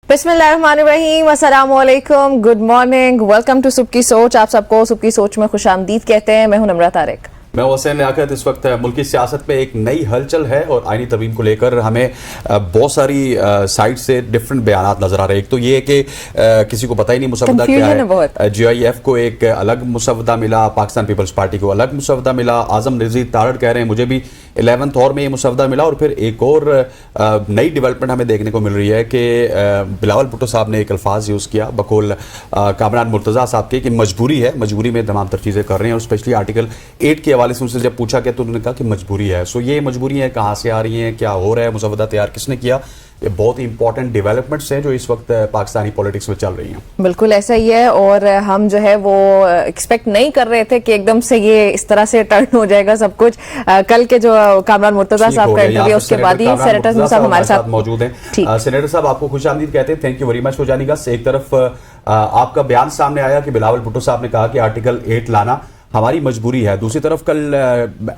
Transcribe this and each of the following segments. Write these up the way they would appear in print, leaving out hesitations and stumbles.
बिस्मिल्लाहिर्रहमानिर्रहीम, अस्सलाम वालेकुम, गुड मॉर्निंग, वेलकम टू सुबह की सोच। आप सबको सुबह की सोच में खुशामदीद कहते हैं। मैं हूं नम्रा तारिक। मैं हुसैन लियाकत। इस वक्त मुल्की सियासत में एक नई हलचल है और आईनी तरमीम को लेकर हमें बहुत सारी साइड से डिफरेंट बयानात नजर आ रहे हैं। एक तो ये है कि किसी को पता ही नहीं मुसवदा क्या है। GIF को एक अलग मुसवदा मिला, पाकिस्तान पीपल्स पार्टी को अलग मुसवदा मिला। आजम रिजवी तारड़ कह रहे हैं मुझे भी 11th और में ये मुसवदा मिला। और फिर एक और नई डेवलपमेंट हमें देखने को मिल रही है कि बिलावल भुट्टो साहब ने एक अल्फाज यूज़ किया बकौल कामरान मुर्तज़ा साहब के कि मजबूरी है, मजबूरी में तमाम तर चीज़ें कर रहे हैं। और स्पेशली आर्टिकल 8 के हवाले से उनसे जब पूछा गया तो उन्होंने कहा कि मजबूरी है। सो ये मजबूरी है कहाँ से आ रही हैं, क्या हो रहा है, मुसवदा तैयार किसने किया? ये बहुत ही इंपॉर्टेंट डेवलपमेंट्स हैं जो इस वक्त पाकिस्तानी पॉलिटिक्स में चल रही हैं। बिल्कुल ऐसा ही है और हम जो है वो एक्सपेक्ट नहीं कर रहे थे कि एकदम से ये इस तरह से टर्न हो जाएगा सब कुछ। कल के जो कामरान मुर्तजा साहब का इंटरव्यू उसके बाद ही सेनेटर साहब हमारे साथ मौजूद हैं। सेनेटर साहब आपको खुशामदीद कहते हैं, thank you very much for joining अस। एक तरफ आपका बयान सामने आया कि बिलावल भुट्टो साहब ने कहा कि आर्टिकल 8 लाना हमारी मजबूरी है। दूसरी तरफ कल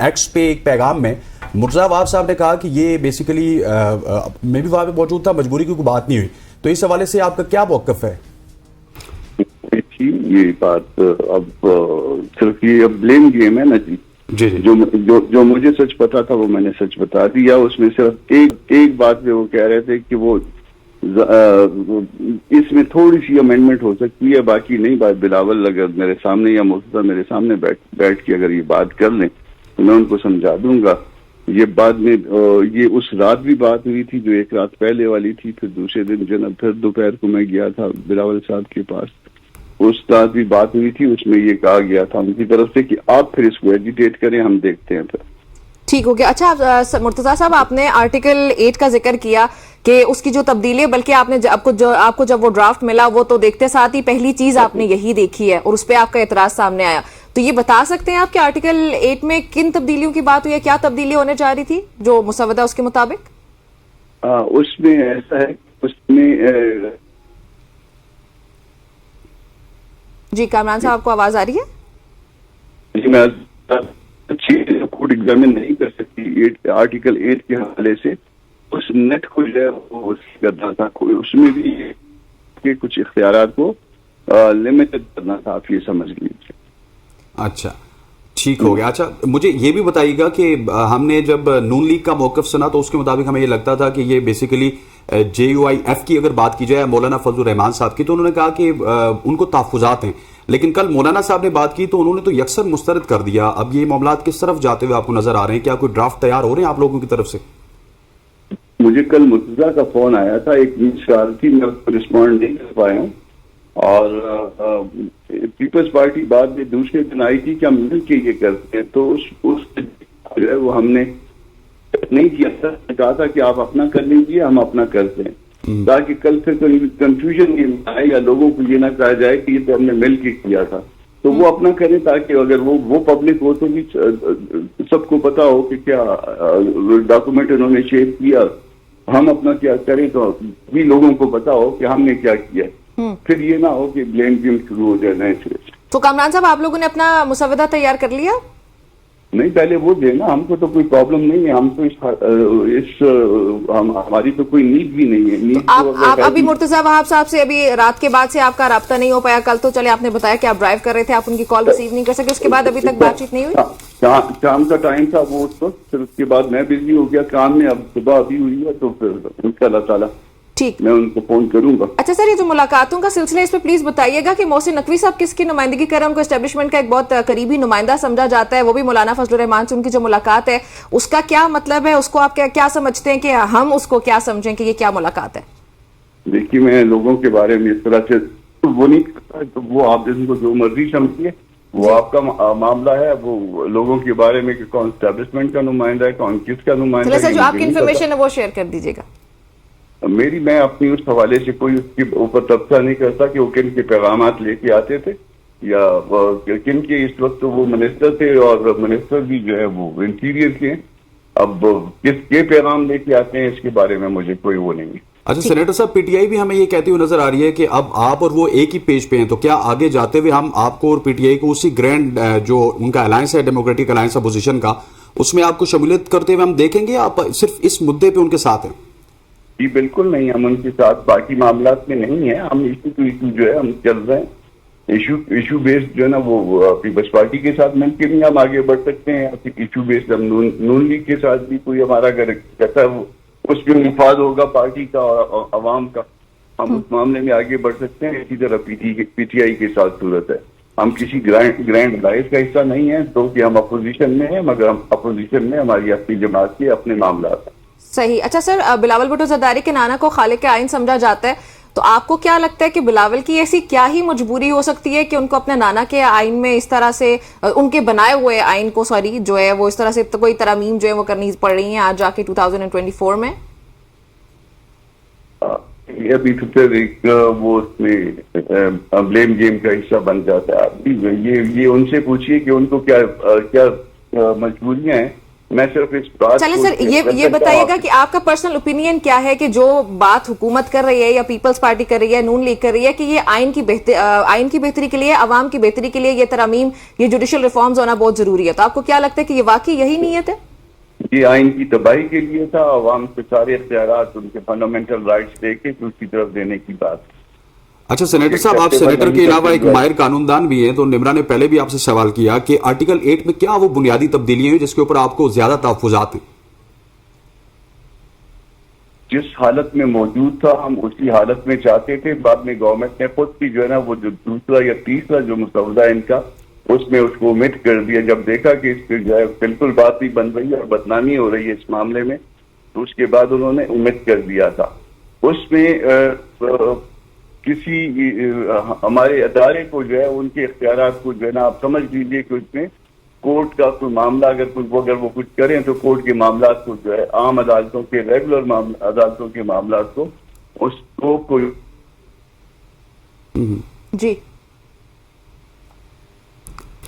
एक्स पे एक पैगाम में मुर्तज़ा वाब साहब ने कहा कि ये बेसिकली मैं भी वहां पे मौजूद था, मजबूरी की कोई बात नहीं हुई। तो इस हवाले से आपका क्या मौक़िफ़ है? ये बात अब सिर्फ ये अब ब्लेम गेम है ना जी। जी जो मुझे सच पता था वो मैंने सच बता दिया। उसमें सिर्फ एक बात पे वो कह रहे थे कि वो इसमें थोड़ी सी अमेंडमेंट हो सकती है, बाकी नहीं। बात बिलावल अगर मेरे सामने या मुर्तज़ा मेरे सामने बैठ के अगर ये बात कर लें तो मैं उनको समझा दूंगा। ये बाद में ये उस रात भी बात हुई थी जो एक रात पहले वाली थी। फिर दूसरे दिन जनाब फिर दोपहर को मैं गया था बिलावल साहब के पास, उस रात भी बात हुई थी। उसमें ये कहा गया था उनकी तरफ से कि आप फिर इसको एजिटेट करें, हम देखते हैं फिर। ठीक हो गया। अच्छा मुर्तजा साहब, आपने आर्टिकल 8 का जिक्र किया कि उसकी जो तब्दीली है, बल्कि आपने आपको जब वो ड्राफ्ट मिला वो तो देखते साथ ही पहली चीज आपने यही देखी है और उस पर आपका एतराज सामने आया। तो ये बता सकते हैं आप कि आर्टिकल 8 में किन तब्दीलियों की बात हुई है, क्या तब्दीली होने जा रही थी जो मुसवदा उसके मुताबिक? उसमें ऐसा है, उसमें जी कामरान साहब, आपको आवाज आ रही है? जी, मैं अच्छी रिपोर्ट एग्जामिन नहीं कर सकती आर्टिकल 8 के हवाले से। उस नेट को जो है वो करना था, उसमें भी के कुछ इख्तियारात को लिमिटेड करना था, आप ये समझ लीजिए। अच्छा, ठीक हो गया। अच्छा, मुझे ये भी बताइएगा कि हमने जब नून लीग का मौक़िफ़ सुना तो उसके मुताबिक हमें ये लगता था कि ये बेसिकली JUIF की अगर बात की जाए मौलाना फजलुर रहमान साहब की तो उन्होंने कहा कि उनको तहफ़्फ़ुज़ात हैं, लेकिन कल मौलाना साहब ने बात की तो उन्होंने तो यकसर मुस्तरद कर दिया। अब ये मामलात किस तरफ जाते हुए आपको नजर आ रहे हैं? क्या कोई ड्राफ्ट तैयार हो रहे हैं आप लोगों की तरफ से? मुझे कल मुर्तज़ा का फोन आया था, एक मिसाल थी, मैं उसको रिस्पॉन्ड नहीं कर पाया हूँ। और पीपल्स पार्टी बाद में दूसरे दिन आई थी कि हम मिल के ये करते हैं, तो उस जो है वो हमने नहीं किया था। कहा था कि आप अपना कर लीजिए, हम अपना करते हैं, ताकि कल फिर कंफ्यूजन नहीं आए या लोगों को ये ना कहा जाए कि ये तो हमने मिल के किया था। तो वो अपना करें ताकि अगर वो पब्लिक हो तो भी सबको पता हो कि क्या डॉक्यूमेंट उन्होंने शेयर किया, हम अपना क्या करें तो भी लोगों को पता हो कि हमने क्या किया। फिर ये ना हो कि ब्लेम गेम शुरू हो जाए नए सिरे से। तो कामरान साहब, आप लोगों ने अपना मुसवदा तैयार कर लिया? नहीं, पहले वो देना, हमको तो कोई प्रॉब्लम नहीं है। हम तो हमारी तो कोई नीड भी नहीं है। नीड तो आप अभी मुर्तजा वाब साहब से अभी रात के बाद से आपका राब्ता नहीं हो पाया? कल तो चले आपने बताया कि आप ड्राइव कर रहे थे, आप उनकी कॉल रिसीव नहीं कर सके, उसके बाद अभी तक बातचीत नहीं हुई? शाम का टाइम था वो उस वक्त, फिर उसके बाद मैं बिजी हो गया काम में। अब सुबह अभी हुई है तो फिर अल्लाह ताला ठीक, मैं उनको फोन करूंगा। अच्छा सर, ये जो मुलाकातों का सिलसिला, इस पे प्लीज बताइएगा कि मोहसिन नकवी साहब किसकी नुमाइंदगी कर रहे हैं? उनको एस्टेब्लिशमेंट का एक बहुत करीबी नुमाइंदा समझा जाता है, वो भी मौलाना फजलुर रहमान से उनकी जो मुलाकात है उसका क्या मतलब है? उसको आप क्या समझते हैं कि हम उसको क्या समझें कि ये क्या मुलाकात है? देखिए, मैं लोगों के बारे में इस तरह से वो नहीं करता, तो वो आप जिनको जो मर्जी समझिए, वो आपका मामला है। वो लोगों के बारे में कि कौन एस्टेब्लिशमेंट का नुमाइंदा है, कौन किसका नुमाइंदा है, जो आपकी इन्फॉर्मेशन है वो शेयर कर दीजिएगा। मैं अपनी उस हवाले से कोई उसके ऊपर तबसरा नहीं करता कि वो किन के पैगाम लेके आते थे या किन के। इस वक्त तो वो मिनिस्टर थे और मिनिस्टर भी जो है वो इंटीरियर के। अब किसके पैगाम लेके आते हैं इसके बारे में मुझे कोई वो नहीं है। अच्छा सेनेटर साहब, PTI भी हमें ये कहती हुई नजर आ रही है कि अब आप और वो एक ही पेज पे हैं, तो क्या आगे जाते हुए हम आपको और PTI को उसी ग्रैंड जो उनका अलायंस है, डेमोक्रेटिक अलायंस अपोजिशन का, उसमें आपको शमूलियत करते हुए हम देखेंगे? आप सिर्फ इस मुद्दे पे उनके साथ हैं? जी बिल्कुल नहीं, हम उनके साथ बाकी मामलात में नहीं है। हम इशू टू इशू जो है हम चल रहे हैं। इशू बेस्ड जो है ना वो पीपल्स पार्टी के साथ मिलकर भी हम आगे बढ़ सकते हैं, या फिर इशू बेस्ड हम नून लीग के साथ भी कोई हमारा अगर जैसा उसमें मुफाद होगा पार्टी का और अवाम का, हम उस मामले में आगे बढ़ सकते हैं। इसी तरह पीटीआई के साथ सूरत है। हम किसी ग्रैंड अलायंस का हिस्सा नहीं है, तो कि हम अपोजिशन में हैं, मगर हम अपोजिशन में हमारी अपनी जमात के अपने मामला हैं। सही। अच्छा सर, बिलावल भुट्टो जरदारी के नाना को खालिक आइन समझा जाता है, तो आपको क्या लगता है कि बिलावल की ऐसी क्या ही मजबूरी हो सकती है कि उनको अपने नाना के आइन में इस तरह से, उनके बनाए हुए आइन को सॉरी जो है वो इस तरह से तो कोई तरमीम जो है वो करनी पड़ रही है आज जाके 2024 में? ये अभी तो फिर एक वो उसमें ब्लेम गेम का हिस्सा बन जाता है। ये उनसे पूछिए कि उनको क्या मजबूरियां हैं। मैं सिर्फ इस बात चले सर, ये बताइएगा कि आपका पर्सनल ओपिनियन क्या है कि जो बात हुकूमत कर रही है या पीपल्स पार्टी कर रही है, नून लीग कर रही है कि ये आइन की बेहतरी के लिए, अवाम की बेहतरी के लिए ये तरमीम, ये जुडिशल रिफॉर्म्स होना बहुत जरूरी है, तो आपको क्या लगता है कि ये वाकई यही नीयत है? ये आइन की तबाही के लिए था, अवाम के सारे इख्तियारात उनके फंडामेंटल राइट्स देके तो उसकी तरफ देने की बात। अच्छा सेनेटर साहब, आप सेनेटर के अलावा एक माहिर कानूनदान भी हैं, तो निमरा ने पहले भी आपसे सवाल किया कि आर्टिकल 8 में क्या वो बुनियादी तब्दीलियां हुई जिसके ऊपर आपको ज्यादा तहफ्फुज़ात हैं? जिस हालत में मौजूद था हम उसी हालत में चाहते थे। बाद में गवर्नमेंट ने खुद भी जो है ना वो जो दूसरा या तीसरा जो मसौदा है इनका, उसमें उसको ओमिट कर दिया। जब देखा कि इस पर जो है बिल्कुल बात ही बन रही है और बदनामी हो रही है इस मामले में, तो उसके बाद उन्होंने ओमिट कर दिया था। उसमें किसी हमारे अदारे को जो है उनके इख्तियारात को जो है ना आप समझ लीजिए कि उसमें कोर्ट का कोई मामला अगर वो कुछ करें तो कोर्ट के मामला को जो है आम अदालतों के रेगुलर अदालतों के मामला को उसको कोई जी।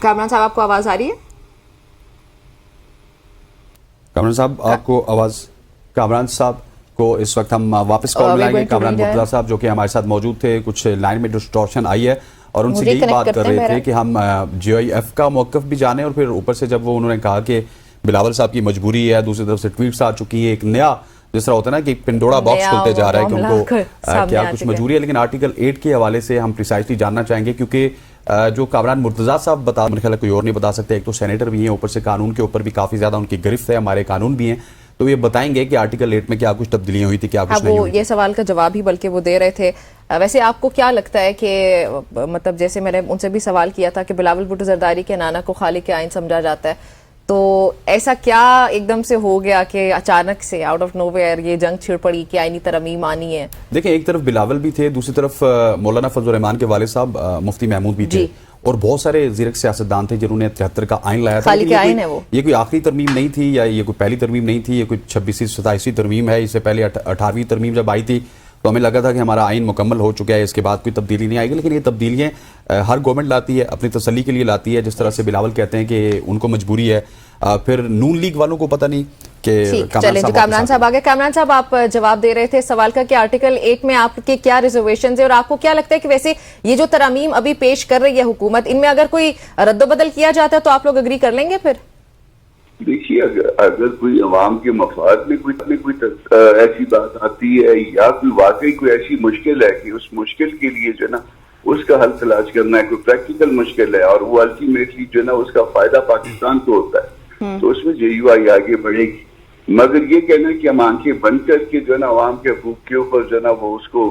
कामरान साहब, आपको आवाज आ रही है? कामरान साहब आपको आवाज? कामरान साहब को इस वक्त हम वापस कॉल मिलाएंगे। कामरान मुर्तजा साहब जो कि हमारे साथ मौजूद थे, कुछ लाइन में डिस्टॉर्शन आई है और उनसे यही बात कर रहे थे कि हम GIF का मौक़िफ़ भी जाने, और फिर ऊपर से जब वो उन्होंने कहा कि बिलावल साहब की मजबूरी है, दूसरी तरफ से ट्वीट्स आ चुकी है, एक नया जिस तरह होता है ना कि पिंडोरा बॉक्स खुलते जा रहा है कि उनको क्या कुछ मजबूरी है। लेकिन आर्टिकल 8 के हवाले से हम प्रिसाइसली जानना चाहेंगे, क्योंकि जो कामरान मुर्तजा साहब बता, मेरे ख्याल कोई और नहीं बता सकते। एक तो सेनेटर भी हैं, ऊपर से कानून के ऊपर भी काफी ज्यादा उनकी गिरफ्त है, हमारे कानून भी हैं, तो ये बताएंगे कि आर्टिकल 8 में क्या कुछ तब्दीलियां हुई थी, क्या कुछ नहीं हुई। ये सवाल का जवाब ही बल्कि वो दे रहे थे। वैसे आपको क्या लगता है कि मतलब जैसे मैंने उनसे भी सवाल किया था कि बिलावल भुट्टो जरदारी के नाना को खालिक के आइन समझा जाता है, तो ऐसा क्या एकदम से हो गया कि अचानक से आउट ऑफ नोवेयर ये जंग छिड़ पड़ी कि आईनी तरमीम आनी है? देखिए, एक तरफ बिलावल भी थे, दूसरी तरफ मौलाना फजल रहमान के वालिद साहब मुफ्ती महमूद भी थे, और बहुत सारे ज़ीरक सियासतदान थे जिन्होंने 73 का आइन लाया था। ये कोई आखिरी तरमीम नहीं थी, या ये कोई पहली तरमीम नहीं थी, ये कोई 26वीं 27वीं तरमीम है। इससे पहले 18वीं तरमीम जब आई थी तो हमें लगा था कि हमारा आइन मुकम्मल हो चुका है, इसके बाद कोई तब्दीली नहीं आएगी। लेकिन ये तब्दीलियाँ हर गवर्नमेंट लाती है, अपनी तसल्ली के लिए लाती है। जिस तरह से बिलावल कहते हैं कि उनको मजबूरी है, फिर नून लीग वालों को पता नहीं कि कामरान साहब आ गए। कामरान साहब, आप जवाब दे रहे थे सवाल का कि आर्टिकल 8 में आपके क्या रिजर्वेशन है, और आपको क्या लगता है कि वैसे ये जो तरमीम अभी पेश कर रही है हुकूमत, इनमें अगर कोई रद्दोबदल किया जाता है तो आप लोग अग्री कर लेंगे? फिर देखिए, अगर कोई अवाम के मफाद में कोई ऐसी बात आती है या कोई वाकई कोई ऐसी मुश्किल है कि उस मुश्किल के लिए जो है ना उसका हल तलाश करना है, कोई प्रैक्टिकल मुश्किल है और वो अल्टीमेटली जो है ना उसका फायदा पाकिस्तान को होता है, तो उसमें JUI आगे बढ़ेगी। मगर ये कहना कि हम आंखें बंद करके जो है ना अवाम के हकूक के ऊपर जो है ना वो उसको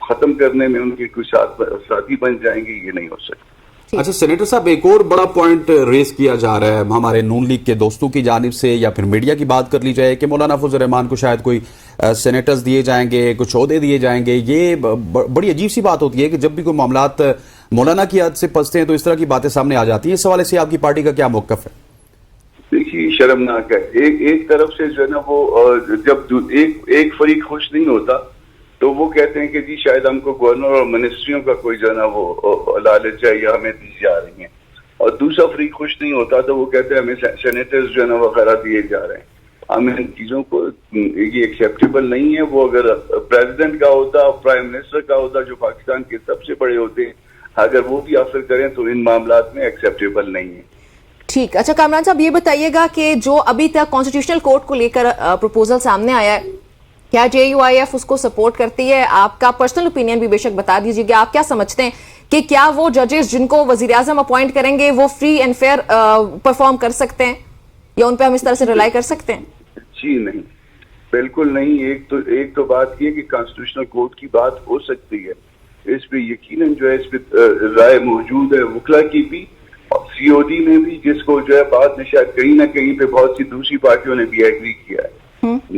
खत्म करने में उनके कुछ साथी बन जाएंगे, ये नहीं हो सकता। अच्छा सेनेटर साहब, एक और बड़ा पॉइंट रेस किया जा रहा है हमारे नून लीग के दोस्तों की जानिब से, या फिर मीडिया की बात कर ली जाए कि मौलाना फजल रहमान को शायद कोई सेनेटर्स दिए जाएंगे, कुछ ओहदे दिए जाएंगे। ये बड़ी अजीब सी बात होती है कि जब भी कोई मामलात मौलाना की हद से पसते हैं तो इस तरह की बातें सामने आ जाती हैं। इस हवाले से आपकी पार्टी का क्या मौक़िफ़ है? देखिए, शर्मनाक है। एक तरफ से जो है ना वो जब एक फरीक खुश नहीं होता तो वो कहते हैं कि जी शायद हमको गवर्नर और मिनिस्ट्रियों का कोई जो है ना वो लालच है या हमें दी जा रही हैं, और दूसरा फरीक खुश नहीं होता तो वो कहते हैं हमें सेनेटर्स जो है ना वगैरह दिए जा रहे हैं। हम इन चीजों को, ये एक्सेप्टेबल नहीं है। वो अगर प्रेसिडेंट का होता, प्राइम मिनिस्टर का होता, जो पाकिस्तान के सबसे बड़े होते हैं, अगर वो भी ऑफर करें तो इन मामलात में एक्सेप्टेबल नहीं है। ठीक। अच्छा कामरान साहब, ये बताइएगा कि जो अभी तक कॉन्स्टिट्यूशनल कोर्ट को लेकर प्रपोजल सामने आया है क्या JUIF उसको सपोर्ट करती है? आपका पर्सनल ओपिनियन भी बेशक बता दीजिए कि आप क्या समझते हैं कि क्या वो जजेस जिनको वजीर आजम अपॉइंट करेंगे वो फ्री एंड फेयर परफॉर्म कर सकते हैं, या उन पे हम इस तरह से रिलाई कर सकते हैं? जी नहीं, बिल्कुल नहीं। एक तो बात ये कि कॉन्स्टिट्यूशनल कोर्ट की बात हो सकती है, इस पे यकीनन जो है इस पे राय मौजूद है वकला की भी और COD में भी, जिसको जो है बाद में शायद कहीं ना कहीं पे बहुत सी दूसरी पार्टियों ने भी एग्री किया है।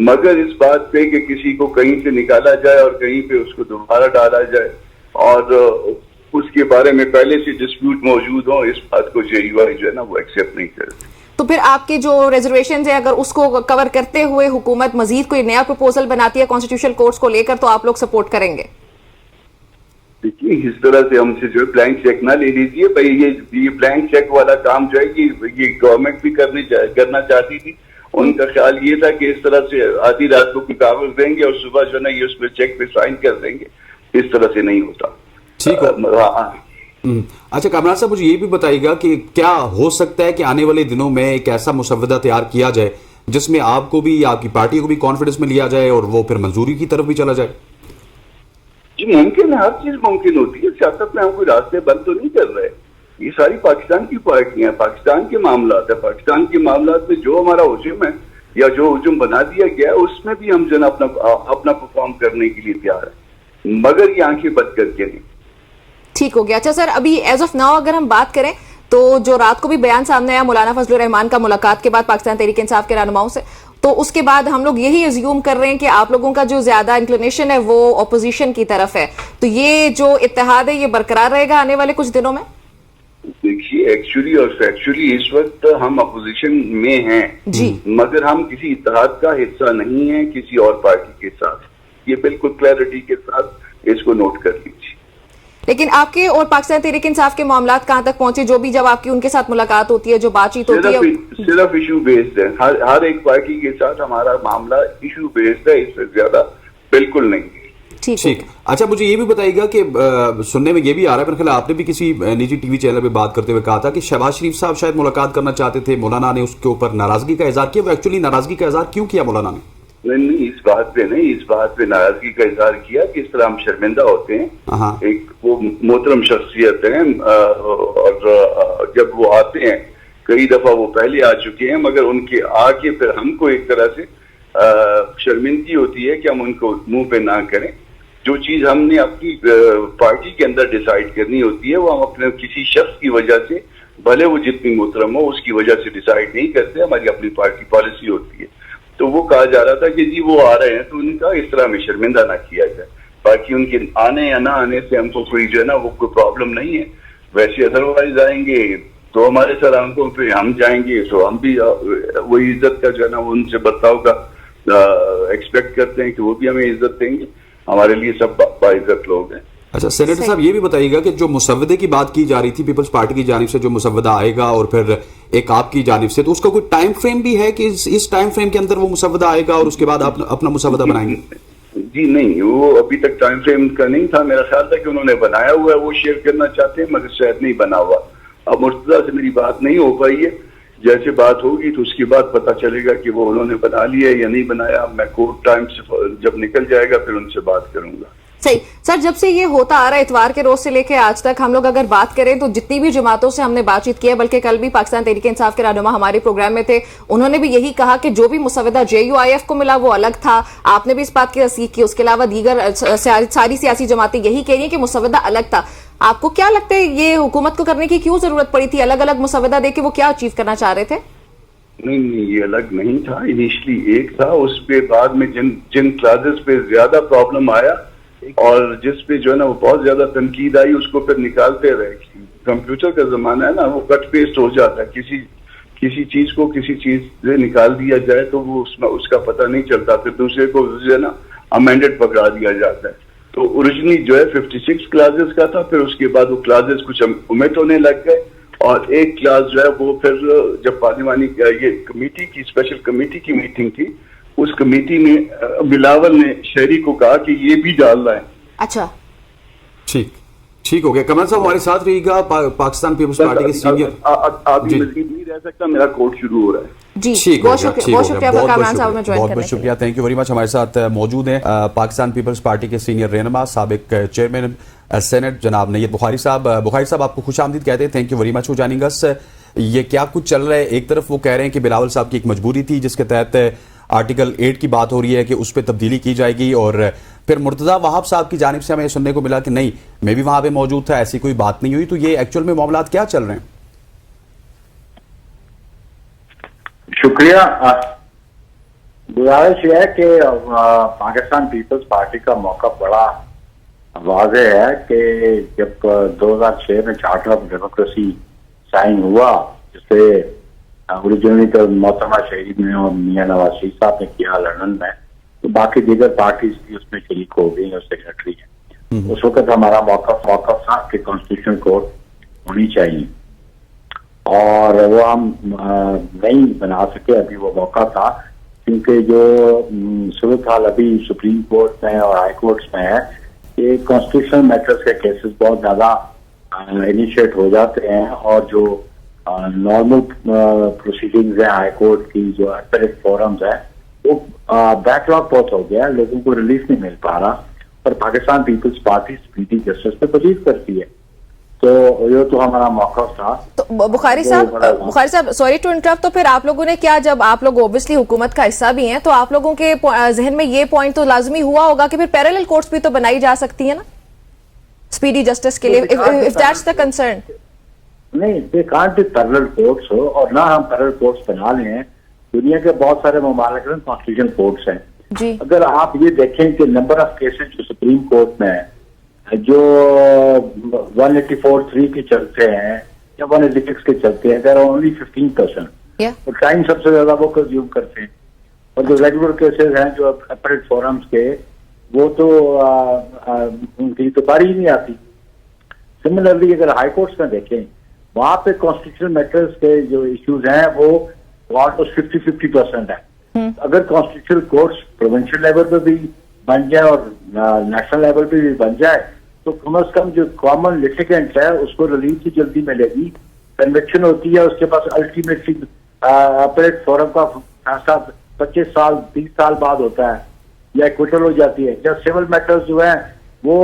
मगर इस बात पे कि किसी को कहीं से निकाला जाए और कहीं पे उसको दोबारा डाला जाए और उसके बारे में पहले से डिस्प्यूट मौजूद हो, इस बात को JUI जो है ना वो एक्सेप्ट नहीं करती। तो फिर आपके जो रिजर्वेशन है अगर उसको कवर करते हुए हुकूमत मजीद कोई नया प्रपोजल बनाती है कॉन्स्टिट्यूशनल कोर्ट्स को लेकर तो आप लोग सपोर्ट करेंगे? देखिए, इस तरह से हमसे जो है ब्लैंक चेक ना ले लीजिए भाई। ये ब्लैंक चेक वाला काम जो है ये गवर्नमेंट भी करना चाहती थी। उनका ख्याल ये था कि इस तरह से आधी रात को कागज देंगे और सुबह जो है ना ये उस पर चेक पे साइन कर देंगे। इस तरह से नहीं होता। ठीक है। अच्छा कामरान साहब, मुझे ये भी बताइएगा कि क्या हो सकता है कि आने वाले दिनों में एक ऐसा मुसव्वदा तैयार किया जाए जिसमें आपको भी, आपकी पार्टी को भी कॉन्फिडेंस में लिया जाए और वो फिर मंजूरी की तरफ भी चला जाए? जी मुमकिन है, हर चीज मुमकिन होती है। सियासत में हम कोई रास्ते बंद तो नहीं कर रहे। ये सारी पाकिस्तान की पार्टियां, पाकिस्तान के मामलात है। पाकिस्तान के मामलात में जो हमारा हुजूम है या जो हुजूम बना दिया गया है उसमें भी हम जन अपना परफॉर्म करने के लिए तैयार है, मगर ये आंखें बंद करके नहीं। ठीक हो गया। अच्छा सर, अभी एज ऑफ नाउ अगर हम बात करें तो जो रात को भी बयान सामने आया मौलाना फजलुर रहमान का मुलाकात के बाद पाकिस्तान तहरीक इंसाफ के रहनुमाओं से, तो उसके बाद हम लोग यही अज्यूम कर रहे हैं कि आप लोगों का जो ज्यादा इंक्लिनेशन है वो ऑपोजिशन की तरफ है, तो ये जो इत्तेहाद है ये बरकरार रहेगा आने वाले कुछ दिनों में? देखिए, एक्चुअली और फैक्चुअली इस वक्त हम अपोजिशन में हैं जी, मगर हम किसी इत्तेहाद का हिस्सा नहीं है किसी और पार्टी के साथ। ये बिल्कुल क्लैरिटी के साथ इसको नोट कर लीजिए। लेकिन आपके और पाकिस्तान तहरीक इंसाफ के मामलात कहां तक पहुंचे? जो भी जब आपकी उनके साथ मुलाकात होती है, जो बातचीत होती है, सिर्फ इशू बेस्ड है। हर एक पार्टी के साथ हमारा मामला इशू बेस्ड है, इससे ज्यादा बिल्कुल नहीं है। ठीक। अच्छा, मुझे ये भी बताइएगा कि सुनने में ये भी आ रहा है, मेरे ख्याल आपने भी किसी निजी टीवी चैनल पे बात करते हुए कहा था कि शहबाज शरीफ साहब शायद मुलाकात करना चाहते थे, मौलाना ने उसके ऊपर नाराजगी का इजहार किया। वो एक्चुअली नाराजगी का इजहार क्यों किया मौलाना ने? नहीं, इस बात पे नाराजगी का इजहार किया कि इस तरह हम शर्मिंदा होते हैं। एक वो मोहतरम शख्सियत है और जब वो आते हैं, कई दफा वो पहले आ चुके हैं, मगर उनके आके फिर हमको एक तरह से शर्मिंदगी होती है कि हम उनको मुंह पे ना करें। जो चीज हमने अपनी पार्टी के अंदर डिसाइड करनी होती है वो हम अपने किसी शख्स की वजह से, भले वो जितनी मोहतरम हो, उसकी वजह से डिसाइड नहीं करते। हमारी अपनी पार्टी पॉलिसी होती है। तो वो कहा जा रहा था कि जी वो आ रहे हैं तो उनका इस तरह में शर्मिंदा ना किया जाए। बाकी उनके आने या ना आने से हमको कोई जो है ना वो कोई प्रॉब्लम नहीं है। वैसे अदरवाइज आएंगे तो हमारे सर आंखों पे हम जाएंगे तो हम भी वही इज्जत का जो है ना उनसे बर्ताव का एक्सपेक्ट करते हैं कि वो भी हमें इज्जत देंगे। हमारे लिए सब बाइज्जत लोग हैं। अच्छा सेनेटर साहब, ये भी बताइएगा कि जो मुसव्वदे की बात की जा रही थी पीपल्स पार्टी की जानिब से, जो मुसव्वदा आएगा और फिर एक आपकी जानिब से, तो उसका कोई टाइम फ्रेम भी है कि इस टाइम फ्रेम के अंदर वो मुसव्वदा आएगा और उसके बाद आप अपना मुसव्वदा बनाएंगे? जी नहीं, वो अभी तक टाइम फ्रेम का नहीं था। मेरा ख्याल था कि उन्होंने बनाया हुआ है, वो शेयर करना चाहते हैं, मगर शायद नहीं बना हुआ। अब मुर्तजा से मेरी बात नहीं हो पाई है। जैसे बात होगी तो उसके बाद पता चलेगा कि वो उन्होंने बना लिया या नहीं बनाया। मैं कोर्ट टाइम से जब निकल जाएगा फिर उनसे बात करूंगा। सही सर, जब से ये होता आ रहा है इतवार के रोज से लेकर आज तक, हम लोग अगर बात करें तो जितनी भी जमातों से हमने बातचीत की है, बल्कि कल भी पाकिस्तान तहरीक इंसाफ के रहनुमा हमारे प्रोग्राम में थे, उन्होंने भी यही कहा कि जो भी मुसव्वदा JUIF को मिला वो अलग था। आपने भी इस बात की तस्दीक की। उसके अलावा दीगर सारी सियासी जमातें यही कह रही है कि मुसव्वदा अलग था। आपको क्या लगता है ये हुकूमत को करने की क्यों जरूरत पड़ी थी? अलग अलग मुसव्वदा देके वो क्या अचीव करना चाह रहे थे? नहीं, ये अलग नहीं था। इनिशियली एक था, उस पे बाद में जिन क्लासेस पे ज्यादा प्रॉब्लम आया और जिस पे जो है ना वो बहुत ज्यादा तनकीद आई, उसको फिर निकालते रहे। कंप्यूटर का जमाना है ना, वो कट पेस्ट हो जाता है। किसी चीज को किसी चीज से निकाल दिया जाए तो वो उसका पता नहीं चलता, फिर दूसरे को जो है ना अमेंडेड पकड़ा दिया जाता है। तो ओरिजिनली जो है 56 क्लासेस का था, फिर उसके बाद वो क्लासेस कुछ ओमिट होने लग गए और एक क्लास जो है वो फिर जब पार्लिमानी ये कमेटी की स्पेशल कमेटी की मीटिंग थी, उस कमेटी में बिलावल ने शहरी को कहा कि ये भी डालना है। अच्छा, ठीक हो गया। कमल साहब हमारे साथ रहिएगा। पाकिस्तान पीपल्स पार्टी के सीनियर। अभी मजीद नहीं रह सकता, मेरा कोर्ट शुरू हो रहा है। जी ठीक हो बहुत गया, शुक्रिया, बहुत शुक्रिया आपका कामरान साहब में ज्वाइन बहुत करने बहुत के लिए। शुक्रिया, थैंक यू वेरी मच। हमारे साथ मौजूद हैं पाकिस्तान पीपल्स पार्टी के सीनियर रहनुमा साबिक चेयरमैन सेनेट जनाब नैयद बुखारी साहब। बुखारी साहब आपको खुशामदीद कहते हैं, thank you very much for joining अस। ये क्या कुछ चल रहा है? एक तरफ वो कह रहे हैं कि बिलावल साहब की एक मजबूरी थी जिसके तहत आर्टिकल 8 की बात हो रही है कि उस पर तब्दीली की जाएगी, और फिर मुर्तजा वहाब साहब की जानिब से हमें सुनने को मिला कि नहीं, मैं भी वहां पे मौजूद था, ऐसी कोई बात नहीं हुई। तो ये एक्चुअल में मामला क्या चल रहे हैं? शुक्रिया। गुजारिश है कि पाकिस्तान पीपल्स पार्टी का मौका बड़ा वाज़ेह है कि जब 2006 में चार्टर ऑफ डेमोक्रेसी साइन हुआ, जिसे ओरिजिनली तो मोहतरमा शहीद ने और मियां नवाज शरीफ साहब ने किया लंदन में, तो बाकी दीगर पार्टीज भी उसमें शरीक हो गई और सेक्रेटरी है। उस वक्त हमारा मौका था कि कॉन्स्टिट्यूशन कोर्ट होनी चाहिए, और वो हम नहीं बना सके। अभी वो मौका था क्योंकि जो सूरत हाल अभी सुप्रीम कोर्ट में और हाई कोर्ट्स में है कि कॉन्स्टिट्यूशनल मैटर्स के केसेस बहुत ज्यादा इनिशिएट हो जाते हैं, और जो नॉर्मल प्रोसीडिंग्स है हाई कोर्ट की, जो अपीलेट फोरम्स है, वो बैकलॉग बहुत हो गया है, लोगों को रिलीफ नहीं मिल पा रहा। पर Pakistan peoples party speedy justice पे बिलीव करती है, तो ये तो हमारा मौका था। तो बुखारी साहब सॉरी टू इंटरप्ट, तो फिर आप लोगों ने क्या, जब आप लोग ओब्वियसली हुकूमत का हिस्सा भी हैं, तो आप लोगों के जहन में ये पॉइंट तो लाजमी हुआ होगा कि फिर पैरेलल कोर्ट्स भी तो बनाई जा सकती है ना स्पीडी जस्टिस के लिए, इफ दैट्स द कंसर्न। नहीं, they can't be parallel courts हो, और ना हम पैरेलल कोर्ट्स बना ले हैं। दुनिया के बहुत सारे ममालिक में कॉन्स्टिट्यूशन कोर्ट्स हैं जी। अगर आप ये देखें कि नंबर ऑफ केसेस जो सुप्रीम कोर्ट में है, जो 184(3) के चलते हैं या 186 के चलते हैं, देयर आर ओनली 15%। तो टाइम सबसे ज्यादा वो कंज्यूम करते हैं, और जो रेगुलर केसेस हैं जो अपीलेट फोरम्स के, वो तो उनकी तो बारी ही नहीं आती। सिमिलरली अगर हाई कोर्ट्स में देखें, वहां पे कॉन्स्टिट्यूशनल मैटर्स के जो इश्यूज हैं वो ऑलमोस्ट 50-50% है। अगर कॉन्स्टिट्यूशनल कोर्ट्स प्रोविंशियल लेवल पे भी बन जाए और नेशनल लेवल पे भी बन जाए, तो कम अज कम जो कॉमन लिटिगेंट है उसको रिलीफ भी जल्दी मिलेगी। कन्विक्शन होती है, उसके पास अल्टीमेटली अपीलेट फोरम का फैसला 25 साल 30 साल बाद होता है, या एक्विटल हो जाती है। जब सिविल मैटर्स जो है वो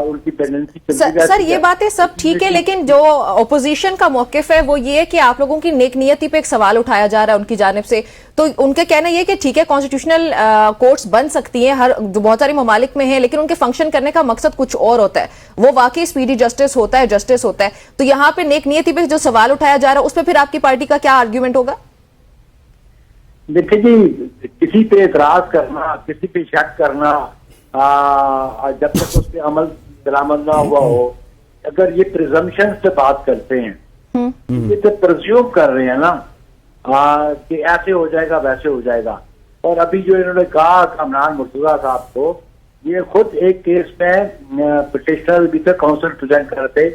उनकी पेंडेंसी सर ये बातें सब ठीक है, लेकिन जो ओपोजिशन का मौकिफ है वो ये है कि आप लोगों की नेक नियति पे एक सवाल उठाया जा रहा है उनकी जानिब से। तो उनके कहना ये कि ठीक है कॉन्स्टिट्यूशनल कोर्ट्स बन सकती हैं, हर बहुत सारे ममालिक में है, लेकिन उनके फंक्शन करने का मकसद कुछ और होता है, वो वाकई स्पीडी जस्टिस होता है, जस्टिस होता है। तो यहाँ पे नेक नियति पे जो सवाल उठाया जा रहा है उस पर फिर आपकी पार्टी का क्या आर्ग्यूमेंट होगा? देखिए जी, किसी पे एतराज करना, किसी पे शक करना, जब तक उस पर अमल दरामद ना हुआ हो, अगर ये प्रिजम्पशन से बात करते हैं, ये तो प्रिज्यूम कर रहे हैं ना कि ऐसे हो जाएगा वैसे हो जाएगा। और अभी जो इन्होंने कहा कामरान मुर्तजा साहब को, ये खुद एक केस में पिटिशनर भी तक काउंसिल प्रेजेंट कर रहे थे।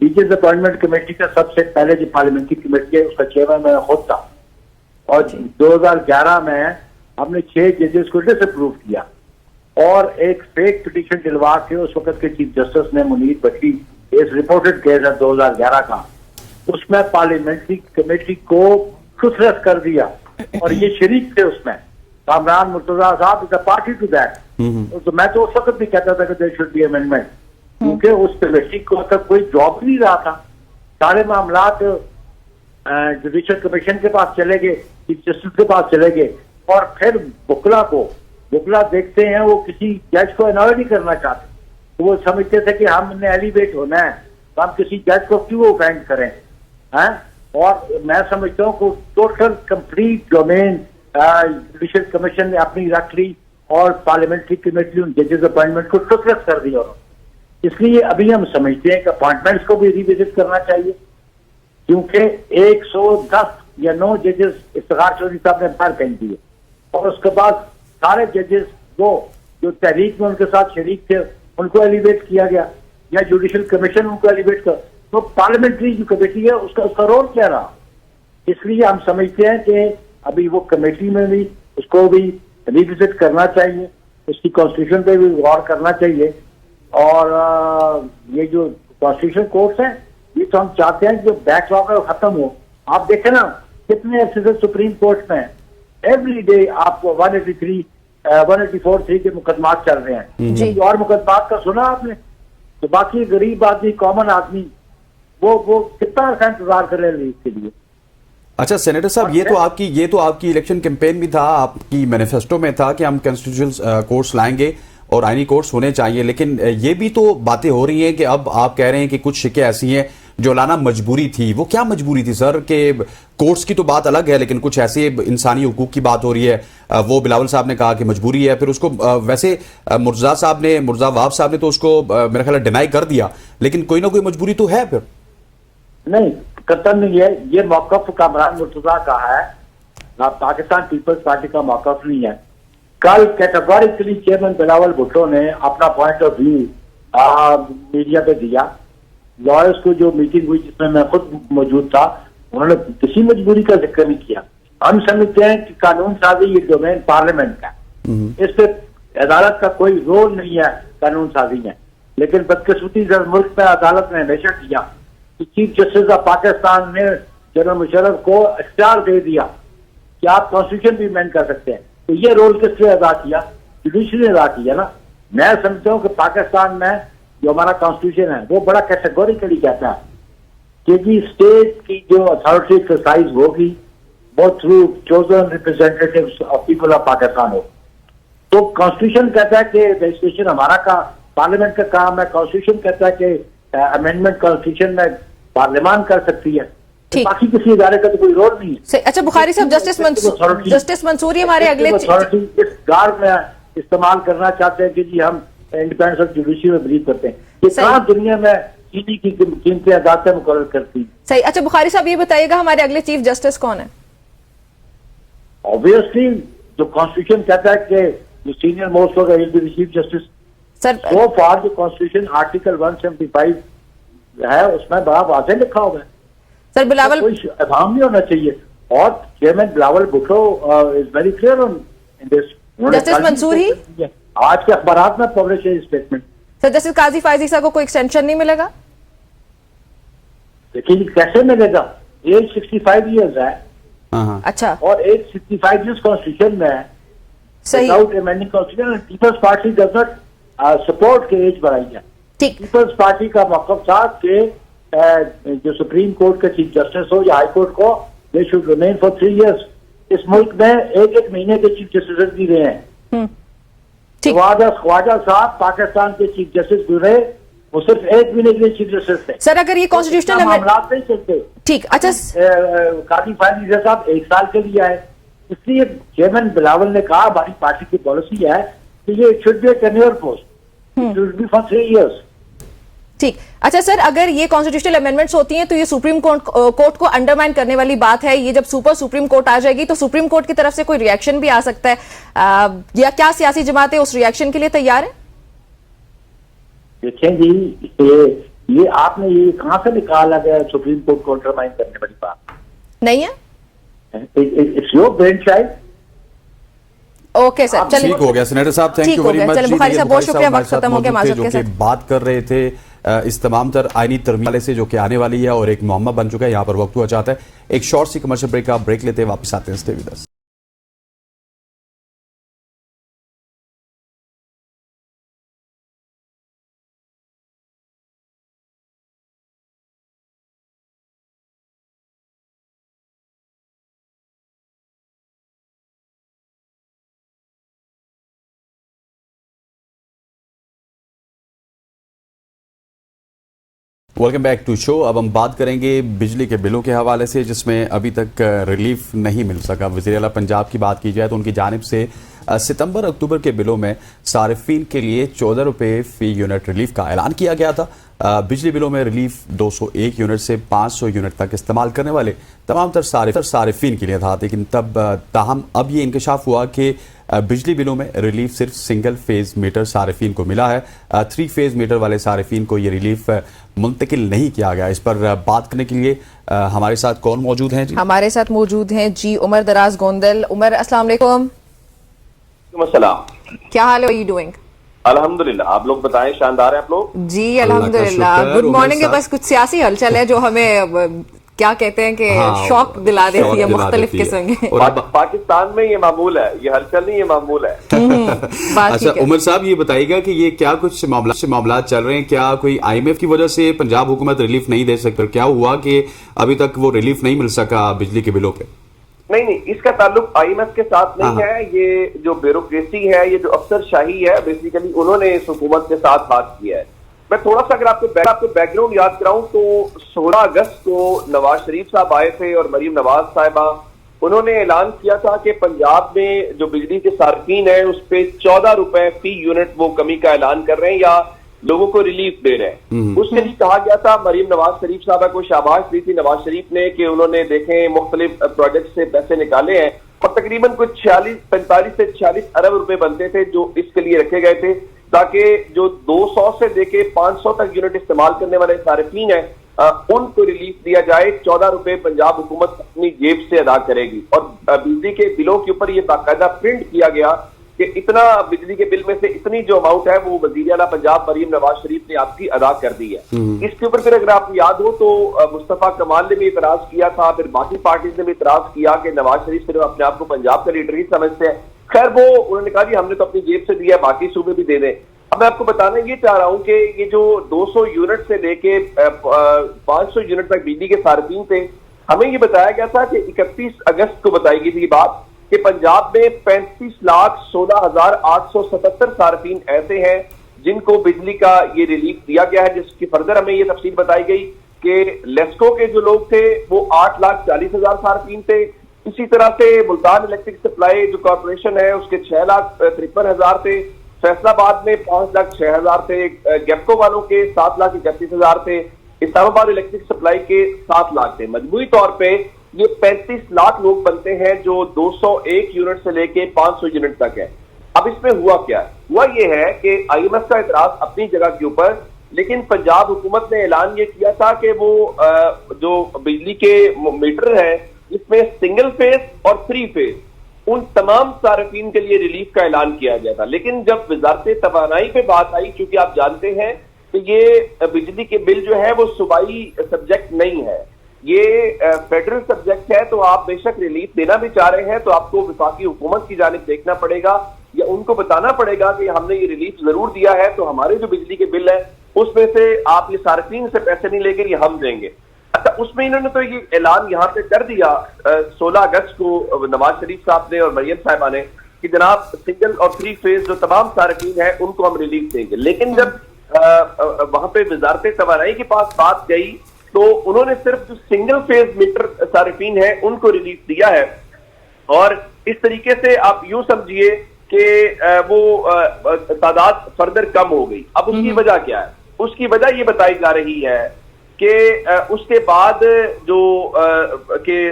डीजीज अपॉइंटमेंट कमेटी का सबसे पहले जो पार्लियामेंट्री कमेटी है उसका चेयरमैन मैं खुद था, और 2011 में हमने 6 जजेस को डिसअप्रूव किया, और एक फेक पिटीशन दिलवा के उस वक्त के चीफ जस्टिस ने, मुनीर बख्शी, इस रिपोर्टेड केस है 2011 का, उसमें पार्लियामेंट्री कमेटी को खुशरस कर दिया, और ये शरीक थे उसमें। कामरान मुर्तजा साहब is a party to that. तो मैं तो उस वक्त भी कहता था कि देयर शुड बी अमेंडमेंट, क्योंकि उस कमेटी को तक कोई जॉब नहीं रहा था। सारे मामलात जुडिशल कमीशन के पास चले गए, चीफ जस्टिस के पास चले गए, और फिर बुकला देखते हैं वो किसी जज को अनॉय नहीं करना चाहते, तो वो समझते थे कि हमने एलिवेट होना है, तो हम किसी जज को क्यों ऑफेंड करें, हैं? और मैं समझता हूँ कि total complete domain judicial commission ने अपनी रख ली, और पार्लियामेंट्री कमेटी उन जजेस अपॉइंटमेंट को टुकरस कर दिया। इसलिए अभी हम समझते हैं कि अपॉइंटमेंट्स को भी रिविजिट करना चाहिए, क्योंकि 110 या 9 जजेस इफ्तिखार चौधरी साहब ने बाहर फेंक दिए, और उसके बाद सारे जजेस को जो तहरीक में उनके साथ शरीक थे उनको एलिवेट किया गया, या जुडिशल कमीशन उनको एलिवेट कर, तो पार्लियामेंट्री जो कमेटी है उसका रोल क्या रहा। इसलिए हम समझते हैं कि अभी वो कमेटी में भी उसको भी रिविजिट करना चाहिए, उसकी कॉन्स्टिट्यूशन पे भी गौर करना चाहिए। और ये जो कॉन्स्टिट्यूशन कोर्ट्स हैं, ये तो हम चाहते हैं कि जो बैकलॉग है वो खत्म हो। आप देखें ना, कितने एफसीजन सुप्रीम कोर्ट में एवरी डे आपको 184 के मुकदमात चल रहे हैं जी। और मुकदमात का सुना आपने? तो बाकी गरीब आदमी, कॉमन आदमी, वो कितना अर्सा इंतजार करे इसके लिए? अच्छा सेनेटर साहब, ये तो आपकी इलेक्शन कैंपेन भी था, आपकी मैनिफेस्टो में था कि हम कॉन्स्टिट्यूशनल कोर्ट्स लाएंगे और आईनी कोर्ट्स होने चाहिए, लेकिन ये भी तो बातें हो रही हैं कि अब आप कह रहे हैं कि कुछ शिकें ऐसी हैं जो लाना मजबूरी थी। वो क्या मजबूरी थी सर? कि कोर्ट्स की तो बात अलग है, लेकिन कुछ ऐसे इंसानी हुकूक की बात हो रही है, वो बिलावल साहब ने कहा कि मजबूरी है, फिर उसको वैसे मुर्तजा वहाब साहब ने तो उसको मेरा ख्याल डिनाई कर दिया, लेकिन कोई ना कोई मजबूरी तो है फिर। नहीं, कतन नहीं है। ये मौकफ कामरान मुर्तजा का है, पाकिस्तान पीपल्स पार्टी का मौकफ नहीं है। कल कैटेगोरिकली चेयरमैन बिलावल भुट्टो ने अपना पॉइंट ऑफ व्यू मीडिया पे दिया। लॉयर्स को जो मीटिंग हुई जिसमें मैं खुद मौजूद था, उन्होंने किसी मजबूरी का जिक्र नहीं किया। हम समझते हैं कि कानून साजी ये डोमेन पार्लियामेंट का, इस पे अदालत का कोई रोल नहीं है कानून साजी में। लेकिन बदकिस्मती से मुल्क में अदालत ने हमेशा किया कि चीफ जस्टिस ऑफ पाकिस्तान ने जनरल मुशर्रफ को इख्तियार दे दिया कि आप कॉन्स्टिट्यूशन भी अमेंड कर सकते हैं। तो ये रोल किसने अदा किया? जुडिशरी ने अदा किया ना। मैं समझता हूँ कि पाकिस्तान में जो हमारा कॉन्स्टिट्यूशन है वो बड़ा कैटेगोरिकली कहता है कि जी स्टेट की जो अथॉरिटी एक्सरसाइज होगी वो through chosen representatives of people of Pakistan हो। तो कॉन्स्टिट्यूशन कहता है कि रजिस्ट्रेशन हमारा का पार्लियामेंट का काम है। कॉन्स्टिट्यूशन कहता है कि अमेंडमेंट कॉन्स्टिट्यूशन में पार्लियामान कर सकती है। ठीक। बाकी किसी इदारे का तो कोई रोल नहीं है। अच्छा बुखारी साहब, जस्टिस मंसूरी हमारे अगले अथॉरिटी इस गार्ड में इस्तेमाल करना चाहते हैं कि जी हम इंडिपेंडेंस ऑफ जुडिशरी में बिलीव करते हैं। ये कहाँ दुनिया में चीनी की कीमतें अदालतें मुकर्रर करती? सही। अच्छा बुखारी साहब, ये बताइएगा हमारे अगले चीफ जस्टिस कौन है? ऑब्वियसली जो कॉन्स्टिट्यूशन कहता है कि जो सीनियर मोस्ट होगा will be chief justice. Sir so far जो कॉन्स्टिट्यूशन आर्टिकल 175 है उसमें बड़ा वाज़ेह लिखा हुआ है। सर बिलावल, कोई अभाम नहीं होना चाहिए। और chairman Bilawal Bhutto is very clear on this. Justice Mansoori आज के अखबार में पब्लिश है statement. Sir justice Qazi Faez साहब को कोई एक्सटेंशन नहीं मिलेगा? देखिए कैसे मिलेगा? एज 65 ईयर्स है। अच्छा, और एज 65 ईयर्स कॉन्स्टिट्यूशन में है। सही। Without amending constitution, peoples party does not support के एज बढ़ाई है। ठीक। पीपल्स पार्टी का मौकफ था कि जो सुप्रीम कोर्ट के चीफ जस्टिस हो या हाई कोर्ट को, they should remain for 3 years. इस मुल्क में एक महीने के चीफ जस्टिस भी रहे हैं। ठीक। ख्वाजा साहब पाकिस्तान के चीफ जस्टिस गुजरे, वो सिर्फ 1 महीने के लिए चीफ जस्टिस थे। सर अगर ये कॉन्स्टिट्यूशनल मामला नहीं चलते। ठीक। अच्छा काजी फायजी साहब 1 साल के लिए आए, इसलिए चेयरमैन बिलावल ने कहा हमारी पार्टी की पॉलिसी है कि ये should be tenure post, should be for 3 years. ठीक। अच्छा सर, अगर ये कॉन्स्टिट्यूशनल अमेंडमेंट्स होती हैं तो ये सुप्रीम कोर्ट को अंडरमाइन करने वाली बात है। ये जब सुप्रीम कोर्ट आ जाएगी तो सुप्रीम कोर्ट की तरफ से कोई रिएक्शन भी आ सकता है, या क्या सियासी जमातें उस रिएक्शन के लिए तैयार है? देखें जी, ये आपने ये कहां से निकाला गया सुप्रीम कोर्ट को अंडरमाइन करने वाली बात? नहीं है। It's your brain child. Okay sir, चलिए ठीक हो गया सेनेटर साहब, थैंक यू वेरी मच। चलिए बुखारी साहब बहुत शुक्रिया, वक्त खत्म हो गया माजरत के साथ। बात कर रहे थे इस तमाम तर आईनी तरमीम से जो कि आने वाली है और एक मुहम्मा बन चुका है। यहाँ पर वक्त हुआ चाहता है एक शॉर्ट सी कमर्शियल ब्रेक का ब्रेक लेते हैं, वापस आते हैं। Stay with us. Welcome back to show. अब हम बात करेंगे बिजली के बिलों के हवाले से, जिसमें अभी तक रिलीफ नहीं मिल सका। वज़ीर आला पंजाब की बात की जाए तो उनकी जानिब से सितंबर अक्टूबर के बिलों में सारिफीन के लिए 14 रुपये फी यूनिट रिलीफ का ऐलान किया गया था। बिजली बिलों में रिलीफ 201 यूनिट से 500 यूनिट तक इस्तेमाल करने वाले तमाम तर सारिफीन के लिए था, लेकिन तब ताहम अब ये इंकशाफ हुआ कि बिजली बिलों में रिलीफ सिर्फ सिंगल फेज मीटर सारिफीन को मिला है। 3 फेज मीटर वाले सारिफीन को ये रिलीफ मुंतकिल नहीं किया गया। इस पर बात करने के लिए हमारे साथ कौन मौजूद हैं? जी हमारे साथ मौजूद हैं जी उमर दराज गोंदल। उमर अस्सलाम वालेकुम। क्या हाल है? You doing? अल्हम्दुलिल्लाह, आप लोग बताएं, शानदार है आप लोग? जी अल्हम्दुलिल्लाह, गुड मॉर्निंग है। बस कुछ सियासी हलचल है जो हमें क्या कहते हैं कि हाँ, शौक दिला देती है दिला मुख्तलिफ देती है। किस्म के। और अब पाकिस्तान में ये मामूल है, ये हलचल नहीं, ये मामूल है। बात अच्छा ठीक है। उमर साहब, ये बताइएगा कि ये क्या कुछ मामला चल रहे हैं, क्या कोई IMF की वजह से पंजाब हुकूमत रिलीफ नहीं दे सकती? क्या हुआ कि अभी तक वो रिलीफ नहीं मिल सका बिजली के बिलों पे? नहीं, इसका ताल्लुक IMF के साथ नहीं है। ये जो ब्यूरोक्रेसी है, ये जो अफसरशाही है, बेसिकली उन्होंने इस हुकूमत के साथ बात किया है। मैं थोड़ा सा अगर आपको बैकग्राउंड याद कराऊं तो 16 अगस्त को नवाज शरीफ साहब आए थे और मरीम नवाज साहिबा, उन्होंने ऐलान किया था कि पंजाब में जो बिजली के सार्फिन है उस पे 14 रुपए फी यूनिट वो कमी का ऐलान कर रहे हैं या लोगों को रिलीफ दे रहे हैं। उसके लिए कहा गया था, मरीम नवाज शरीफ साहबा को शाबाश दी थी नवाज शरीफ ने कि उन्होंने देखें मुख्तलिफ प्रोजेक्ट से पैसे निकाले हैं और तकरीबन कुछ 45 से 46 अरब रुपए बनते थे जो इसके लिए रखे गए थे, ताकि जो 200 से लेके 500 तक यूनिट इस्तेमाल करने वाले सार्फिन है उनको रिलीफ दिया जाए। 14 रुपए पंजाब हुकूमत अपनी जेब से अदा करेगी और बिजली के बिलों के ऊपर यह बाकायदा प्रिंट किया गया कि इतना बिजली के बिल में से इतनी जो अमाउंट है वो वजीर आला पंजाब मरीम नवाज शरीफ ने आपकी अदा कर दी है। इसके ऊपर फिर अगर आपको याद हो तो मुस्तफा कमाल ने भी इतराज किया था, फिर बाकी पार्टीज ने भी इतराज किया कि नवाज शरीफ सिर्फ अपने आप को पंजाब का लीडर ही समझते हैं। खैर वो उन्होंने कहा कि हमने तो अपनी जेब से दिया, बाकी सूबे भी दे दें। अब मैं आपको बताना ये चाह रहा हूं कि ये जो 200 यूनिट से लेके 500 यूनिट तक बिजली के सार्फिन थे, हमें ये बताया गया था कि 31 अगस्त को बताई गई थी बात कि पंजाब में 35,16,877 सार्फिन ऐसे हैं जिनको बिजली का ये रिलीफ दिया गया है, जिसकी फर्दर हमें ये तफसील बताई गई कि लेस्को के जो लोग थे वो 8,40,000 सार्फिन थे। इसी तरह से मुल्तान इलेक्ट्रिक सप्लाई जो कॉर्पोरेशन है उसके 6,53,000 थे, फैसलाबाद में 5,06,000 थे, गेप्को वालों के 7,31,000 थे, इस्लामाबाद इलेक्ट्रिक सप्लाई के 7 लाख थे। मजमूई तौर पे ये 35 लाख लोग बनते हैं जो 201 यूनिट से लेके 500 यूनिट तक है। अब इसमें हुआ क्या? हुआ ये है कि IMF का इतराज अपनी जगह के ऊपर, लेकिन पंजाब हुकूमत ने ऐलान ये किया था कि वो जो बिजली के मीटर है इसमें सिंगल फेज और 3 फेज उन तमाम सार्फिन के लिए रिलीफ का ऐलान किया गया था। लेकिन जब वजारत तवानाई पे बात आई, क्योंकि आप जानते हैं कि ये बिजली के बिल जो है वो सूबाई सब्जेक्ट नहीं है, ये फेडरल सब्जेक्ट है, तो आप बेशक रिलीफ देना भी चाह रहे हैं तो आपको वफाकी हुकूमत की जानिब देखना पड़ेगा या उनको बताना पड़ेगा कि हमने ये रिलीफ जरूर दिया है, तो हमारे जो बिजली के बिल है उसमें से आप ये सार्फिन से पैसे नहीं लेंगे, ये हम देंगे। अच्छा, उसमें इन्होंने तो ये ऐलान यहाँ पे कर दिया 16 अगस्त को नवाज शरीफ साहब ने और मरियम साहिबा ने कि जनाब सिंगल और 3 फेज जो तमाम सार्फिन है उनको हम रिलीफ देंगे। लेकिन जब वहां पे वजारत तवानाई के पास बात गई तो उन्होंने सिर्फ जो सिंगल फेज मीटर सार्फिन है उनको रिलीफ दिया है और इस तरीके से आप यूं समझिए कि वो तादाद फर्दर कम हो गई। अब उसकी वजह क्या है? उसकी वजह ये बताई जा रही है कि उसके बाद जो कि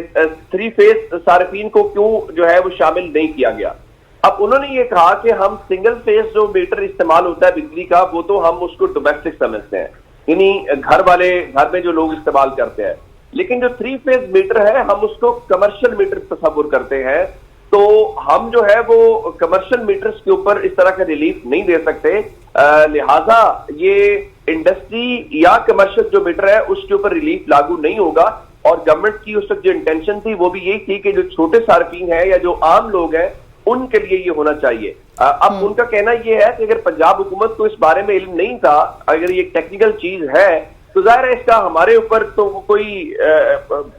3 फेज सार्फिन को क्यों जो है वो शामिल नहीं किया गया। अब उन्होंने ये कहा कि हम सिंगल फेज जो मीटर इस्तेमाल होता है बिजली का वो तो हम उसको डोमेस्टिक समझते हैं, यानी घर में जो लोग इस्तेमाल करते हैं, लेकिन जो 3 फेज मीटर है हम उसको कमर्शियल मीटर तस्वुर करते हैं, तो हम जो है वो कमर्शियल मीटर्स के ऊपर इस तरह का रिलीफ नहीं दे सकते। लिहाजा ये इंडस्ट्री या कमर्शियल जो मीटर है उसके ऊपर रिलीफ लागू नहीं होगा। और गवर्नमेंट की उस वक्त जो इंटेंशन थी वो भी यही थी कि जो छोटे सार्फिन है या जो आम लोग हैं उनके लिए ये होना चाहिए। अब उनका कहना ये है कि अगर पंजाब हुकूमत को इस बारे में इल्म नहीं था, अगर ये टेक्निकल चीज है तो जाहिर है इसका हमारे ऊपर तो कोई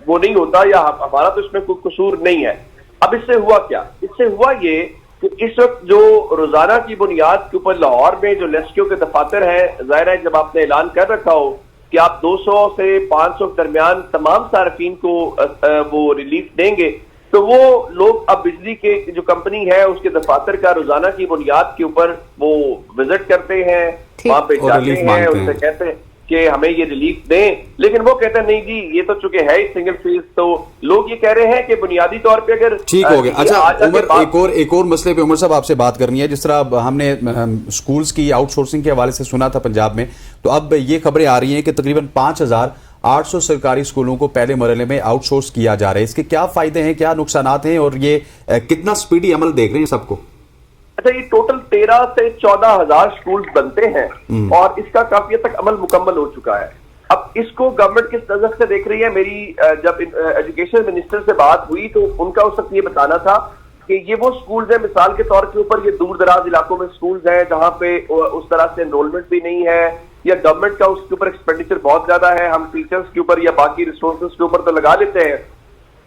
वो नहीं होता या हमारा तो इसमें कोई कसूर नहीं है। अब इससे हुआ क्या? इससे हुआ ये कि इस वक्त जो रोजाना की बुनियाद के ऊपर लाहौर में जो लेस्को के दफातर हैं, जाहिर है जब आपने ऐलान कर रखा हो कि आप 200 से 500 के दरमियान तमाम सार्फिन को वो रिलीफ देंगे, तो वो लोग अब बिजली के जो कंपनी है उसके दफातर का रोजाना की बुनियाद के ऊपर वो विजिट करते हैं, वहां पे जाते हैं, उनसे कहते हैं कि हमें ये रिलीफ दें, लेकिन वो कहते हैं नहीं जी ये तो चूंकि है ही सिंगल फेज, तो लोग ये कह रहे हैं कि बुनियादी तौर पे अगर ठीक हो गया। अच्छा उमर, एक और मसले पे उमर साहब आपसे बात करनी है। जिस तरह हमने स्कूल्स की आउटसोर्सिंग के हवाले से सुना था पंजाब में, तो अब ये खबरें आ रही हैं कि तकरीबन 5,800 सरकारी स्कूलों को पहले मरहले में आउटसोर्स किया जा रहा है। इसके क्या फायदे हैं, क्या नुकसानात हैं और ये कितना स्पीडी अमल देख रहे हैं सबको? अच्छा, ये टोटल 13 से 14 हजार स्कूल बनते हैं और इसका काफी हद तक अमल मुकम्मल हो चुका है। अब इसको गवर्नमेंट किस नजर से देख रही है? मेरी जब एजुकेशन मिनिस्टर से बात हुई तो उनका उस वक्त ये बताना था कि ये वो स्कूल्स हैं, मिसाल के तौर के ऊपर ये दूर दराज इलाकों में स्कूल्स हैं जहां पे उस तरह से एनरोलमेंट भी नहीं है, या गवर्नमेंट का उसके ऊपर एक्सपेंडिचर बहुत ज्यादा है, हम टीचर्स के ऊपर या बाकी रिसोर्सेज के ऊपर तो लगा लेते हैं।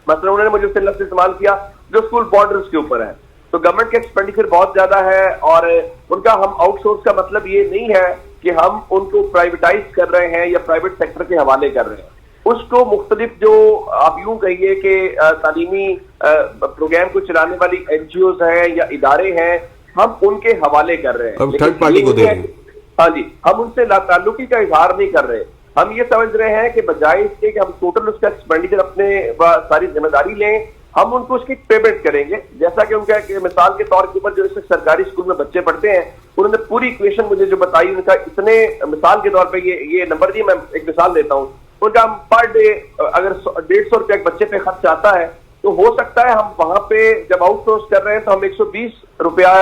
मतलब उन्होंने मुझे उससे लफ्ज इस्तेमाल किया जो स्कूल बॉर्डर्स के ऊपर है, तो गवर्नमेंट का एक्सपेंडिचर बहुत ज्यादा है और उनका हम आउटसोर्स का मतलब ये नहीं है कि हम उनको प्राइवेटाइज कर रहे हैं या प्राइवेट सेक्टर के हवाले कर रहे हैं। उसको मुख्तलिफ जो आप यूं कहिए कि तालीमी प्रोग्राम को चलाने वाली एनजीओज हैं या इदारे हैं, हम उनके हवाले कर रहे हैं, थर्ड पार्टी को दे रहे हैं। हाँ जी, हम उनसे ताल्लुकी का इजहार नहीं कर रहे। हम ये समझ रहे हैं कि बजाय इसके कि हम टोटल उसका एक्सपेंडिचर अपने सारी जिम्मेदारी लें, हम उनको उसकी पेमेंट करेंगे। जैसा कि उनका मिसाल के तौर के ऊपर जो इस सरकारी स्कूल में बच्चे पढ़ते हैं, उन्होंने पूरी इक्वेशन मुझे जो बताई, उनका इतने मिसाल के तौर पे ये नंबर दिए, मैं एक मिसाल देता हूँ। उनका हम पर डे अगर 150 रुपया एक बच्चे पे खर्च आता है, तो हो सकता है हम वहां पे जब आउटसोर्स कर रहे हैं तो हम 120 रुपया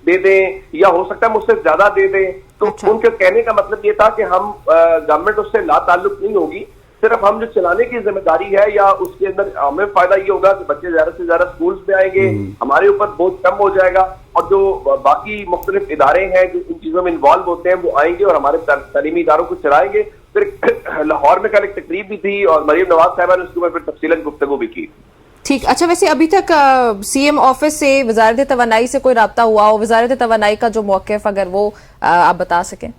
दे दें, या हो सकता है मुझसे ज्यादा दे दें। तो उनके कहने का मतलब ये था कि हम गवर्नमेंट उससे ला ताल्लुक नहीं होगी, सिर्फ हम जो चलाने की जिम्मेदारी है या उसके अंदर हमें फायदा ये होगा कि बच्चे ज्यादा से ज्यादा स्कूल्स में आएंगे, हमारे ऊपर बोझ कम हो जाएगा, और जो बाकी मुख्तलिफ इदारे हैं जो इन चीजों में इन्वॉल्व होते हैं वो आएंगे और हमारे तालीमी इदारों को चलाएंगे। फिर लाहौर में कल एक तकरीब भी थी और मरियम नवाज साहिबा ने उसके ऊपर फिर तफसीलन गुफ्तगू भी की। ठीक, अच्छा, वैसे अभी तक सीएम ऑफिस से वजारत तवानाई से कोई राब्ता हुआ हो? वजारत तवानाई का जो मौक़िफ़ अगर वो आप बता सकें।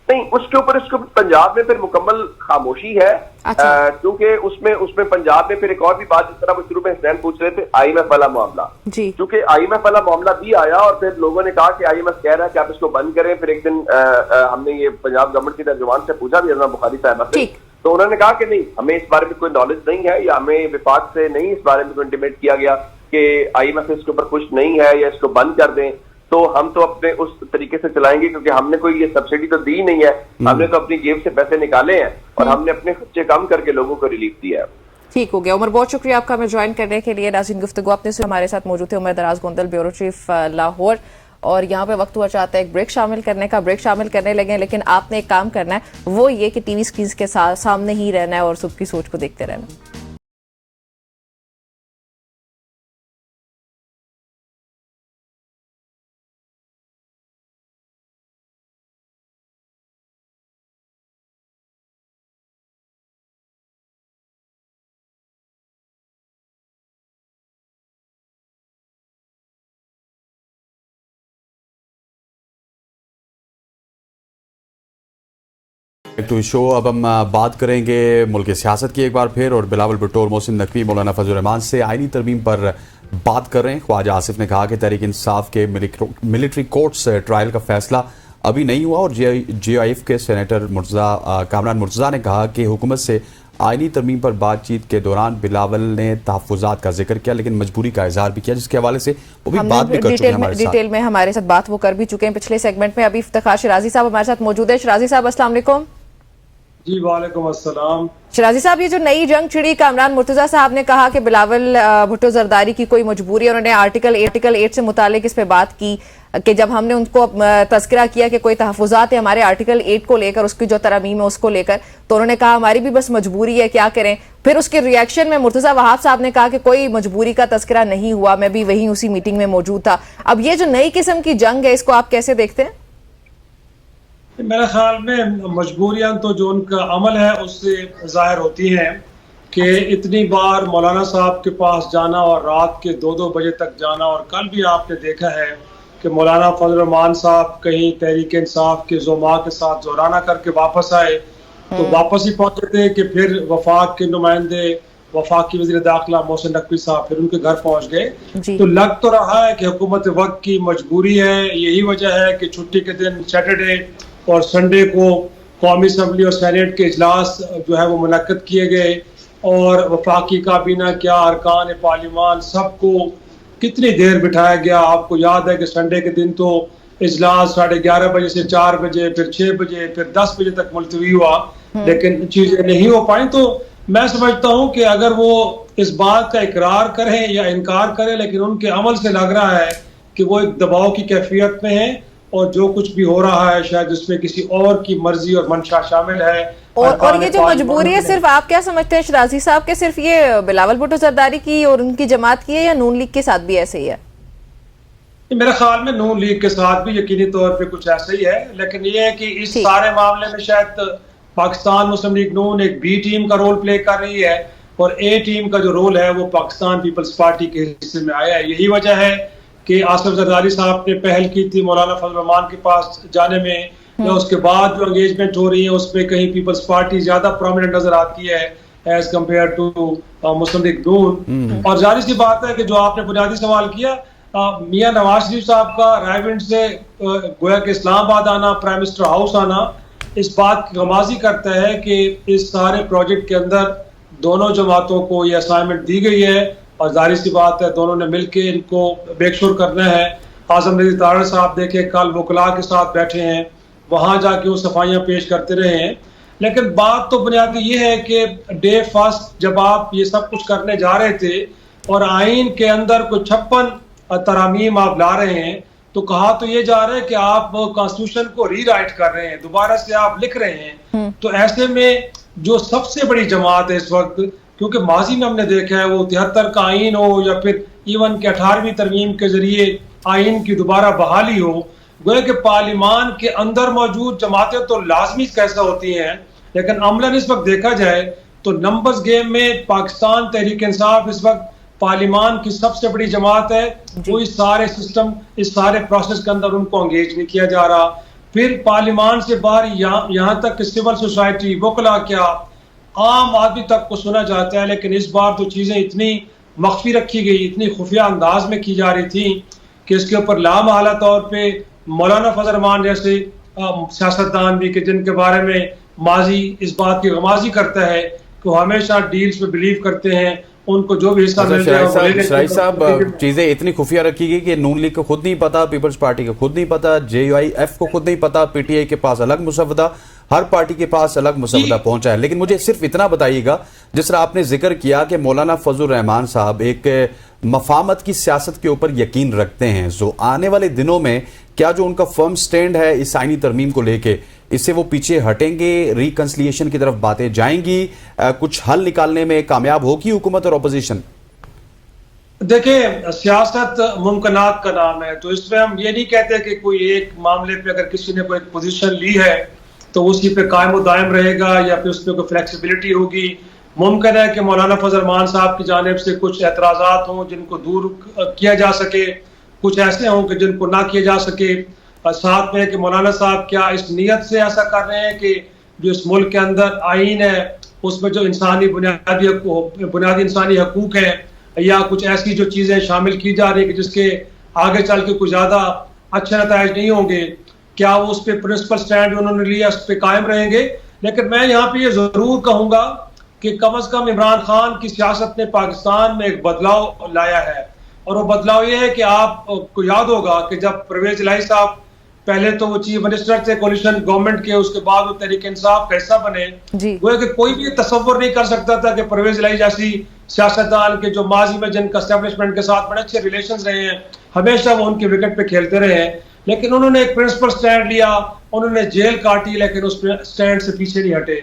नहीं, उसके ऊपर पंजाब में फिर मुकम्मल खामोशी है। अच्छा। क्योंकि उसमें पंजाब में फिर एक और भी बात, जिस तरह वो शुरू में हुसैन पूछ रहे थे, IMF वाला मामला जी, क्योंकि IMF वाला मामला भी आया और फिर लोगों ने कहा कि IMF कह रहा है कि आप इसको बंद करें। फिर एक दिन हमने ये पंजाब गवर्नमेंट की तर्जुमान से पूछा भी, बुखारी साहब से, तो उन्होंने कहा कि नहीं, हमें इस बारे में कोई नॉलेज नहीं है, या हमें विफाक से नहीं इस बारे में कोई इंटीमेट किया गया कि IMF इसके ऊपर कुछ नहीं है या इसको बंद कर दें। तो हम तो अपने उस तरीके से चलाएंगे, क्योंकि हमने कोई ये सब्सिडी तो दी नहीं है, हमने तो अपनी जेब से पैसे निकाले हैं और हमने अपने खर्चे कम करके लोगों को रिलीफ दिया है। ठीक हो गया। उमर, बहुत शुक्रिया आपका हमें ज्वाइन करने के लिए। नाज़रीन, गुफ्तगू आपने से हमारे साथ मौजूद थे उमर दराज गोंदल, ब्यूरो चीफ लाहौर। और यहाँ पे वक्त हुआ चाहता है एक ब्रेक शामिल करने का। ब्रेक शामिल करने लगे, लेकिन आपने एक काम करना है, वो ये कि टीवी स्क्रीन के सामने ही रहना है और सुबह की सोच को देखते रहना। टू शो अब हम बात करेंगे मुल्क की सियासत की एक बार फिर, और बिलावल भुट्टो और मोहसिन नकवी मौलाना फजल रहमान से आईनी तरमीम पर बात कर रहे हैं। ख्वाजा आसिफ ने कहा कि तहरीक इंसाफ के मिलिट्री कोर्ट्स ट्रायल का फैसला अभी नहीं हुआ, और GIF के सेनेटर कामरान मुर्तज़ा ने कहा कि हुकूमत से आईनी तरमीम पर बातचीत के दौरान बिलावल ने तहफ़्फ़ुज़ात का जिक्र किया, लेकिन मजबूरी का इज़हार भी किया, जिसके हवाले से वो भी बात भी कर चुके हैं डिटेल में हमारे साथ बात वो कर भी चुके हैं पिछले सेगमेंट में। अभी इफ्तिखार शिराजी साहब हमारे साथ मौजूद है। शिराजी साहब, अस्सलाम वालेकुम। जी वालेकुम अस्सलाम। शिराजी साहब, ये जो नई जंग छिड़ी, कामरान मुर्तज़ा साहब ने कहा कि बिलावल भुट्टो जरदारी की कोई मजबूरी है। उन्होंने आर्टिकल 8 से मुतालिक इस पे बात की कि जब हमने उनको तस्करा किया कि कोई तहफ़्फ़ुज़ात है हमारे आर्टिकल 8 को लेकर, उसकी जो तरमीम है उसको लेकर, तो उन्होंने कहा हमारी भी बस मजबूरी है, क्या करें। फिर उसके रिएक्शन में मुर्तज़ा वहाब साहब ने कहा कि कोई मजबूरी का तस्करा नहीं हुआ, मैं भी वहीं उसी मीटिंग में मौजूद था। अब ये जो नई किस्म की जंग है, इसको आप कैसे देखते हैं? मेरे ख्याल में मजबूरियां तो जो उनका अमल है उससे जाहिर होती हैं कि इतनी बार मौलाना साहब के पास जाना और रात के 2-2 बजे तक जाना, और कल भी आपने देखा है कि मौलाना फजल रहमान साहब कहीं तहरीक इंसाफ के ज़ुमा के साथ जोराना करके वापस आए, तो वापस ही पहुंचे थे कि फिर वफाक के नुमाइंदे, वफाकी वज़ीर दाखिला मोहसिन नकवी साहब फिर उनके घर पहुंच गए। तो लग तो रहा है कि हुकूमत वक्त की मजबूरी है। यही वजह है कि छुट्टी के दिन सैटरडे और संडे को कौमी असम्बली और सेनेट के इजलास जो है वो मुनक्कद किए गए, और वफाकी काबीना क्या अरकान पार्लिमान सबको कितनी देर बिठाया गया। आपको याद है कि संडे के दिन तो इजलास 11:30 बजे से 4 बजे, फिर 6 बजे, फिर 10 बजे तक मुलतवी हुआ, लेकिन चीजें नहीं हो पाई। तो मैं समझता हूँ कि अगर वो इस बात का इकरार करें या इनकार करें, लेकिन उनके अमल से लग रहा है कि वो एक दबाव की कैफियत में है, और जो कुछ भी हो रहा है शायद उसमें किसी और की मर्जी और मंशा शामिल है। और ये जो मजबूरी है सिर्फ आप क्या समझते हैं शिराजी साहब के सिर्फ ये बिलावल भुट्टो जरदारी की और उनकी जमात की है या नून लीग के साथ भी ऐसे ही है? मेरे ख्याल में नून लीग के साथ भी यकीनी तौर पे कुछ ऐसा ही है, लेकिन ये है कि इस सारे मामले में शायद पाकिस्तान मुस्लिम लीग नून एक बी टीम का रोल प्ले कर रही है और ए टीम का जो रोल है वो पाकिस्तान पीपल्स पार्टी के हिस्से में आया है। यही वजह है कि आसिफ जरदारी साहब ने पहल की थी मौलाना फजल रहमान के पास जाने में, या उसके बाद जो एंगेजमेंट हो रही है उसमें कहीं पीपल्स पार्टी ज्यादा प्रोमिनेंट नजर आती है as compared to Muslim League Noon. और जाहिर सी बात है कि जो आपने बुनियादी सवाल किया, मियां नवाज शरीफ साहब का रायविंड से गोया के इस्लामाबाद आना, प्राइम मिनिस्टर हाउस आना, इस बात की गमाजी करता है कि इस सारे प्रोजेक्ट के अंदर दोनों जमातों को ये असाइनमेंट दी गई है और जाहिर सी बात है दोनों ने मिलकर इनको मेक श्योर करना है। आजम रज़ी तारड़ साहब देखे कल वकला के साथ बैठे हैं, वहां जाके वो सफाइयां पेश करते रहे हैं। लेकिन बात तो बुनियादी ये है कि डे फर्स्ट जब आप ये सब कुछ करने जा रहे थे और आइन के अंदर कोई 56 तरामीम आप ला रहे हैं, तो कहा तो ये जा रहा है कि आप कॉन्स्टिट्यूशन को रीराइट कर रहे हैं, दोबारा से आप लिख रहे हैं। तो ऐसे में जो सबसे बड़ी जमात है इस वक्त, क्योंकि माजी में हमने देखा है वो 73 का आइन हो या फिर इवन के 18वीं तरमीम के जरिए आइन की दोबारा बहाली हो, गोया कि पार्लिमान के अंदर मौजूद जमातें तो लाजमी कैसा होती हैं, लेकिन अमलन इस वक्त देखा जाए तो नंबर्स गेम में पाकिस्तान तहरीक इंसाफ इस वक्त पार्लिमान की सबसे बड़ी जमात है। वो इस सारे सिस्टम, इस सारे प्रोसेस के अंदर उनको एंगेज नहीं किया जा रहा। फिर पार्लिमान से बाहर यहाँ तक कि सिविल सोसाइटी, वकला, क्या आम आदमी तक को सुना जाता है, लेकिन इस बार तो चीजें इतनी मख्फी रखी गई, इतनी खुफिया अंदाज में की जा रही थी कि इसके ऊपर लामहला तौर पे मौलाना फजल रहमान जैसे सियासतदान भी, कि जिनके बारे में माजी इस बात की गमाजी करता है कि वो हमेशा डील्स में बिलीव करते हैं, उनको जो भी हिस्सा मिल जाए। शराई साहब, चीजें इतनी खुफिया रखी गई कि नून लीग को खुद नहीं पता, पीपल्स पार्टी को खुद नहीं पता, JUIF को खुद नहीं पता, PTI के पास अलग मुसवदा, हर पार्टी के पास अलग मुसवदा पहुंचा है। लेकिन मुझे सिर्फ इतना बताइएगा, जिस तरह आपने जिक्र किया कि मौलाना फजल रहमान साहब एक मफामत की सियासत के ऊपर यकीन रखते हैं, जो आने वाले दिनों में क्या जो उनका फर्म स्टैंड है इस आईनी तरमीम को लेके, इससे वो पीछे हटेंगे, रिकंसिलिएशन की तरफ बातें जाएंगी, कुछ हल निकालने में कामयाब होगी हुकूमत और अपोजिशन? देखिए, सियासत मुमकिनात का नाम है, तो इसमें हम ये नहीं कहते कि कोई एक मामले पे अगर किसी ने कोई पोजीशन ली है तो उसी पे कायम व दायम रहेगा या फिर उसमें कोई फ्लेक्सिबिलिटी होगी। मुमकिन है कि मौलाना फजल रहमान साहब की जानिब से कुछ एतराज़ात हों जिनको दूर किया जा सके, कुछ ऐसे हों कि जिनको ना किया जा सके। साथ में कि मौलाना साहब क्या इस नीयत से ऐसा कर रहे हैं कि जो इस मुल्क के अंदर आइन है उसमें जो इंसानी बुनियादी इंसानी हकूक है या कुछ ऐसी जो चीज़ें शामिल की जा रही है कि जिसके आगे चल के कुछ ज़्यादा अच्छे नताइज नहीं होंगे, क्या वो उस पर प्रिंसिपल स्टैंड उन्होंने लिया उस पर कायम रहेंगे। लेकिन मैं यहाँ पे ये ज़रूर कहूँगा कि कम से कम इमरान खान की सियासत ने पाकिस्तान में एक बदलाव लाया है, और वो बदलाव ये है कि आपको याद होगा कि जब परवेज इलाही साहब पहले तो वो चीफ मिनिस्टर थे कोलिशन गवर्नमेंट के, उसके बाद वो तहरीक इंसाफ का हिस्सा बने, वो कि कोई भी तसव्वुर नहीं कर सकता था कि परवेज इलाही जैसी सियासतदान के जो माजी में जिनका एस्टेब्लिशमेंट के साथ बड़े अच्छे रिलेशंस रहे हैं, हमेशा वो उनके विकेट पे खेलते रहे हैं, लेकिन उन्होंने एक प्रिंसिपल स्टैंड लिया, उन्होंने जेल काटी, लेकिन उस स्टैंड से पीछे नहीं हटे।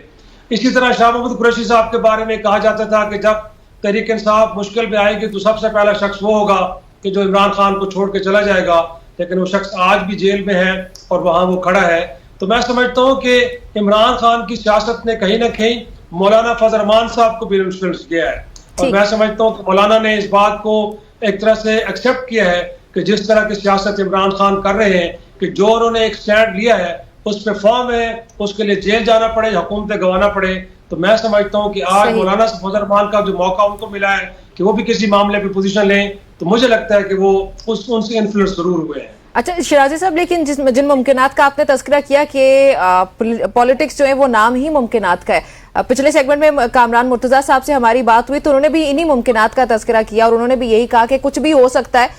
इसी तरह शाह महमूद कुरैशी साहब के बारे में कहा जाता था कि जब तहरीक इंसाफ मुश्किल में आएगी तो सबसे पहला शख्स वो होगा कि जो इमरान खान को छोड़ के चला जाएगा, लेकिन वो शख्स आज भी जेल में है और वहां वो खड़ा है। तो मैं समझता हूँ कि इमरान खान की सियासत ने कहीं ना कहीं मौलाना फजल रहमान साहब को भी इन्फ्लुएंस किया है, और मैं समझता हूँ कि मौलाना ने इस बात को एक तरह से एक्सेप्ट किया है कि जिस तरह की सियासत इमरान खान कर रहे हैं कि जो उन्होंने एक स्टैंड लिया है उस पर फॉर्म है, उसके लिए जेल जाना पड़े, हुकूमतें गंवाना पड़े। तो मैं समझता हूँ कि आज मौलाना फजल रहमान का जो मौका उनको मिला है कि वो भी किसी मामले पे पोजीशन लें, तो मुझे लगता है कि वो उनसे इन्फ्लुएंस जरूर हुए हैं। अच्छा शिराजी साहब, लेकिन जिन मुमकिनात का आपने तस्करा किया कि पॉलिटिक्स जो है वो नाम ही मुमकिनात का है, पिछले सेगमेंट में कामरान मुर्तजा साहब से हमारी बात हुई तो उन्होंने भी इन्हीं मुमकिनात का तस्करा किया और उन्होंने भी यही कहा कि कुछ भी हो सकता है,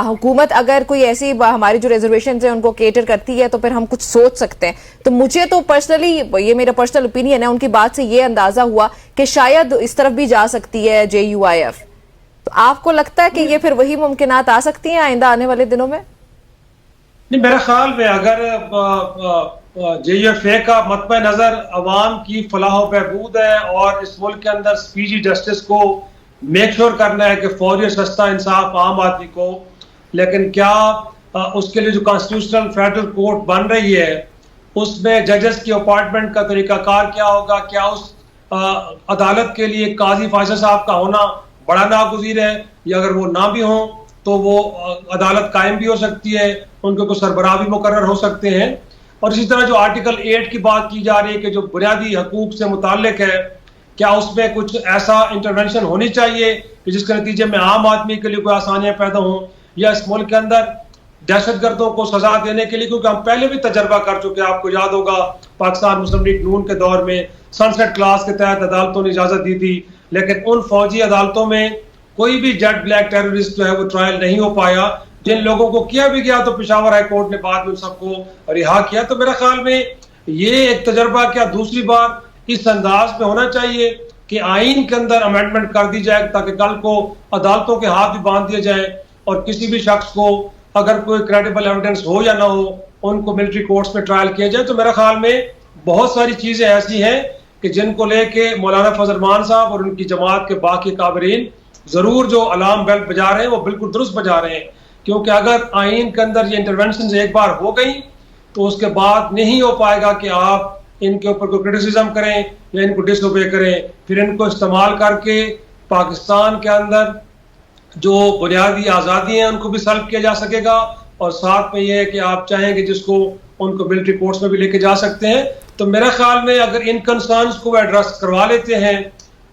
हुकूमत अगर कोई ऐसी हमारी जो रिजर्वेशन है उनको केटर करती है तो फिर हम कुछ सोच सकते हैं। तो मुझे तो पर्सनली, ये मेरा पर्सनल ओपिनियन है, उनकी बात से ये अंदाजा हुआ कि शायद इस तरफ भी जा सकती है JUIF। तो आपको लगता है कि ये फिर वही मुमकिनात आ सकती हैं आइंदा आने वाले दिनों में? नहीं, मेरे ख्याल में अगर JUFA का मतबा नजर अवाम की फलाह बहबूद है और इस मुल्क के अंदर स्पीडी जस्टिस को मेक श्योर करना है कि फौरी सस्ता इंसाफ आम आदमी को, लेकिन क्या उसके लिए जो कॉन्स्टिट्यूशनल फेडरल कोर्ट बन रही है उसमें जजेस की अपॉइंटमेंट का तरीकाकार क्या होगा? क्या उस अदालत के लिए काजी फायसल साहब का होना बड़ा नागुज़ीर है, या अगर वो ना भी हो तो वो अदालत कायम भी हो सकती है, उनके को सरबराह भी मुकर्रर हो सकते हैं। और इसी तरह जो आर्टिकल 8 की बात की जा रही है कि जो बुनियादी हकूक से मुताल्लिक है, क्या उसमें कुछ ऐसा इंटरवेंशन होनी चाहिए कि जिसके नतीजे में आम आदमी के लिए कोई आसानियां पैदा हों, या इस मुल्क के अंदर दहशतगर्दों को सजा देने के लिए, क्योंकि हम पहले भी तजर्बा कर चुके हैं, आपको याद होगा पाकिस्तान मुस्लिम लीग नून के दौर में सनसेट क्लास के तहत अदालतों ने इजाजत दी थी, लेकिन उन फौजी अदालतों में कोई भी जेट ब्लैक टेररिस्ट जो है वो ट्रायल नहीं हो पाया। जिन लोगों को किया भी गया तो पेशावर हाई कोर्ट ने बाद में उन सबको रिहा किया। तो मेरे ख्याल में ये एक तजर्बा क्या दूसरी बार इस अंदाज में होना चाहिए कि आइन के अंदर अमेंडमेंट कर दी जाए ताकि कल को अदालतों के हाथ भी बांध दिए जाए और किसी भी शख्स को अगर कोई क्रेडिबल एविडेंस हो या ना हो उनको मिलिट्री कोर्ट्स में ट्रायल किया जाए। तो मेरे ख्याल में बहुत सारी चीजें ऐसी हैं कि जिनको लेके मौलाना फजल रहमान साहब और उनकी जमात के बाकी काबरीन जरूर जो अलार्म बेल बजा रहे हैं वो बिल्कुल दुरुस्त बजा रहे हैं, क्योंकि अगर आइन के अंदर ये इंटरवेंशन एक बार हो गई तो उसके बाद नहीं हो पाएगा कि आप इनके ऊपर कोई क्रिटिसिज्म करें या इनको डिसओबे करें, फिर इनको इस्तेमाल करके पाकिस्तान के अंदर जो बुनियादी आज़ादी हैं उनको भी सल्ब किया जा सकेगा, और साथ में ये है कि आप चाहेंगे जिसको उनको मिलिट्री कोर्ट्स में भी लेके जा सकते हैं। तो मेरे ख्याल में अगर इन कंसर्न्स को एड्रेस करवा लेते हैं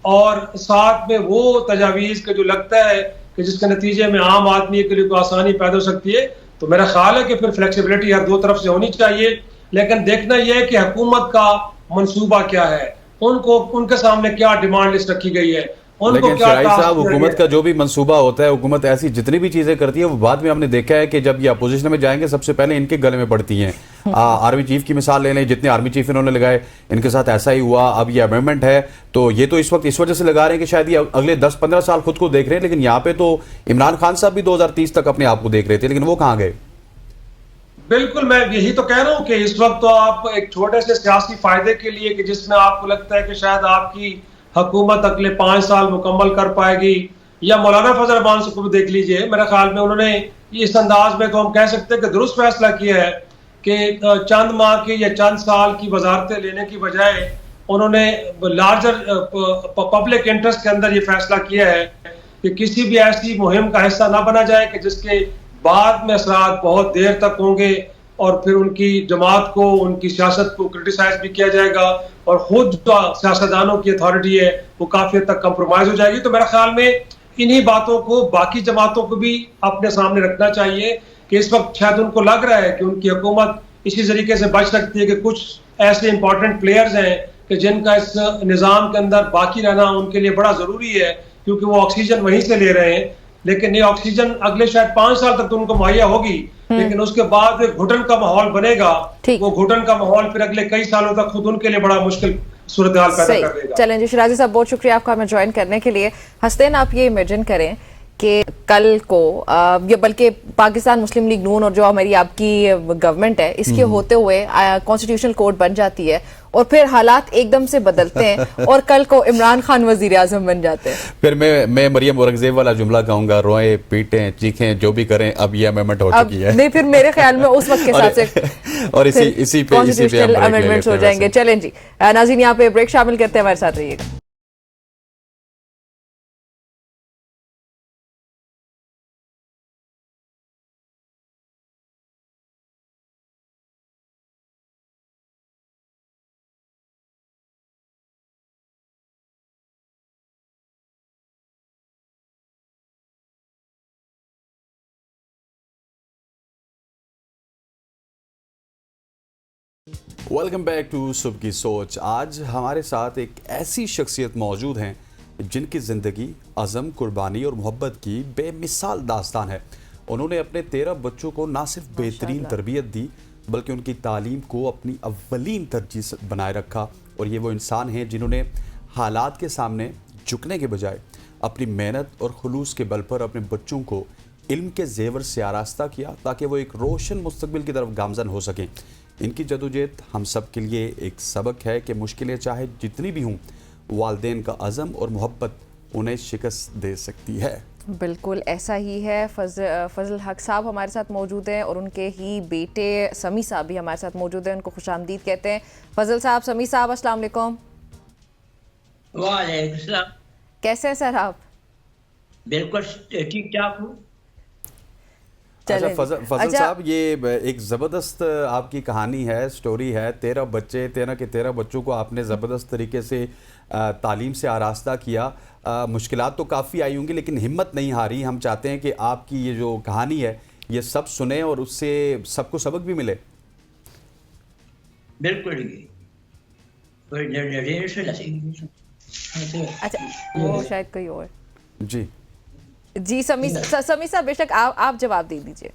और साथ में वो तजावीज़ के जो लगता है कि जिसके नतीजे में आम आदमी के लिए कोई आसानी पैदा हो सकती है, तो मेरा ख्याल है कि फिर फ्लेक्सिबिलिटी हर दो तरफ से होनी चाहिए। लेकिन देखना यह है कि हुकूमत का मंसूबा क्या है, उनको उनके सामने क्या डिमांड लिस्ट रखी गई है, लेकिन शराई साहब हुकूमत का जो भी मंसूबा होता है, हुकूमत ऐसी जितनी भी चीजें करती है वो बाद में हमने देखा है कि जब ये अपोजिशन में जाएंगे सबसे पहले इनके गले में पड़ती हैं। आर्मी चीफ की मिसाल ले लें, जितने आर्मी चीफ इन्होंने लगाए इनके साथ ऐसा ही हुआ। अब ये अमेंडमेंट है तो ये तो इस वक्त इस वजह से लगा रहे हैं कि शायद ये अगले 10-15 साल खुद को देख रहे हैं, लेकिन यहाँ पे तो इमरान खान साहब भी 2030 तक अपने आप को देख रहे थे, लेकिन वो कहाँ गए? बिल्कुल, मैं यही तो कह रहा हूँ कि इस वक्त तो आप एक छोटे से सियासी फायदे के लिए कि जिसमें आपको लगता है कि शायद आपकी हुकूमत अगले 5 साल मुकम्मल कर पाएगी, या मौलाना फजल रहमान को भी देख लीजिए, मेरे ख्याल में उन्होंने इस अंदाज में तो हम कह सकते हैं कि दुरुस्त फैसला किया है कि चंद माह की या चंद साल की वजारतें लेने की बजाय उन्होंने लार्जर पब्लिक इंटरेस्ट के अंदर ये फैसला किया है कि किसी भी ऐसी मुहिम का हिस्सा ना बना जाए कि जिसके बाद में असरात बहुत देर तक होंगे और फिर उनकी जमात को, उनकी सियासत को क्रिटिसाइज भी किया जाएगा और खुद जो सियासतदानों की अथॉरिटी है वो काफी हद तक कंप्रोमाइज हो जाएगी। तो मेरे ख्याल में इन्हीं बातों को बाकी जमातों को भी अपने सामने रखना चाहिए कि इस वक्त शायद उनको लग रहा है कि उनकी हुकूमत इसी तरीके से बच सकती है कि कुछ ऐसे इंपॉर्टेंट प्लेयर्स हैं कि जिनका इस निज़ाम के अंदर बाकी रहना उनके लिए बड़ा जरूरी है, क्योंकि वो ऑक्सीजन वहीं से ले रहे हैं। लेकिन ये ऑक्सीजन अगले शायद 5 साल तक तो उनको मुहैया होगी, लेकिन उसके बाद एक घुटन का माहौल बनेगा, वो घुटन का माहौल फिर अगले कई सालों तक खुद उनके लिए बड़ा मुश्किल सूरत हाल पैदा कर देगा। चलें जी, शिराजी साहब बहुत शुक्रिया आपका हमें ज्वाइन करने के लिए। हसनैन, आप ये इमेजिन करें कि कल को ये बल्कि पाकिस्तान मुस्लिम लीग नून और जो हमारी आपकी गवर्नमेंट है इसके होते हुए कॉन्स्टिट्यूशनल कोर्ट बन जाती है और फिर हालात एकदम से बदलते हैं और कल को इमरान खान वजीर आजम बन जाते हैं, फिर मैं मरियम औरंगजेब वाला जुमला कहूंगा, रोएं पीटें चीखें जो भी करें, अब ये अमेंडमेंट हो चुकी है। नहीं, फिर मेरे ख्याल में उस वक्त के हिसाब से और इसी पे अमेंडमेंट्स हो जाएंगे। चलें जी नाज़रीन, यहाँ पे ब्रेक शामिल करते हैं, हमारे साथ रहिएगा। वेलकम बैक टू सुबह की सोच। आज हमारे साथ एक ऐसी शख्सियत मौजूद हैं जिनकी ज़िंदगी अज़म, कुर्बानी और मोहब्बत की बेमिसाल दास्तान है। उन्होंने अपने 13 बच्चों को ना सिर्फ बेहतरीन तरबियत दी बल्कि उनकी तालीम को अपनी अव्वलीन तरजीह बनाए रखा, और ये वो इंसान हैं जिन्होंने हालात के सामने झुकने के बजाय अपनी मेहनत और खुलूस के बल पर अपने बच्चों को इल्म के जेवर से आरास्ता किया ताकि वो एक रोशन मुस्तकबिल की तरफ गामजन हो सकें। इनकी जदोजहद हम सब के लिए एक सबक है कि मुश्किलें चाहे जितनी भी हों, वालिदैन का अज़म और मोहब्बत उन्हें शिकस्त दे सकती है। बिल्कुल ऐसा ही है। फजल हक साहब हमारे साथ मौजूद हैं और उनके ही बेटे समी साहब भी हमारे साथ मौजूद हैं। उनको खुशामदीद कहते हैं। फजल साहब, समी साहब, अस्सलाम वालेकुम। वालेकुम सलाम। कैसे हैं सर आप? बिल्कुल ठीक ठाक हूँ। अच्छा फजल साहब, ये एक ज़बरदस्त आपकी कहानी है, स्टोरी है। 13 बच्चे, 13 के 13 बच्चों को आपने ज़बरदस्त तरीके से तालीम से आरास्ता किया। मुश्किलात तो काफ़ी आई होंगी लेकिन हिम्मत नहीं हारी। हम चाहते हैं कि आपकी ये जो कहानी है ये सब सुने और उससे सबको सबक भी मिले। बिल्कुल। अच्छा, वो शायद कोई और। जी जी समी साहब, बेशक आप जवाब दे दीजिए।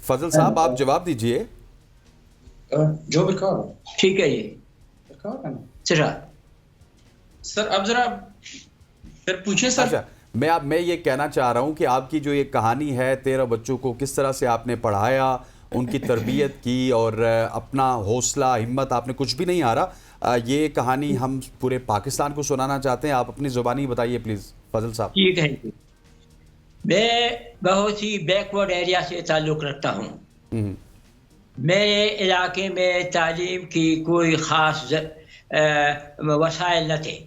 फजल साहब, आप जवाब दीजिए। ठीक है। ये सर अब जरा फिर पूछे सर। अच्छा, मैं ये कहना चाह रहा हूँ कि आपकी जो ये कहानी है, 13 बच्चों को किस तरह से आपने पढ़ाया, उनकी तरबियत की और अपना हौसला हिम्मत आपने कुछ भी नहीं हारा, ये कहानी हम पूरे पाकिस्तान को सुनाना चाहते हैं। आप अपनी ज़ुबानी बताइए प्लीज़ फजल साहब। ठीक है। मैं बहुत ही बैकवर्ड एरिया से ताल्लुक़ रखता हूँ। मेरे इलाके में तालीम की कोई ख़ास वसाइल न थे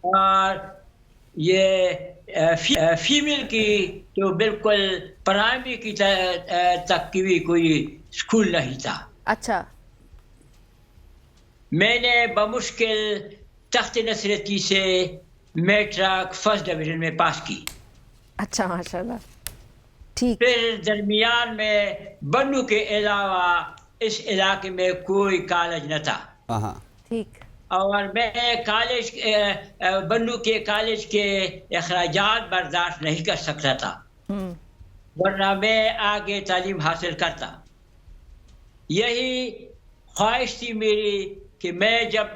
और ये फीमेल की तो बिल्कुल प्राइमरी की तक की भी कोई स्कूल नहीं था। अच्छा। मैंने बमुश्किल तख्त नसरती से मैट्रिक फर्स्ट डिवीजन में पास की। अच्छा, माशाल्लाह। ठीक। फिर दरमियान में बन्नू के अलावा इस इलाके में कोई कॉलेज न था। ठीक। और मैं कॉलेज बन्नू के कॉलेज के अखराजात बर्दाश्त नहीं कर सकता था, वरना मैं आगे तालीम हासिल करता। यही ख्वाहिश थी मेरी कि मैं जब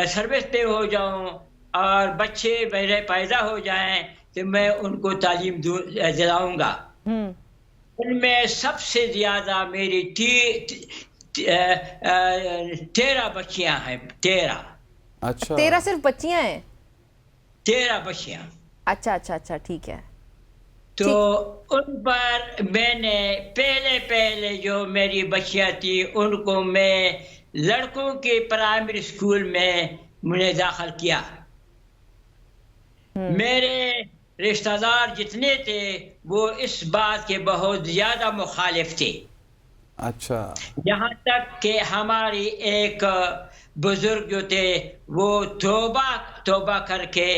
सर्विस पे हो जाऊं और बच्चे मेरे पैदा हो जाएं तो मैं उनको तालीम दिलाऊंगा। उनमें सबसे ज्यादा मेरी 13 बच्चियां हैं। 13। अच्छा, 13 सिर्फ बच्चियां हैं? 13 बच्चियां। अच्छा, ठीक है। तो उन पर मैंने पहले जो मेरी बच्चियां थी उनको मैं लड़कों के प्राइमरी स्कूल में मुझे दाखिल किया। मेरे रिश्तेदार जितने थे वो इस बात के बहुत ज्यादा मुखालिफ थे। अच्छा। यहाँ तक कि हमारी एक बुजुर्ग जो थे वो तौबा करके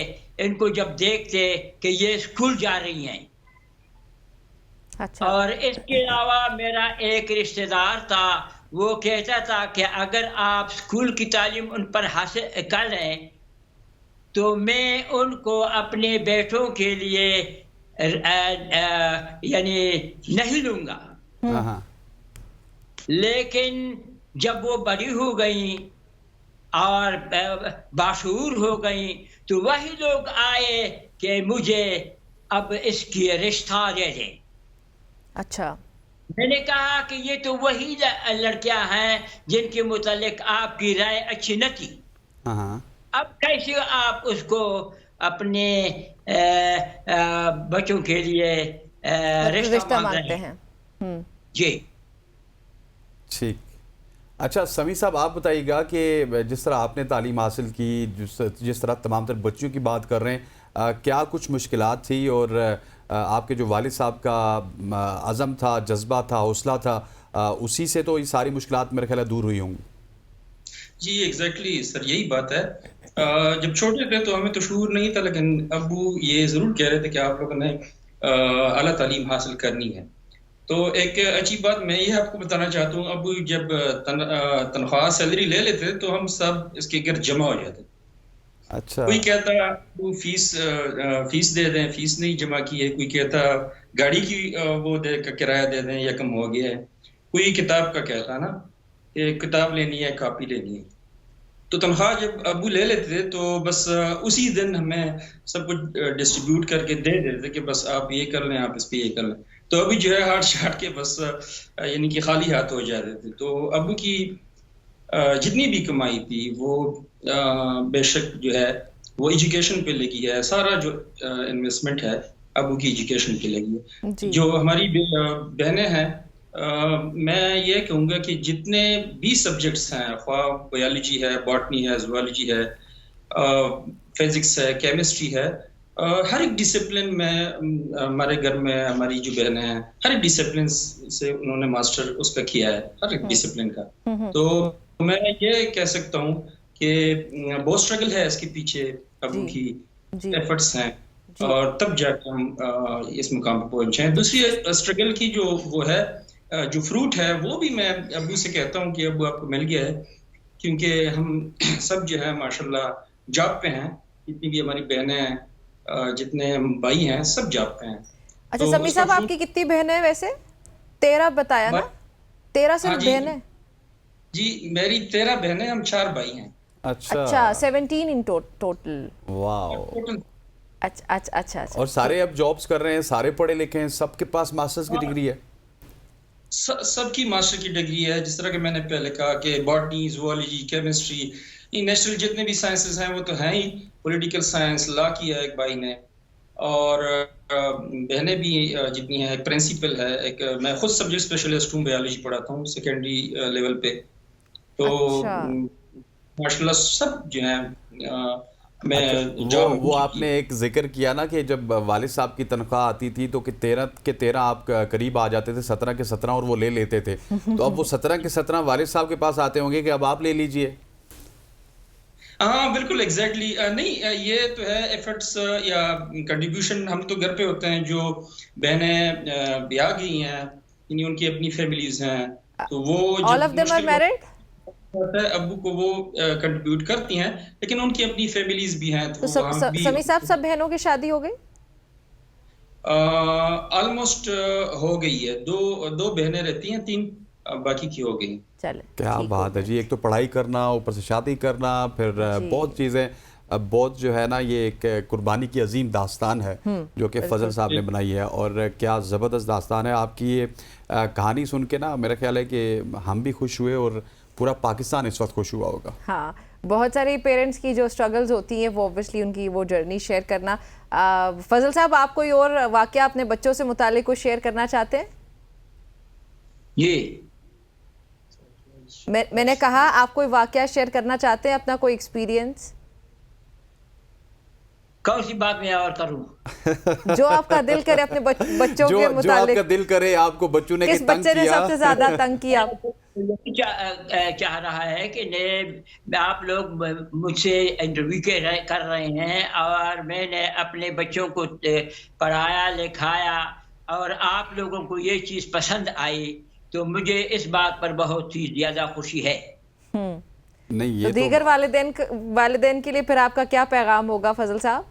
इनको जब देखते कि ये स्कूल जा रही हैं। अच्छा। और इसके अलावा मेरा एक रिश्तेदार था, वो कहता था कि अगर आप स्कूल की तालीम उन पर हासिल कर लें तो मैं उनको अपने बेटों के लिए यानी नहीं लूंगा। लेकिन जब वो बड़ी हो गई और बाशऊर हो गई तो वही लोग आए कि मुझे अब इसकी रिश्ता दे दें। अच्छा। मैंने कहा कि ये तो वही लड़कियां हैं जिनके मुतालिक आपकी राय अच्छी न थी। अब कैसे आप उसको अपने बच्चों के लिए रिश्ता मांगते हैं? जी ठीक। अच्छा समी साहब, आप बताइएगा कि जिस तरह आपने तालीम हासिल की, जिस तरह तमाम तर बच्चियों की बात कर रहे हैं, क्या कुछ मुश्किलात थी और आपके जो वालिद साहब का अज़म था, जज्बा था, हौसला था, उसी से तो ये सारी मुश्किलात मेरे ख्याल दूर हुई होंगी? जी एग्जैक्टली सर, यही बात है। जब छोटे थे तो हमें तो शऊर नहीं था, लेकिन अब्बू ये ज़रूर कह रहे थे कि आप लोगों ने आला तालीम हासिल करनी है। तो एक अच्छी बात मैं ये आपको बताना चाहता हूँ, अब्बू जब तनख्वाह सैलरी ले लेते तो हम सब इसके गिर्द जमा हो जाते। अच्छा। कोई कहता वो फीस दे दें, फीस नहीं जमा की है। कोई कहता गाड़ी की वो किराया दे दें या कम हो गया है। कोई किताब का कहता ना कि किताब लेनी है, कॉपी लेनी है। तो तनख्वाह जब अबू ले लेते थे तो बस उसी दिन हमें सब कुछ डिस्ट्रीब्यूट करके दे देते थे कि बस आप ये कर लें, आप इस पे ये कर लें। तो अभी जो है हाथ छाट के बस यानी कि खाली हाथ हो जाते थे। तो अबू की जितनी भी कमाई थी वो बेशक जो है वो एजुकेशन पे लगी है, सारा जो इन्वेस्टमेंट है अबू की एजुकेशन पे लगी है। जो हमारी बहनें हैं, मैं ये कहूँगा कि जितने भी सब्जेक्ट्स हैं, बायोलॉजी है, बॉटनी है, ज़ूलॉजी है, फिजिक्स है, केमिस्ट्री है, हर एक डिसिप्लिन में हमारे घर में हमारी जो बहनें हैं हर एक डिसिप्लिन से उन्होंने मास्टर उसका किया है, हर एक डिसिप्लिन का। तो मैं ये कह सकता हूँ कि बहुत स्ट्रगल है इसके पीछे, अबू की एफर्ट्स हैं और तब जाकर हम इस मुकाम पर पहुंचे हैं। दूसरी स्ट्रगल की जो वो है, जो फ्रूट है, वो भी मैं अबू से कहता हूँ कि अबू आपको मिल गया है, क्योंकि हम सब जो है माशाल्लाह जॉब पे हैं। जितनी भी हमारी बहनें हैं, जितने हम भाई हैं, सब जॉब पे हैं। अच्छा तो समी साहब, आपकी कितनी बहनें हैं वैसे? 13 बताया ना? 13 सिर्फ बहनें? जी मेरी 13 बहनें, हम 4 भाई हैं। अच्छा 17 इन टोटल। वाह, अच्छा। और सारे अब जॉब्स कर रहे हैं, सारे पढ़े लिखे हैं, सबके पास मास्टर्स की डिग्री है? सबकी मास्टर की डिग्री है। जिस तरह के मैंने पहले कहा कि बॉटनी, ज़ूलॉजी, केमिस्ट्री, नेशनल जितने भी साइंसेस हैं वो तो हैं ही। पॉलिटिकल साइंस, लॉ किया है एक भाई ने, और बहनें भी जितनी हैं, एक प्रिंसिपल है, एक मैं खुद सब्जेक्ट स्पेशलिस्ट हूँ, बायोलॉजी पढ़ाता हूँ सेकेंडरी लेवल पे। तो माशाल्लाह सब जो हैं वो आपने एक जिक्र किया ना कि जब वालिद साहब की तनख्वाह आती थी तो कि 13 के 13 आप करीब आ जाते थे, 17 के 17 और वो ले लेते थे। तो अब वो 17 के 17 वालिद साहब के पास आते होंगे कि अब आप ले लीजिए। हाँ बिल्कुल, एग्जैक्टली। नहीं, ये तो है एफर्ट्स या कंट्रीब्यूशन। हम तो घर पे होते हैं, जो बहनें ब्याह गई हैं, यानी उनकी अपनी फैमिलीज हैं, तो वो all of them are married? अब्बू को वो कंट्रीब्यूट करती हैं, लेकिन उनकी अपनी फैमिलीज भी हैं। तो समी साहब, सब बहनों की शादी हो गई? ऑलमोस्ट हो गई है। दो बहनें रहती हैं, 3 बाकी की हो गई। चले, क्या बात है जी। एक तो पढ़ाई करना, ऊपर से शादी करना, फिर बहुत चीज़ें। अब बहुत जो है ना, ये एक कुर्बानी की अजीम दास्तान है जो कि फजल साहब ने बनाई है, और क्या ज़बरदस्त दास्तान है। आपकी ये कहानी सुन के ना मेरा ख्याल है कि हम भी खुश हुए और पूरा पाकिस्तान इस वक्त खुश हुआ होगा। हाँ, बहुत सारे पेरेंट्स की जो स्ट्रगल्स होती हैं वो ऑब्वियसली उनकी वो जर्नी शेयर करना। फजल साहब, आप कोई और वाकया अपने बच्चों से मुतालिक को शेयर करना चाहते हैं? ये मैंने कहा आप कोई वाकया शेयर करना चाहते हैं, अपना कोई एक्सपीरियंस? कौन सी बात मैं और करूं? जो आपका दिल करे अपने बच्चों के मुतालिक। जो आपका दिल करे, आपको बच्चों ने किस बच्चे ने सबसे ज्यादा तंग किया? चाह रहा है कि आप लोग मुझसे इंटरव्यू कर रहे हैं और मैंने अपने बच्चों को पढ़ाया लिखाया और आप लोगों को ये चीज पसंद आई, तो मुझे इस बात पर बहुत ही ज्यादा खुशी है। नहीं, ये तो दीगर वालिदैन के लिए फिर आपका क्या पैगाम होगा फजल साहब?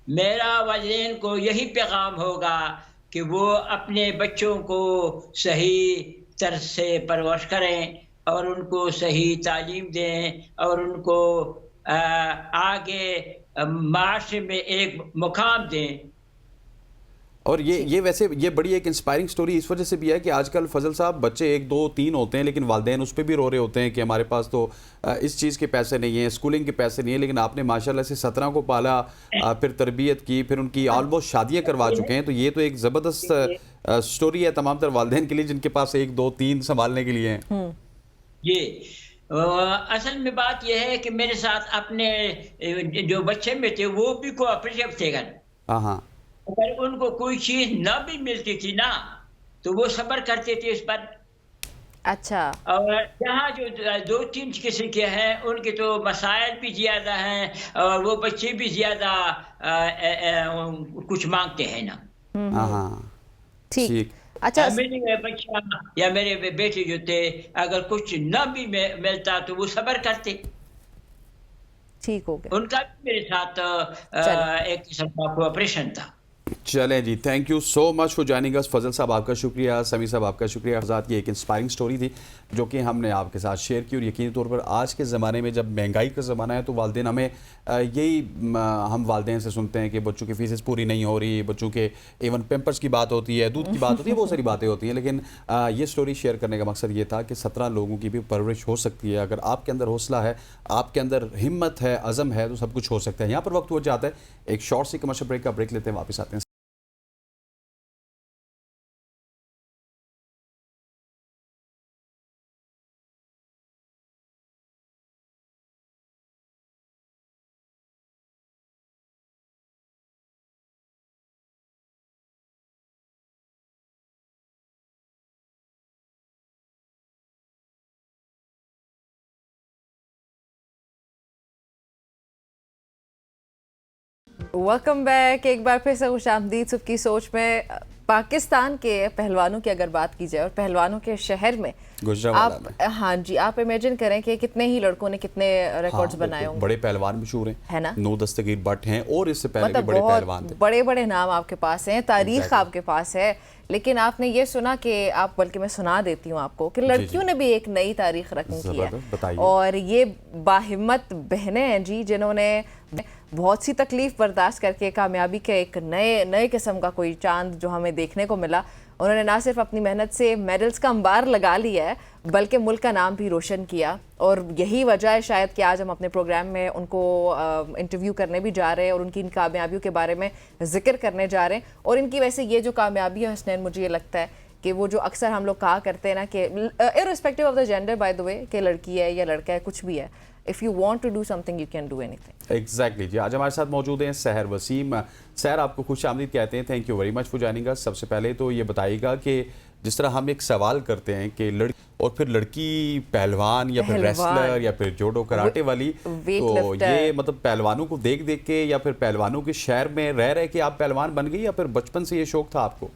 मेरा वालिदैन को यही पैगाम होगा कि वो अपने बच्चों को सही तरह से परवरिश करें और उनको सही तालीम दें और उनको आगे माशरे में एक मुकाम दें। और ये वैसे ये बड़ी एक इंस्पायरिंग स्टोरी इस वजह से भी है कि आजकल फजल साहब बच्चे 1, 2, 3 होते हैं, लेकिन वालिदैन उस पर भी रो रहे होते हैं कि हमारे पास तो इस चीज़ के पैसे नहीं हैं, स्कूलिंग के पैसे नहीं है, लेकिन आपने माशाल्लाह से 17 को पाला, फिर तरबियत की, फिर उनकी ऑलमोस्ट शादियां करवा चुके हैं। तो ये तो एक ज़बरदस्त स्टोरी है तमाम तर वालिदैन के लिए जिनके पास 1, 2, 3 संभालने के लिए हैं। ये असल में बात यह है कि मेरे साथ अपने जो बच्चे में थे वो भी कोऑपरेटिव थे। हाँ, अगर उनको कोई चीज न भी मिलती थी ना तो वो सब्र करते थे इस पर। अच्छा। और यहाँ जो 2-3 किस्म के हैं उनके तो मसाइल भी ज्यादा हैं और वो बच्चे भी ज्यादा कुछ मांगते हैं ना। हाँ, ठीक। अच्छा, मेरे बच्चा या मेरे बेटे जो थे अगर कुछ न भी मिलता तो वो सब्र करते। ठीक हो गया। उनका भी मेरे साथ एक किस्म का कोऑपरेशन था। चलें जी, thank you so much for joining us. Fazal sahab आपका शुक्रिया, समी साहब आपका शुक्रिया। आज़ाद की एक इंस्पायरिंग स्टोरी थी जो कि हमने आपके साथ शेयर की, और यकीनी तौर पर आज के ज़माने में जब महंगाई का ज़माना है तो वालिदैन हमें हम वालिदैन से सुनते हैं कि बच्चों की फीसेस पूरी नहीं हो रही, बच्चों के इवन पेम्पर्स की बात होती है, दूध की बात होती है, बहुत सारी बातें होती हैं। लेकिन ये स्टोरी शेयर करने का मकसद ये था कि 17 लोगों की भी परवरिश हो सकती है। अगर आपके अंदर हौसला है, आपके अंदर हिम्मत है, अज़म है, तो सब कुछ हो सकता है। यहाँ पर वक्त हो जाता है एक शॉर्ट सी कमर्शियल ब्रेक का, ब्रेक लेते हैं, वापस आते हैं। Welcome back. एक बार फिर से खुशामदीद सबकी सोच में। पाकिस्तान के पहलवानों की अगर बात की जाए और पहलवानों के शहर में गुजरावाला में, हाँ जी, आप इमेजिन करें कि कितने ही लड़कों ने कितने रिकॉर्ड्स हाँ, बनाए होंगे। बड़े पहलवान मशहूर हैं, है ना? नो दस्तगीर भट्ट हैं, और इससे पहले मतलब भी बड़े पहलवान थे। बहुत बड़े बड़े नाम आपके पास हैं, तारीख आपके पास है। लेकिन आपने ये सुना कि आप, बल्कि मैं सुना देती हूँ आपको कि लड़कियों ने भी एक नई तारीख रकम की है, और ये बाहिम्मत बहनें हैं जी, जिन्होंने बहुत सी तकलीफ बर्दाश्त करके कामयाबी के एक नए किस्म का कोई चांद जो हमें देखने को मिला। उन्होंने ना सिर्फ अपनी मेहनत से मेडल्स का अंबार लगा लिया है, बल्कि मुल्क का नाम भी रोशन किया। और यही वजह है शायद कि आज हम अपने प्रोग्राम में उनको इंटरव्यू करने भी जा रहे हैं और उनकी इन कामयाबियों के बारे में जिक्र करने जा रहे हैं। और इनकी वैसे ये जो कामयाबी है हसनैन, मुझे ये लगता है कि वो जो अक्सर हम लोग कहा करते हैं ना कि irrespective of the gender, by the way, कि लड़की है या लड़का है, कुछ भी है, if you want to do something you can do anything. Exactly जी। आज हमारे साथ मौजूद हैं सहर वसीम। सहर, आपको खुश आमदीद कहते हैं, thank you very much for joining अस। सबसे पहले तो ये बताइएगा कि जिस तरह हम एक सवाल करते हैं कि लड़की और फिर लड़की पहलवान या फिर रेसलर या फिर जोडो कराटे वाली, तो ये मतलब पहलवानों को देख देख के या फिर पहलवानों के शहर में रह रहे कि आप पहलवान बन गई, या फिर बचपन से ये शौक था आपको?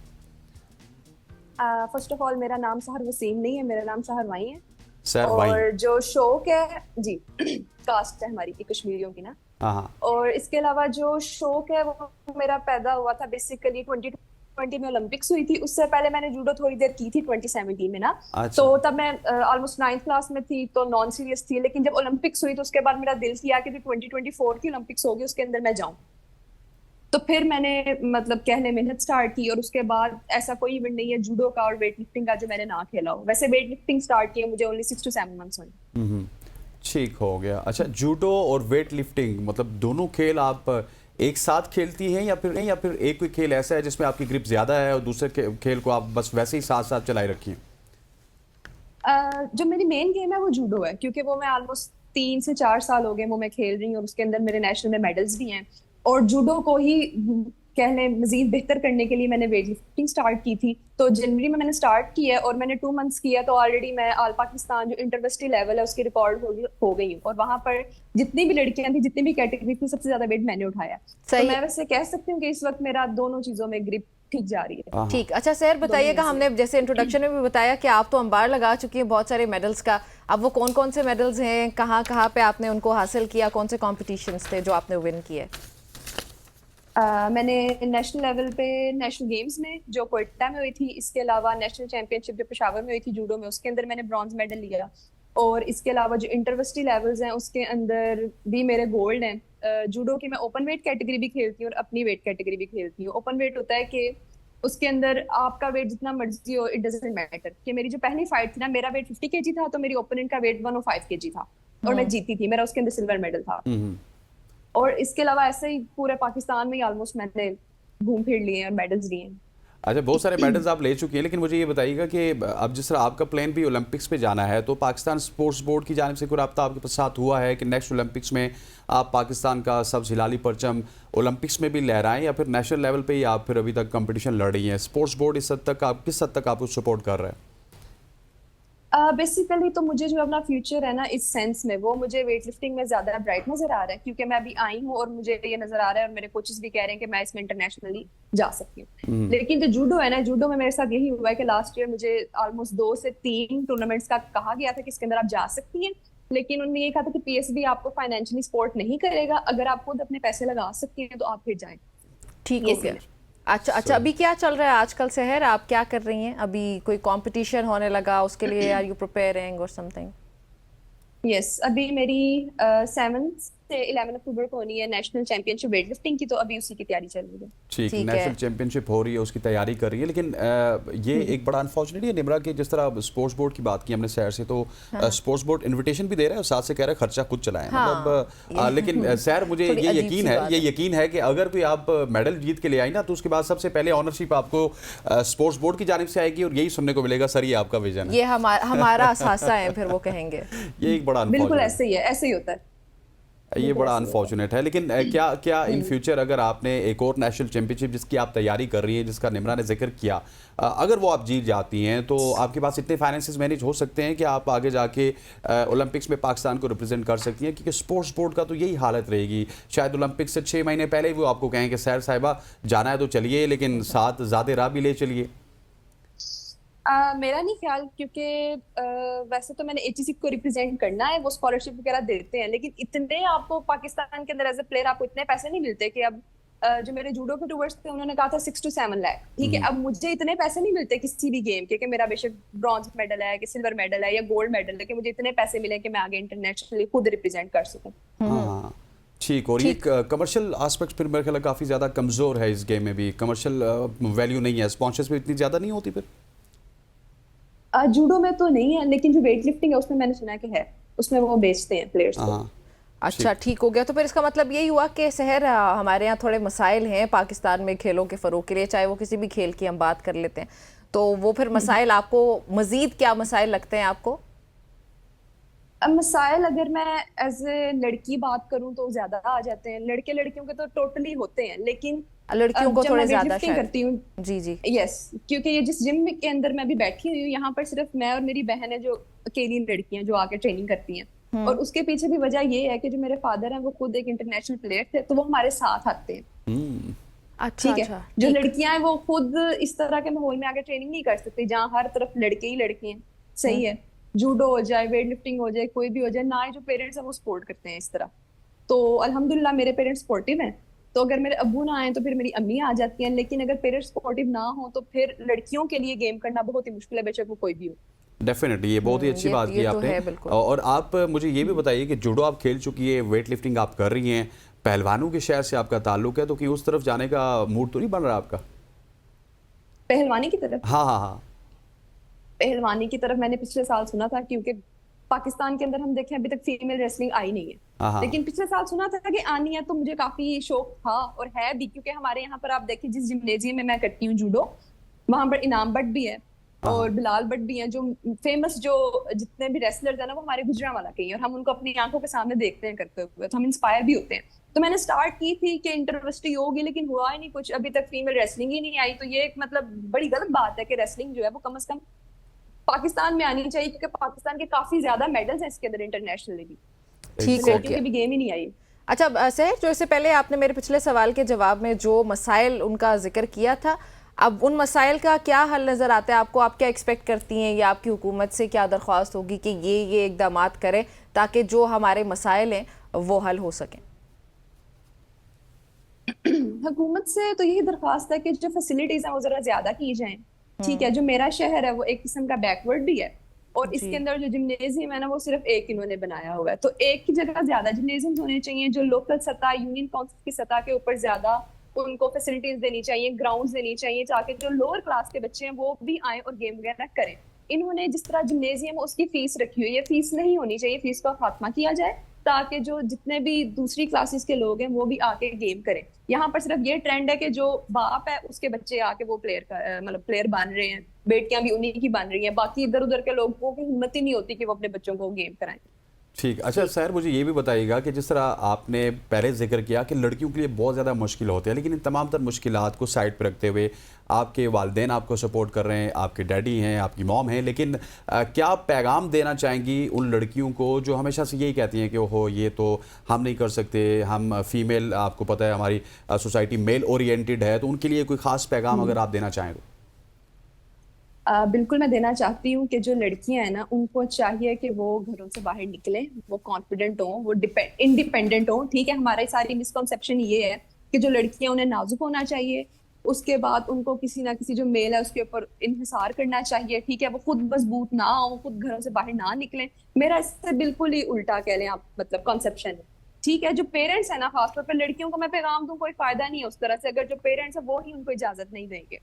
फर्स्ट ऑफ ऑल मेरा नाम सहर वसीम नहीं है, मेरा नाम सहर वाई है। और जो शौक है जी कास्ट है हमारी की कश्मीरियों की ना। हाँ। और इसके अलावा जो शौक है वो मेरा पैदा हुआ था बेसिकली 2020 में ओलंपिक्स हुई थी। उससे पहले मैंने जूडो थोड़ी देर की थी 2017 में ना। अच्छा। तो तब मैं ऑलमोस्ट 9th क्लास में थी, तो नॉन सीरियस थी। लेकिन जब ओलंपिक्स हुई तो उसके बाद मेरा दिल किया कि 2024 की ओलंपिक्स होगी, उसके अंदर मैं जाऊं। तो फिर मैंने मतलब कहने मेहनत स्टार्ट की, और उसके बाद ऐसा कोई इवेंट नहीं है जूडो का और वेट लिफ्टिंग का जो मैंने ना खेला हो। वैसे वेट लिफ्टिंग स्टार्ट किया मुझे ओनली 6 to 7 months हुए। ठीक हो गया। अच्छा, जूडो और वेट लिफ्टिंग मतलब दोनों खेल आप एक साथ खेलती हैं, या फिर एक कोई खेल ऐसा है जिसमें आपकी ग्रिप ज्यादा है और दूसरे खेल को आप बस वैसे ही साथ साथ चलाए रखी हैं? जो मेरी मेन गेम है वो जूडो है, क्योंकि वो मैं ऑलमोस्ट 3 से 4 साल हो गए वो मैं खेल रही हूँ, और उसके अंदर मेरे नेशनल में मेडल्स भी हैं। और जूडो को ही कहने मजीद बेहतर करने के लिए मैंने वेट लिफ्टिंग स्टार्ट की थी। तो जनवरी में मैंने स्टार्ट किया है और मैंने 2 months किया, तो ऑलरेडी मैं ऑल पाकिस्तान जो इंटरवर्सिटी लेवल है उसकी रिकॉर्ड हो गई हूँ। और वहां पर जितनी भी लड़कियां थी, जितनी भी कैटेगरी थी, सबसे ज्यादा वेट मैंने उठाया। तो मैं वैसे कह सकती हूँ कि इस वक्त मेरा दोनों चीजों में ग्रिप ठीक जा रही है। ठीक। अच्छा सहर, बताइएगा, हमने जैसे इंट्रोडक्शन में भी बताया कि आप तो अंबार लगा चुकी हैं बहुत सारे मेडल्स का। अब वो कौन कौन से मेडल्स हैं, कहाँ कहाँ पे आपने उनको हासिल किया, कौन से कॉम्पिटिशन्स थे जो आपने विन किए? मैंने नेशनल लेवल पे नेशनल गेम्स में जो कोयटा में हुई थी, इसके अलावा नेशनल चैंपियनशिप जो पेशावर में हुई थी जूडो में, उसके अंदर मैंने ब्रॉन्ज मेडल लिया। और इसके अलावा जो इंटरवर्सिटी लेवल्स हैं उसके अंदर भी मेरे गोल्ड हैं। जूडो की मैं ओपन वेट कैटेगरी भी खेलती हूँ और अपनी वेट कैटेगरी भी खेलती हूँ। ओपन वेट होता है कि उसके अंदर आपका वेट जितना मर्जी हो, इट डजंट मैटर। कि मेरी जो पहली फाइट थी ना, मेरा वेट 50 kg था, तो मेरी ओपोनेंट का वेट 105 kg था और मैं जीती थी। मेरा उसके अंदर सिल्वर मेडल था। और इसके अलावा ऐसे ही पूरे पाकिस्तान में ऑलमोस्ट मैंने घूम फिर लिए और मेडल्स लिए हैं। अच्छा, बहुत सारे मेडल्स आप ले चुकी हैं, लेकिन मुझे ये बताइएगा कि अब जिस तरह आपका प्लान भी ओलंपिक्स में जाना है, तो पाकिस्तान स्पोर्ट्स बोर्ड की जानिब से कोई रब्ता आपके साथ हुआ है कि नेक्स्ट ओलंपिक्स में आप पाकिस्तान का सब्ज़ हिलाली परचम ओलंपिक्स में भी लहराएं, या फिर नेशनल लेवल पे ही आप फिर अभी तक कंपटीशन लड़ रही हैं? स्पोर्ट्स बोर्ड इस हद तक आप किस हद तक आपको सपोर्ट कर रहा है? बेसिकली तो मुझे जो अपना फ्यूचर है ना, इस सेंस में वो मुझे वेट लिफ्टिंग में ज्यादा ब्राइट नजर आ रहा है, क्योंकि मैं अभी आई हूँ और मुझे ये नजर आ रहा है और मेरे कोचेस भी कह रहे हैं कि मैं इसमें इंटरनेशनली जा सकती हूँ। लेकिन जो जूडो है ना, जूडो में मेरे साथ यही हुआ है कि लास्ट ईयर मुझे ऑलमोस्ट 2 से 3 टूर्नामेंट्स का कहा गया था कि इसके अंदर आप जा सकती हैं, लेकिन उन्होंने ये कहा था कि पीएसबी आपको फाइनेंशियली सपोर्ट नहीं करेगा, अगर आप खुद अपने पैसे लगा सकती हैं तो आप फिर जाएं। ठीक हो गया। अच्छा अच्छा, अभी क्या चल रहा है आजकल सहर, आप क्या कर रही हैं? अभी कोई कंपटीशन होने लगा, उसके लिए आर यू प्रिपेयरिंग और समथिंग? यस, अभी मेरी 7 से 11 अक्टूबर को होनी है नेशनल चैंपियनशिप वेट लिफ्टिंग की, तो अभी उसी की तैयारी चल रही है। ठीक, ठीक नेशनल है। चैंपियनशिप हो रही है, उसकी तैयारी कर रही है, लेकिन ये एक बड़ा अनफॉर्चुनेट है निम्रा कि जिस तरह स्पोर्ट्स बोर्ड की बात की हमने सैर से, तो स्पोर्ट्स बोर्ड इनविटेशन भी दे रहा है और साथ से कह रहा है खर्चा खुद चलाएं। हाँ, मतलब लेकिन सैर मुझे थोड़ी ये अजीब यकीन सी है, बात ये है। यकीन है कि अगर कोई आप मेडल जीत के ले आई ना, तो उसके बाद सबसे पहले ऑनरशिप आपको स्पोर्ट्स बोर्ड की जानिब से आएगी और यही सुनने को मिलेगा सर ये आपका विजन है। ये हमारा असासा है, फिर वो कहेंगे। ये एक बड़ा बिल्कुल अनफॉर्चुनेट, ऐसे ही है, ऐसे ही होता है। ये बड़ा अनफॉर्चुनेट है। लेकिन क्या क्या इन फ्यूचर अगर आपने एक और नेशनल चैंपियनशिप जिसकी आप तैयारी कर रही हैं, जिसका निम्रा ने जिक्र किया, अगर वो आप जीत जाती हैं तो आपके पास इतने फाइनेंसेस मैनेज हो सकते हैं कि आप आगे जाके ओलंपिक्स में पाकिस्तान को रिप्रेजेंट कर सकती हैं? क्योंकि स्पोर्ट्स बोर्ड का तो यही हालत रहेगी, शायद ओलंपिक्स से 6 महीने पहले वो आपको कहें कि सैर साहिबा जाना है तो चलिए, लेकिन साथ ज़्यादा राह भी ले चलिए। मेरा नहीं ख्याल, क्योंकि वैसे तो मैंने एचईसी को रिप्रेजेंट करना है, वो स्कॉलरशिप वगैरह देते हैं, लेकिन इतने आपको पाकिस्तान के अंदर एज ए प्लेयर आपको इतने पैसे नहीं मिलते कि अब जो मेरे जूडो के टूवर्ड्स थे उन्होंने कहा था 6 to 7 लाख, ठीक है। अब मुझे इतने पैसे नहीं मिलते किसी भी गेम के कि मेरा बेशक ब्रॉन्ज मेडल है कि सिल्वर मेडल है या गोल्ड मेडल है, कि मुझे इतने पैसे मिले कि मैं आगे इंटरनेशनली खुद रिप्रेजेंट कर सकूं। हाँ ठीक, और ये कमर्शियल एस्पेक्ट फिर मेरे ख्याल काफ़ी ज़्यादा कमज़ोर है इस गेम में भी, कमर्शियल वैल्यू नहीं है, स्पॉन्सर्स भी इतनी ज़्यादा नहीं होती फिर। जूडो में तो नहीं है, लेकिन जो वेट लिफ्टिंग है उसमें मैंने सुना है कि है, उसमें वो बेचते हैं प्लेयर्स को। हाँ अच्छा ठीक हो गया, तो फिर इसका मतलब यही हुआ कि सहर हमारे यहाँ थोड़े मसाइल हैं पाकिस्तान में खेलों के फ़रोग के लिए, चाहे वो किसी भी खेल की हम बात कर लेते हैं, तो वो फिर मसाइल आपको मजीद क्या मसाइल लगते हैं आपको? अब मसाइल अगर मैं एज ए लड़की बात करूं तो ज्यादा आ जाते हैं, लड़के लड़कियों के तो टोटली होते हैं, लेकिन लड़कियों को जब थोड़े मैं ज्यादा वेटलिफ्टिंग शायद। करती हूँ, जी जी यस, क्योंकि ये जिस जिम के अंदर मैं अभी बैठी हुई हूँ, यहाँ पर सिर्फ मैं और मेरी बहन है जो अकेली लड़कियां जो आके ट्रेनिंग करती हैं, और उसके पीछे भी वजह ये है कि जो मेरे फादर हैं वो खुद एक इंटरनेशनल प्लेयर थे, तो वो हमारे साथ आते हैं। अच्छा ठीक है, अच्छा, जो लड़कियां हैं वो खुद इस तरह के माहौल में आके ट्रेनिंग नहीं कर सकती जहाँ हर तरफ लड़के ही लड़के हैं, सही है, जूडो हो जाए, वेट लिफ्टिंग हो जाए, कोई भी हो जाए, ना ही जो पेरेंट्स हैं वो सपोर्ट करते हैं इस तरह। तो अल्हम्दुलिल्लाह मेरे पेरेंट्स सपोर्टिव हैं, तो अगर मेरे अब्बू ना आए तो फिर मेरी अम्मी आ जाती हैं, लेकिन अगर पेरेंट्स सपोर्टिव ना हो तो फिर लड़कियों के लिए गेम करना बहुत ही मुश्किल है, बेशक वो कोई भी हो। डेफिनेटली, ये बहुत ही अच्छी बात की तो आपने। है बिल्कुल। और आप मुझे ये भी बताइए कि जूडो आप खेल चुकी है, वेट लिफ्टिंग आप कर रही हैं, पहलवानों के शहर से आपका ताल्लुक है, तो कि उस तरफ जाने का मूड तो नहीं बन रहा आपका? पहलवानी की तरफ? हाँ हाँ हाँ, पहलवानी की तरफ मैंने पिछले साल सुना था, क्योंकि पाकिस्तान के अंदर हम देखें अभी तक फीमेल रेसलिंग आई नहीं हाँ, है, हाँ। लेकिन पिछले साल सुना था कि आनी है, तो मुझे काफी शौक था और है भी, क्योंकि हमारे यहाँ पर आप देखिए जिस जिम्नेजियम में मैं करती हूँ जूडो, वहां पर इनाम भट्ट भी है और बिलाल भट्ट भी हैं, जो फेमस जो जितने भी रेसलर्स हैं ना वो हमारे गुजरांवाला के ही हैं, और हम उनको अपनी आंखों के सामने देखते हैं करते हुए, तो हम इंस्पायर भी होते हैं। तो मैंने स्टार्ट की थी कि इंटरवर्सिटी होगी, लेकिन हुआ ही नहीं कुछ, अभी तक फीमेल रेसलिंग ही नहीं आई, तो ये एक मतलब बड़ी गलत बात है कि रेसलिंग जो है वो कम से कम पाकिस्तान में आनी चाहिए, क्योंकि पाकिस्तान के काफी ज्यादा मेडल्स हैं इसके अंदर इंटरनेशनली भी, ठीक हो लड़कियों गया। की भी गेम ही नहीं आई। अच्छा सहर, जो इससे पहले आपने मेरे पिछले सवाल के जवाब में जो मसाइल उनका जिक्र किया था, अब उन मसाइल का क्या हल नज़र आता है आपको? आप क्या एक्सपेक्ट करती हैं या आपकी हुकूमत से क्या दरख्वास्त होगी कि ये इकदामात करें ताकि जो हमारे मसाइल हैं वो हल हो सकें? हुकूमत से तो यही दरख्वास्त है कि जो फैसिलिटीज हैं वो जरा ज्यादा की जाएं, ठीक है। जो मेरा शहर है वो एक किस्म का बैकवर्ड भी है, और इसके अंदर जो जिम्नेजियम है ना वो सिर्फ एक इन्होंने बनाया हुआ है, तो एक की जगह ज्यादा जिम्नेजियम होने चाहिए, जो लोकल सतह, यूनियन काउंसिल की सतह के ऊपर ज्यादा उनको फैसिलिटीज देनी चाहिए, ग्राउंड्स देनी चाहिए, ताकि जो लोअर क्लास के बच्चे हैं वो भी आए और गेम वगैरह करें। इन्होंने जिस तरह जिम्नेजियम उसकी फीस रखी हुई है, फीस नहीं होनी चाहिए, फीस का खात्मा किया जाए, ताकि जो जितने भी दूसरी क्लासेस के लोग हैं वो भी आके गेम करें। यहाँ पर सिर्फ ये ट्रेंड है कि जो बाप है उसके बच्चे आके वो प्लेयर का मतलब प्लेयर बन रहे हैं, बेटियां भी उन्हीं की बन रही हैं, बाकी इधर उधर के लोगों की हिम्मत ही नहीं होती कि वो अपने बच्चों को गेम कराएं। ठीक। अच्छा सर, मुझे ये भी बताइएगा कि जिस तरह आपने पहले जिक्र किया कि लड़कियों के लिए बहुत ज़्यादा मुश्किल होती है, लेकिन इन तमाम तर मुश्किलात को साइड पर रखते हुए आपके वालिदैन आपको सपोर्ट कर रहे हैं, आपके डैडी हैं, आपकी मॉम हैं, लेकिन क्या पैगाम देना चाहेंगी उन लड़कियों को जो हमेशा से यही कहती हैं कि ओहो ये तो हम नहीं कर सकते, हम फीमेल, आपको पता है हमारी सोसाइटी मेल ओरिएंटेड है, तो उनके लिए कोई ख़ास पैगाम अगर आप देना चाहें तो? बिल्कुल मैं देना चाहती हूँ कि जो लड़कियां हैं ना उनको चाहिए कि वो घरों से बाहर निकलें, वो कॉन्फिडेंट हों, वो इंडिपेंडेंट हों, ठीक है। हमारी सारी मिसकॉन्सेप्शन ये है कि जो लड़कियां उन्हें नाजुक होना चाहिए, उसके बाद उनको किसी ना किसी जो मेल है उसके ऊपर इन्हिसार करना चाहिए, ठीक है, वो खुद मजबूत ना हो, खुद घरों से बाहर ना निकलें। मेरा इससे बिल्कुल ही उल्टा कह लें आप, मतलब कॉन्सेप्शन है, ठीक है। जो पेरेंट्स है ना, खासतौर पर लड़कियों को मैं पैगाम दूं, कोई फायदा नहीं है उस तरह से अगर जो पेरेंट्स है वो ही उनको इजाजत नहीं देंगे।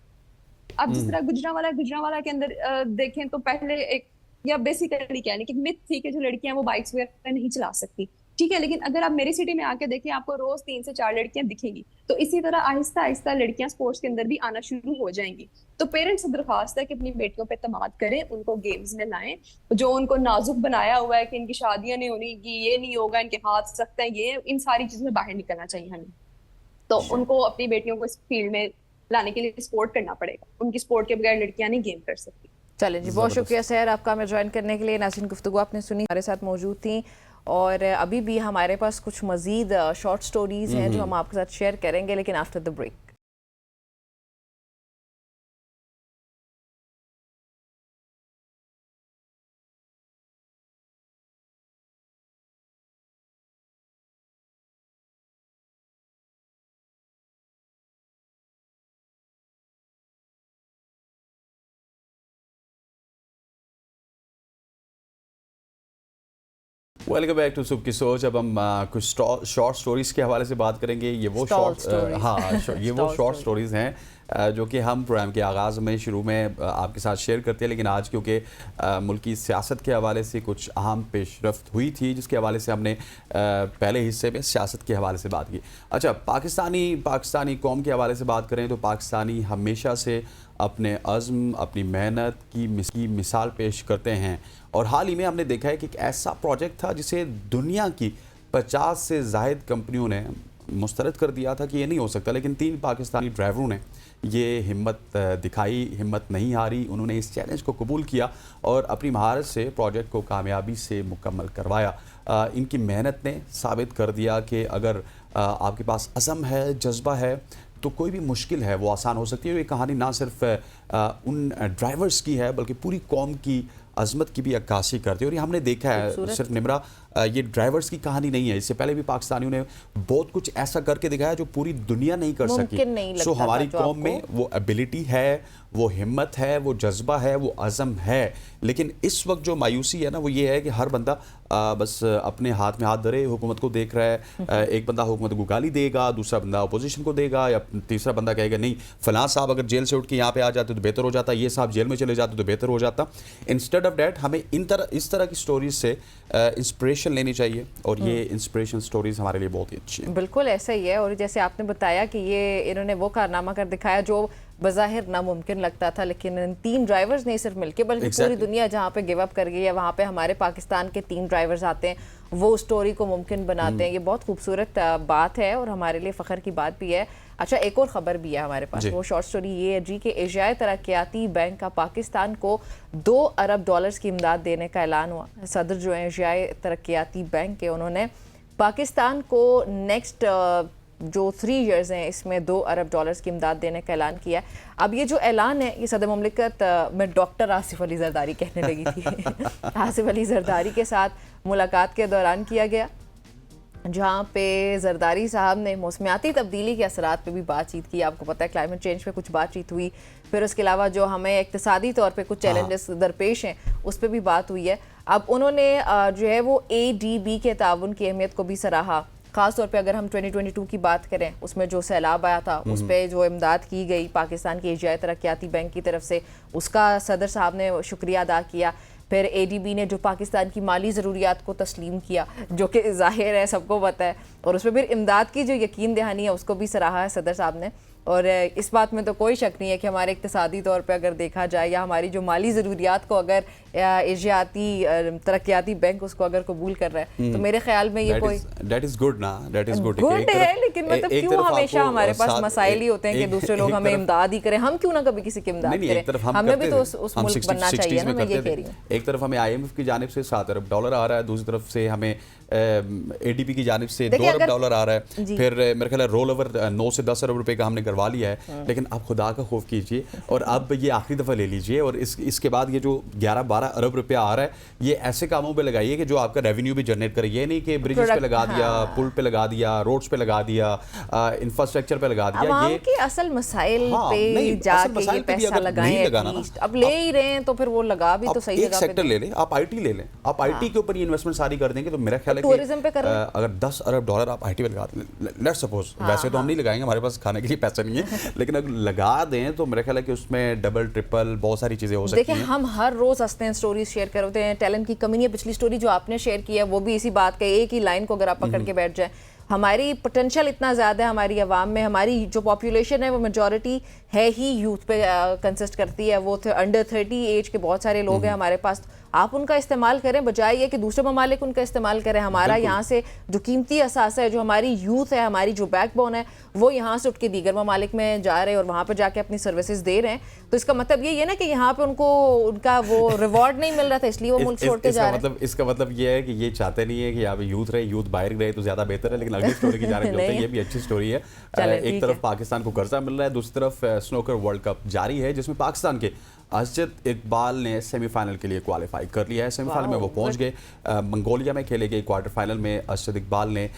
अब जिस तरह गुजरांवाला के अंदर देखें तो पहले एक, या बेसिकली क्या है कि मिथ थी कि जो लड़कियां वो बाइक्स वगैरह नहीं चला सकती, ठीक है, लेकिन अगर आप मेरी सिटी में आके देखें आपको रोज 3 से 4 लड़कियां दिखेंगी। तो इसी तरह आहिस्ता आहिस्ता लड़कियां स्पोर्ट्स के अंदर भी आना शुरू हो जाएंगी। तो पेरेंट्स से दरखास्त है कि अपनी बेटियों पे एतमाद करें, उनको गेम्स में लाएं। जो उनको नाजुक बनाया हुआ है कि इनकी शादियां नहीं होनी, ये नहीं होगा, इनके हाथ सख्त हैं, ये इन सारी चीजों में बाहर निकलना चाहिए हमें। तो उनको अपनी बेटियों को इस फील्ड में लाने के लिए सपोर्ट करना पड़ेगा। उनकी सपोर्ट के बगैर लड़कियां नहीं गेम कर सकती। चलें जी, बहुत शुक्रिया सहर आपका हमें ज्वाइन करने के लिए। नाज़रीन, गुफ्तगू आपने सुनी, हमारे साथ मौजूद थी और अभी भी हमारे पास कुछ मजीद शॉर्ट स्टोरीज हैं जो हम आपके साथ शेयर करेंगे, लेकिन after the break. Welcome back to सुबह की सोच। अब हम कुछ शॉर्ट स्टोरीज के हवाले से बात करेंगे। ये वो शॉर्ट स्टोरीज हैं जो कि हम प्रोग्राम के आगाज़ में शुरू में आपके साथ शेयर करते हैं, लेकिन आज क्योंकि मुल्की सियासत के हवाले से कुछ अहम पेशरफ्त हुई थी जिसके हवाले से हमने पहले हिस्से में सियासत के हवाले से बात की। अच्छा, पाकिस्तानी कौम के हवाले से बात करें तो पाकिस्तानी हमेशा से अपने अज़्म, अपनी मेहनत की मिसाल पेश करते हैं और हाल ही में हमने देखा है कि एक ऐसा प्रोजेक्ट था जिसे दुनिया की 50 से ज़ायद कंपनियों ने मुस्तरद कर दिया था कि ये नहीं हो सकता, लेकिन 3 पाकिस्तानी ड्राइवरों ने ये हिम्मत दिखाई, हिम्मत नहीं हारी। उन्होंने इस चैलेंज को कबूल किया और अपनी महारत से प्रोजेक्ट को कामयाबी से मुकम्मल करवाया। इनकी मेहनत ने साबित कर दिया कि अगर आपके पास अज़म है, जज्बा है, तो कोई भी मुश्किल है वो आसान हो सकती है। ये कहानी ना सिर्फ उन ड्राइवर्स की है बल्कि पूरी कौम की अजमत की भी अक्कासी करती है। और ये हमने देखा है, सिर्फ निमरा ये ड्राइवर्स की कहानी नहीं है, इससे पहले भी पाकिस्तानियों ने बहुत कुछ ऐसा करके दिखाया जो पूरी दुनिया नहीं कर सकी। सो हमारी कौम में वो एबिलिटी है, वो हिम्मत है, वो जज्बा है, वो अज़म है। लेकिन इस वक्त जो मायूसी है ना वो ये है कि हर बंदा बस अपने हाथ में हाथ धरे हुकूमत को देख रहा है। एक बंदा हुकूमत को गाली देगा, दूसरा बंदा अपोजिशन को देगा, या तीसरा बंदा कहेगा नहीं फलां साहब अगर जेल से उठ के यहाँ पे आ जाते तो बेहतर हो जाता, ये साहब जेल में चले जाते तो बेहतर हो जाता। इंस्टेड ऑफ डैट हमें इस तरह की स्टोरीज से इंस्पिरेशन लेनी चाहिए और ये इंस्पिरेशन स्टोरीज हमारे लिए बहुत ही अच्छी है। बिल्कुल ऐसा ही है। और जैसे आपने बताया कि ये इन्होंने वो कारनामा कर दिखाया जो बज़ाहिर नामुमकिन लगता था, लेकिन इन 3 ड्राइवर्स नहीं सिर्फ मिलके बल्कि पूरी दुनिया जहाँ पे गिव अप कर गई है वहाँ पे हमारे पाकिस्तान के 3 ड्राइवर्स आते हैं, वो स्टोरी को मुमकिन बनाते हैं। ये बहुत खूबसूरत बात है और हमारे लिए फ़ख्र की बात भी है। अच्छा, एक और ख़बर भी है हमारे पास, वो शॉर्ट स्टोरी ये है जी कि एशियाई तरक्याती बैंक का पाकिस्तान को $2 अरब की इमदाद देने का ऐलान हुआ। सदर जो है एशियाई तरक्याती बैंक के, उन्होंने पाकिस्तान को नेक्स्ट जो 3 इयर्स हैं इसमें $2 अरब की इमदाद देने का ऐलान किया है। अब ये जो ऐलान है ये सदर मुमलिकत मैं डॉक्टर आसिफ अली जरदारी कहने लगी थी आसिफ अली जरदारी के साथ मुलाकात के दौरान किया गया, जहाँ पे जरदारी साहब ने मौसमियाती तब्दीली के असरात पे भी बातचीत की। आपको पता है क्लाइमेट चेंज पे कुछ बातचीत हुई, फिर उसके अलावा जो हमें इक्तिसादी तौर पे कुछ चैलेंजेस दरपेश हैं उस पर भी बात हुई है। अब उन्होंने जो है वो ADB के ताउन की अहमियत को भी सराहा। ख़ास तौर पे अगर हम 2022 की बात करें, उसमें जो सैलाब आया था उस पर जो इमदाद की गई पाकिस्तान के एशियाई तरक्याती बैंक की तरफ से, उसका सदर साहब ने शुक्रिया अदा किया। फिर ADB ने जो पाकिस्तान की माली ज़रूरियात को तस्लीम किया, जो कि ज़ाहिर है सबको पता है, और उसमें फिर इमदाद की जो यकीन दहानी है उसको भी सराहा है सदर साहब ने। और इस बात में तो कोई शक नहीं है कि हमारे इक्तिसादी तौर पे अगर देखा जाए या हमारी जो माली ज़रूरियात को अगर एशियाती तरक्याती बैंक उसको अगर कबूल कर रहा है तो मेरे ख्याल में ये कोई दैट इज़ गुड ना, दैट इज़ गुड है। लेकिन मतलब क्यों हमेशा हमारे पास मसाइल ही होते हैं कि दूसरे लोग हमें इमदाद ही करें, हम क्यों ना कभी किसी की इमदाद करें? हमें भी तो उस मुल्क बनना चाहिए ना, मैं ये कह रही हूँ। एक तरफ हमें IMF की जानिब से $7 अरब आ रहा है, दूसरी तरफ से हमें ADB की जानिब से देखिए, 2 अरब डॉलर आ रहा है, जी। फिर मेरे ख्याल है रोल ओवर 9 से 10 अरब रुपए का हमने करवा लिया है। लेकिन अब खुदा का खौफ कीजिए और अब ये आखिरी दफ़ा ले लीजिए और इसके बाद ये जो 11-12 अरब रुपया आ रहा है, ये ऐसे कामों पे लगाइए कि जो आपका रेवेन्यू भी जनरेट करे। ये नहीं कि ब्रिजेस पे लगा दिया, पुल पे लगा दिया, रोड्स पे लगा दिया, इंफ्रास्ट्रक्चर पे लगा दिया। अवाम ये के असल मसाइल हाँ, पे नहीं, असल जाके ये मसाइल पे भी पैसा अगर लगाएं नहीं लगाना ना, एटलीस्ट। अब ले ही रहे हैं तो फिर वो लगा भी तो सही एक जगह सेक्टर पे। ले लें, आप IT ले लें, आप IT के ऊपर ये इन्वेस्टमेंट सारी कर देंगे तो मेरा ख्याल है कि टूरिज्म पे कर लें। अगर 10 अरब डॉलर आप IT पे लगा दें, लेट्स सपोज, वैसे तो हम नहीं लगाएंगे, हमारे पास खाने के लिए पैसा नहीं है, लेकिन अगर लगा दें तो मेरा ख्याल है कि उसमें डबल ट्रिपल बहुत सारी चीज़ें हो सकती देखिए, हैं। हम हर रोज हंसते हैं, स्टोरीज शेयर करते हैं, टैलेंट की कमी नहीं है। पिछली स्टोरी जो आपने शेयर की है वो भी इसी बात का, एक ही लाइन को अगर आप पकड़ के बैठ जाए, हमारी पोटेंशियल इतना ज़्यादा है हमारी आवाम में, हमारी जो पॉपुलेशन है वो मेजॉरिटी है ही यूथ पे कंसिस्ट करती है, वो अंडर 30 एज के बहुत सारे लोग हैं हमारे पास। आप उनका इस्तेमाल करें, बजाय ये कि दूसरे ममालिक उनका इस्तेमाल करें। हमारा यहाँ से जो कीमती असासा है, जो हमारी यूथ है, हमारी जो बैकबोन है, वो यहाँ से उठ के दीगर ममालिक में जा रहे हैं और वहाँ पर जाके अपनी सर्विसेज दे रहे हैं। तो इसका मतलब ये है ना कि यहाँ पे उनको उनका वो रिवॉर्ड नहीं मिल रहा था, इसलिए वो मुल्क छोड़ के जा रहे हैं। इसका मतलब ये है कि ये चाहते नहीं है कि यहाँ पे यूथ रहे, यूथ बाहर रहे तो ज़्यादा बेहतर है। लेकिन अगली स्टोरी की जानिब चलते हैं, ये भी अच्छी स्टोरी है। एक तरफ पाकिस्तान को कर्जा मिल रहा है, दूसरी तरफ स्नूकर वर्ल्ड कप जारी है, जिसमें पाकिस्तान के अरशद इकबाल ने सेमीफाइनल के लिए क्वालिफाई कर लिया है। सेमीफाइनल में वो पहुंच गए। मंगोलिया में खेले गए क्वार्टर फाइनल में अरशद इकबाल ने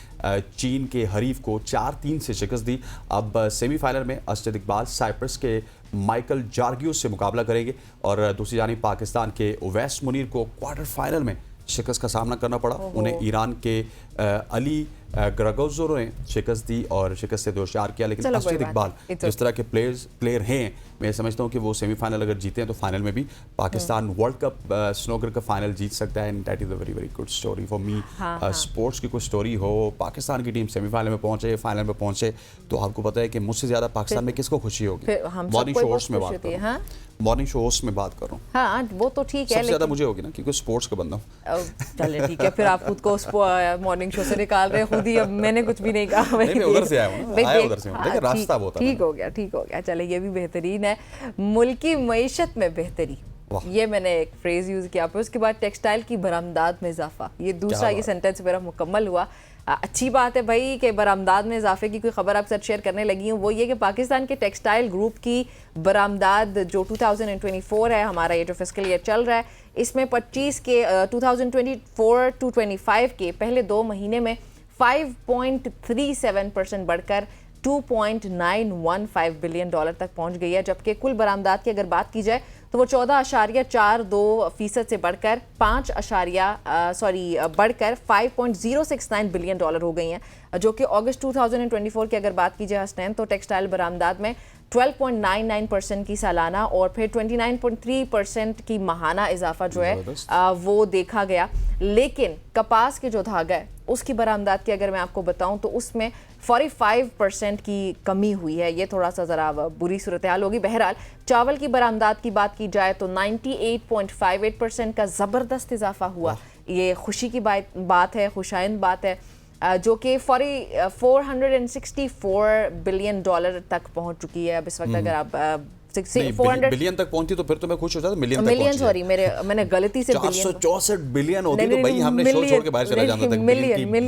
चीन के हरीफ को 4-3 से शिकस्त दी। अब सेमीफाइनल में अरशद इकबाल साइप्रस के माइकल जार्गियोस से मुकाबला करेंगे और दूसरी जानिब पाकिस्तान के उवैस मुनीर को क्वार्टर फाइनल में शिकस्त का सामना करना पड़ा। उन्हें ईरान के अली ग्रागोजोरो ने शिकस्त दी और शिकस्त से दोचार किया। लेकिन अरशद इकबाल जिस तरह के प्लेयर हैं, मैं समझता हूं कि वो सेमीफाइनल अगर जीते हैं तो फाइनल में भी पाकिस्तान वर्ल्ड कप स्नूकर का फाइनल जीत सकता है। And that is a very very good story for me. Sports की कोई स्टोरी हो, पाकिस्तान की टीम सेमीफाइनल में पहुंचे, फाइनल में पहुंचे, तो आपको पता है कि मुझसे ज़्यादा पाकिस्तान में किसको खुशी होगी। मॉर्निंग शो होस्ट में बात कर रहा हूँ, मॉर्निंग शो होस्ट में बात कर रहा हूँ। हाँ, वो तो ठीक है, सबसे ज़्यादा मुझे होगी ना, क्योंकि स्पोर्ट्स का बंदा हूँ। चलिए ठीक है, फिर आप खुद को मॉर्निंग शो से निकाल रहे खुद ही। अब मैंने कुछ भी नहीं कहा, मैं उधर से आया हूँ, आया उधर से हूँ, लेकिन रास्ता बहुत ठीक हो गया, ठीक हो गया। चले, ये भी बेहतरीन है। मुल्की मईशत में बेहतरी, ये मैंने एक फ्रेज यूज किया। फिर उसके बाद टेक्सटाइल की बरामदात में इजाफा, ये दूसरा ये सेंटेंस मेरा मुकम्मल हुआ। अच्छी बात है भाई कि बरामदात में इजाफे की कोई खबर आपके साथ शेयर करने लगी हूँ। वो ये कि पाकिस्तान के टेक्सटाइल ग्रुप की बरामदात जो 2024 है, हमारा ये जो फिस्कल ईयर चल रहा है, इसमें 25 के 2024 to 25 के पहले 2 महीने में 5.37% बढ़कर $2.915 बिलियन तक पहुंच गई है। जबकि कुल बरामदात की अगर बात की जाए तो वो 14.42% से बढ़कर 5.069 बिलियन डॉलर हो गई हैं। जो कि अगस्त 2024 की अगर बात की जाए हसनैन, तो टेक्सटाइल बरामदात में 12.99% की सालाना और फिर 29.3% की माहाना इजाफा जो है वो देखा गया। लेकिन कपास के जो धागा है उसकी बरामदात की अगर मैं आपको बताऊं तो उसमें 45% की कमी हुई है। ये थोड़ा सा ज़रा बुरी सूरत हाल होगी। बहरहाल चावल की बरामदात की बात की जाए तो 98.58% का ज़बरदस्त इजाफा हुआ। ये खुशी की बात है, खुशाइंद बात है, जो कि 464 बिलियन डॉलर तक पहुंच चुकी है अब इस वक्त। अगर आप 400 बिलियन तक पहुंची तो फिर तो मैं खुश हो जाता। मिलियन सॉरी, मैंने गलती से 464 बिलियन होती तो भाई हमने शो छोड़ के बाहर चला जाना था।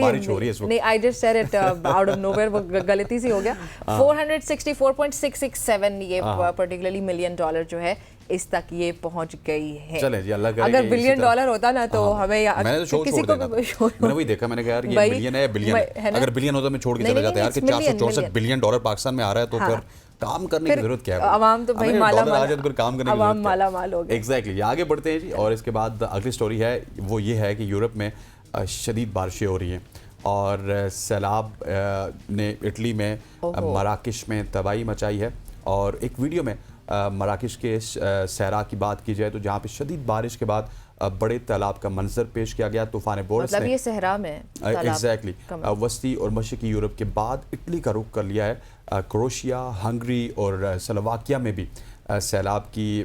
बारिश हो रही है इस वक्त। नहीं, I just said it out of nowhere, वो गलती से हो गया। 464.667 ये पर्टिकुलरली मिलियन डॉलर जो है इस तक ये पहुंच गई है। चले जी, अल्लाह करे। अगर बिलियन डॉलर होता ना तो हमें मैंने तो शो छोड़ देना था। मैंने वही देखा, मैंने कहा यार ये मिलियन है, बिलियन है। अगर बिलियन होता मैं छोड़ के चला जाता यार कि 464 बिलियन डॉलर पाकिस्तान में आ रहा है तो फिर काम करने की जरूरत क्या है? आवाम तो भाई माला माल हो गया। एग्जैक्टली, आगे बढ़ते हैं जी। और इसके बाद अगली स्टोरी है वो ये है कि यूरोप में शदीद बारिशें हो रही हैं और सैलाब ने इटली में मराकश में तबाही मचाई है। और एक वीडियो में मराकश के सहरा की बात की जाए तो जहाँ पे शदीद बारिश के बाद बड़े तालाब का मंजर पेश किया गया। तूफान बोरिस मतलब ये सहरा में एग्जैक्टली वस्ती और मशरकी यूरोप के बाद इटली का रुख कर लिया है। क्रोशिया, हंगरी और स्लोवाकिया में भी सैलाब की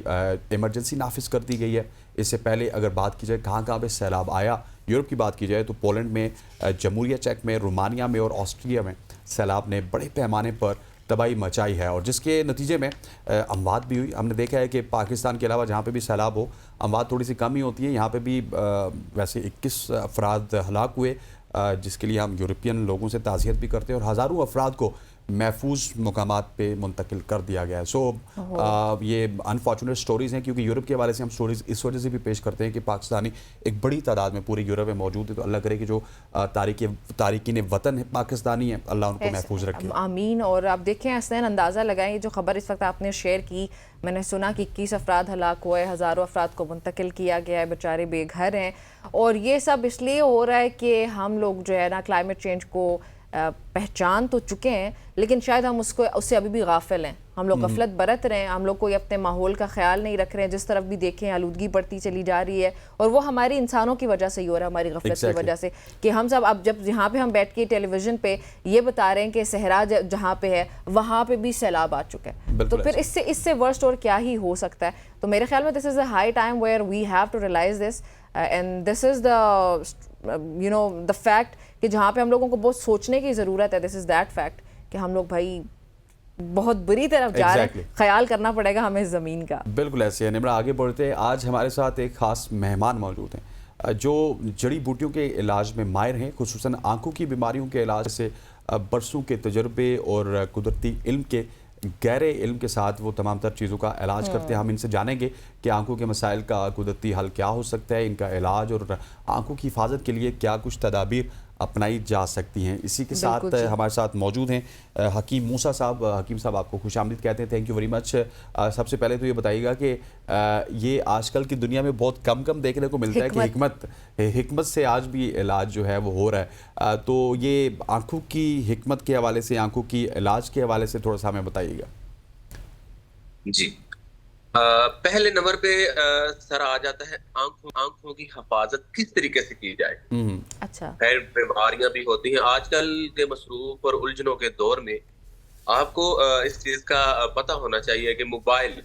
इमरजेंसी नाफिज कर दी गई है। इससे पहले अगर बात की जाए कहाँ कहाँ पे सैलाब आया, यूरोप की बात की जाए तो पोलैंड में, जमहूरिया चेक में, रोमानिया में और ऑस्ट्रिया में सैलाब ने बड़े पैमाने पर तबाही मचाई है और जिसके नतीजे में अमवात भी हुई। हमने देखा है कि पाकिस्तान के अलावा जहाँ पे भी सैलाब हो अमवात थोड़ी सी कम ही होती है। यहाँ पे भी वैसे 21 अफराद हलाक हुए, जिसके लिए हम यूरोपियन लोगों से ताज़ियत भी करते हैं, और हज़ारों अफराद को महफूज मकामात पे मुंतकिल कर दिया गया है। सो ये अनफॉर्चुनेट स्टोरीज़ हैं, क्योंकि यूरोप के हवाले से हम स्टोरीज़ इस वजह से भी पेश करते हैं कि पाकिस्तानी एक बड़ी तादाद में पूरे यूरोप में मौजूद है। तो अल्लाह करे कि जो तारिकीन वतन है पाकिस्तानी है, अल्लाह उनको महफूज रखे, आमीन। और आप देखें हसनैन, अंदाज़ा लगाएं, ये जो खबर इस वक्त आपने शेयर की, मैंने सुना कि 21 अफराद हलाक हुए, हज़ारों अफराद को मुंतकिल किया गया है, बेचारे बेघर हैं। और ये सब इसलिए हो रहा है कि हम लोग जो है ना क्लाइमेट चेंज को पहचान तो चुके हैं, लेकिन शायद हम उससे अभी भी गाफिल हैं। हम लोग गफलत बरत रहे हैं, हम लोग कोई अपने माहौल का ख्याल नहीं रख रहे हैं। जिस तरफ भी देखें आलूदगी बढ़ती चली जा रही है, और वो हमारी इंसानों की वजह से ही हो रहा है, हमारी गफलत की वजह से। कि हम सब अब जब यहाँ पे हम बैठ के टेलीविजन पे ये बता रहे हैं कि सहरा जहाँ पे है वहाँ पे भी सैलाब आ चुका है, तो फिर इससे वर्स्ट और क्या ही हो सकता है। तो मेरे ख्याल में this is a high time where we have to realise this, and this is the fact कि जहाँ पे हम लोगों को बहुत सोचने की ज़रूरत है। दिस इज़ दैट फैक्ट कि हम लोग भाई बहुत बुरी तरफ जा रहे हैं, ख्याल करना पड़ेगा हमें ज़मीन का। बिल्कुल ऐसे है। निम्रा, आगे बढ़ते हैं। आज हमारे साथ एक ख़ास मेहमान मौजूद हैं जो जड़ी बूटियों के इलाज में माहिर हैं, खुसूसन आंखों की बीमारियों के इलाज से बरसों के तजुर्बे और कुदरती इल्म के गहरे इल्म के साथ वो तमाम तर चीज़ों का इलाज करते हैं। हम इनसे जानेंगे कि आंखों के मसाइल का कुदरती हल क्या हो सकता है, इनका इलाज और आंखों की हिफाजत के लिए क्या कुछ तदाबीर अपनाई जा सकती हैं। इसी के साथ हमारे साथ मौजूद हैं हकीम मूसा साहब। हकीम साहब, आपको खुशामदीद कहते हैं, थैंक यू वेरी मच। सबसे पहले तो ये बताइएगा कि ये आजकल की दुनिया में बहुत कम देखने को मिलता है कि हिकमत से आज भी इलाज जो है वो हो रहा है। तो ये आंखों की हिकमत के हवाले से, आंखों की इलाज के हवाले से थोड़ा सा हमें बताइएगा। जी, पहले नंबर पे सर आ जाता है आंखों की हिफाजत किस तरीके से की जाए। अच्छा, खैर बीमारियां भी होती हैं आजकल के मसरूफ और उलझनों के दौर में। आपको इस चीज का पता होना चाहिए कि मोबाइल,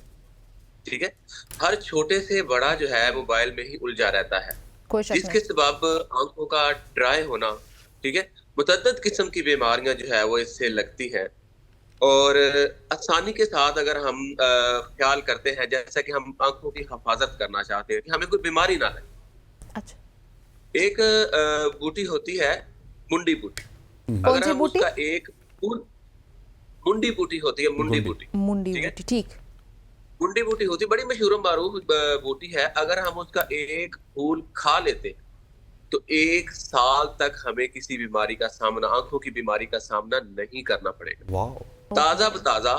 ठीक है, हर छोटे से बड़ा जो है मोबाइल में ही उलझा रहता है, जिसके सबब आंखों का ड्राई होना, ठीक है, मुतअद्दिद किस्म की बीमारियां जो है वो इससे लगती हैं। और आसानी के साथ अगर हम ख्याल करते हैं, जैसा कि हम आंखों की हिफाजत करना चाहते हैं कि हमें कोई बीमारी ना लगे। अच्छा, एक बूटी होती है मुंडी बूटी। अगर हम उसका एक फूल, मुंडी बूटी होती है, मुंडी बूटी, ठीक, मुंडी बूटी होती है, बड़ी मशहूर मारूफ बूटी है। अगर हम उसका एक फूल खा लेते तो 1 साल तक हमें किसी बीमारी का सामना, आंखों की बीमारी का सामना नहीं करना पड़ेगा। ताजा बताजा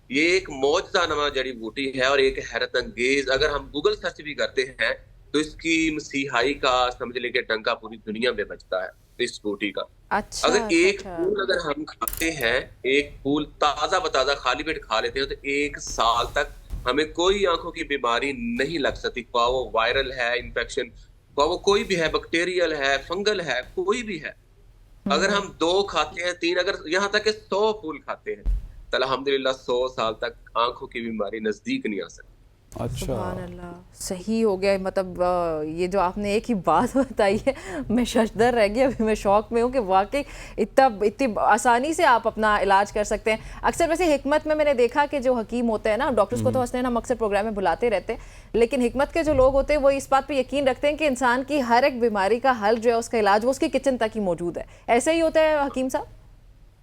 ये एक मौजज़ानुमा जड़ी बूटी है और एक हैरत अंगेज, अगर हम गूगल सर्च भी करते हैं तो इसकी मसीहाई का समझ लें कि डंका पूरी दुनिया में बजता है इस बूटी का। अच्छा, अगर एक फूल अगर हम खाते हैं, एक फूल ताजा बताजा खाली पेट खा लेते हैं तो 1 साल तक हमें कोई आंखों की बीमारी नहीं लग सकती, ख्वाह वो वायरल है इन्फेक्शन, ख्वाह वो कोई भी है, बैक्टीरियल है, फंगल है, कोई भी है। अगर हम 2 खाते हैं, 3, अगर यहाँ तक कि 100 फूल खाते हैं तो अल्हम्दुलिल्लाह 100 साल तक आंखों की बीमारी नजदीक नहीं आ सकती। अच्छा, सुभान अल्लाह, सही हो गया। मतलब ये जो आपने एक ही बात बताई है, मैं शशदर रह गई, अभी मैं शौक में हूँ कि वाकई इतनी आसानी से आप अपना इलाज कर सकते हैं। अक्सर वैसे हिकमत में मैंने देखा कि जो हकीम होते हैं ना, डॉक्टर्स को तो हसनैन हम अक्सर प्रोग्राम में बुलाते रहते हैं, लेकिन हिकमत के जो लोग होते हैं वो इस बात पर यकीन रखते हैं कि इंसान की हर एक बीमारी का हल जो है, उसका इलाज वो उसकी किचन तक ही मौजूद है। ऐसे ही होता है हकीम साहब?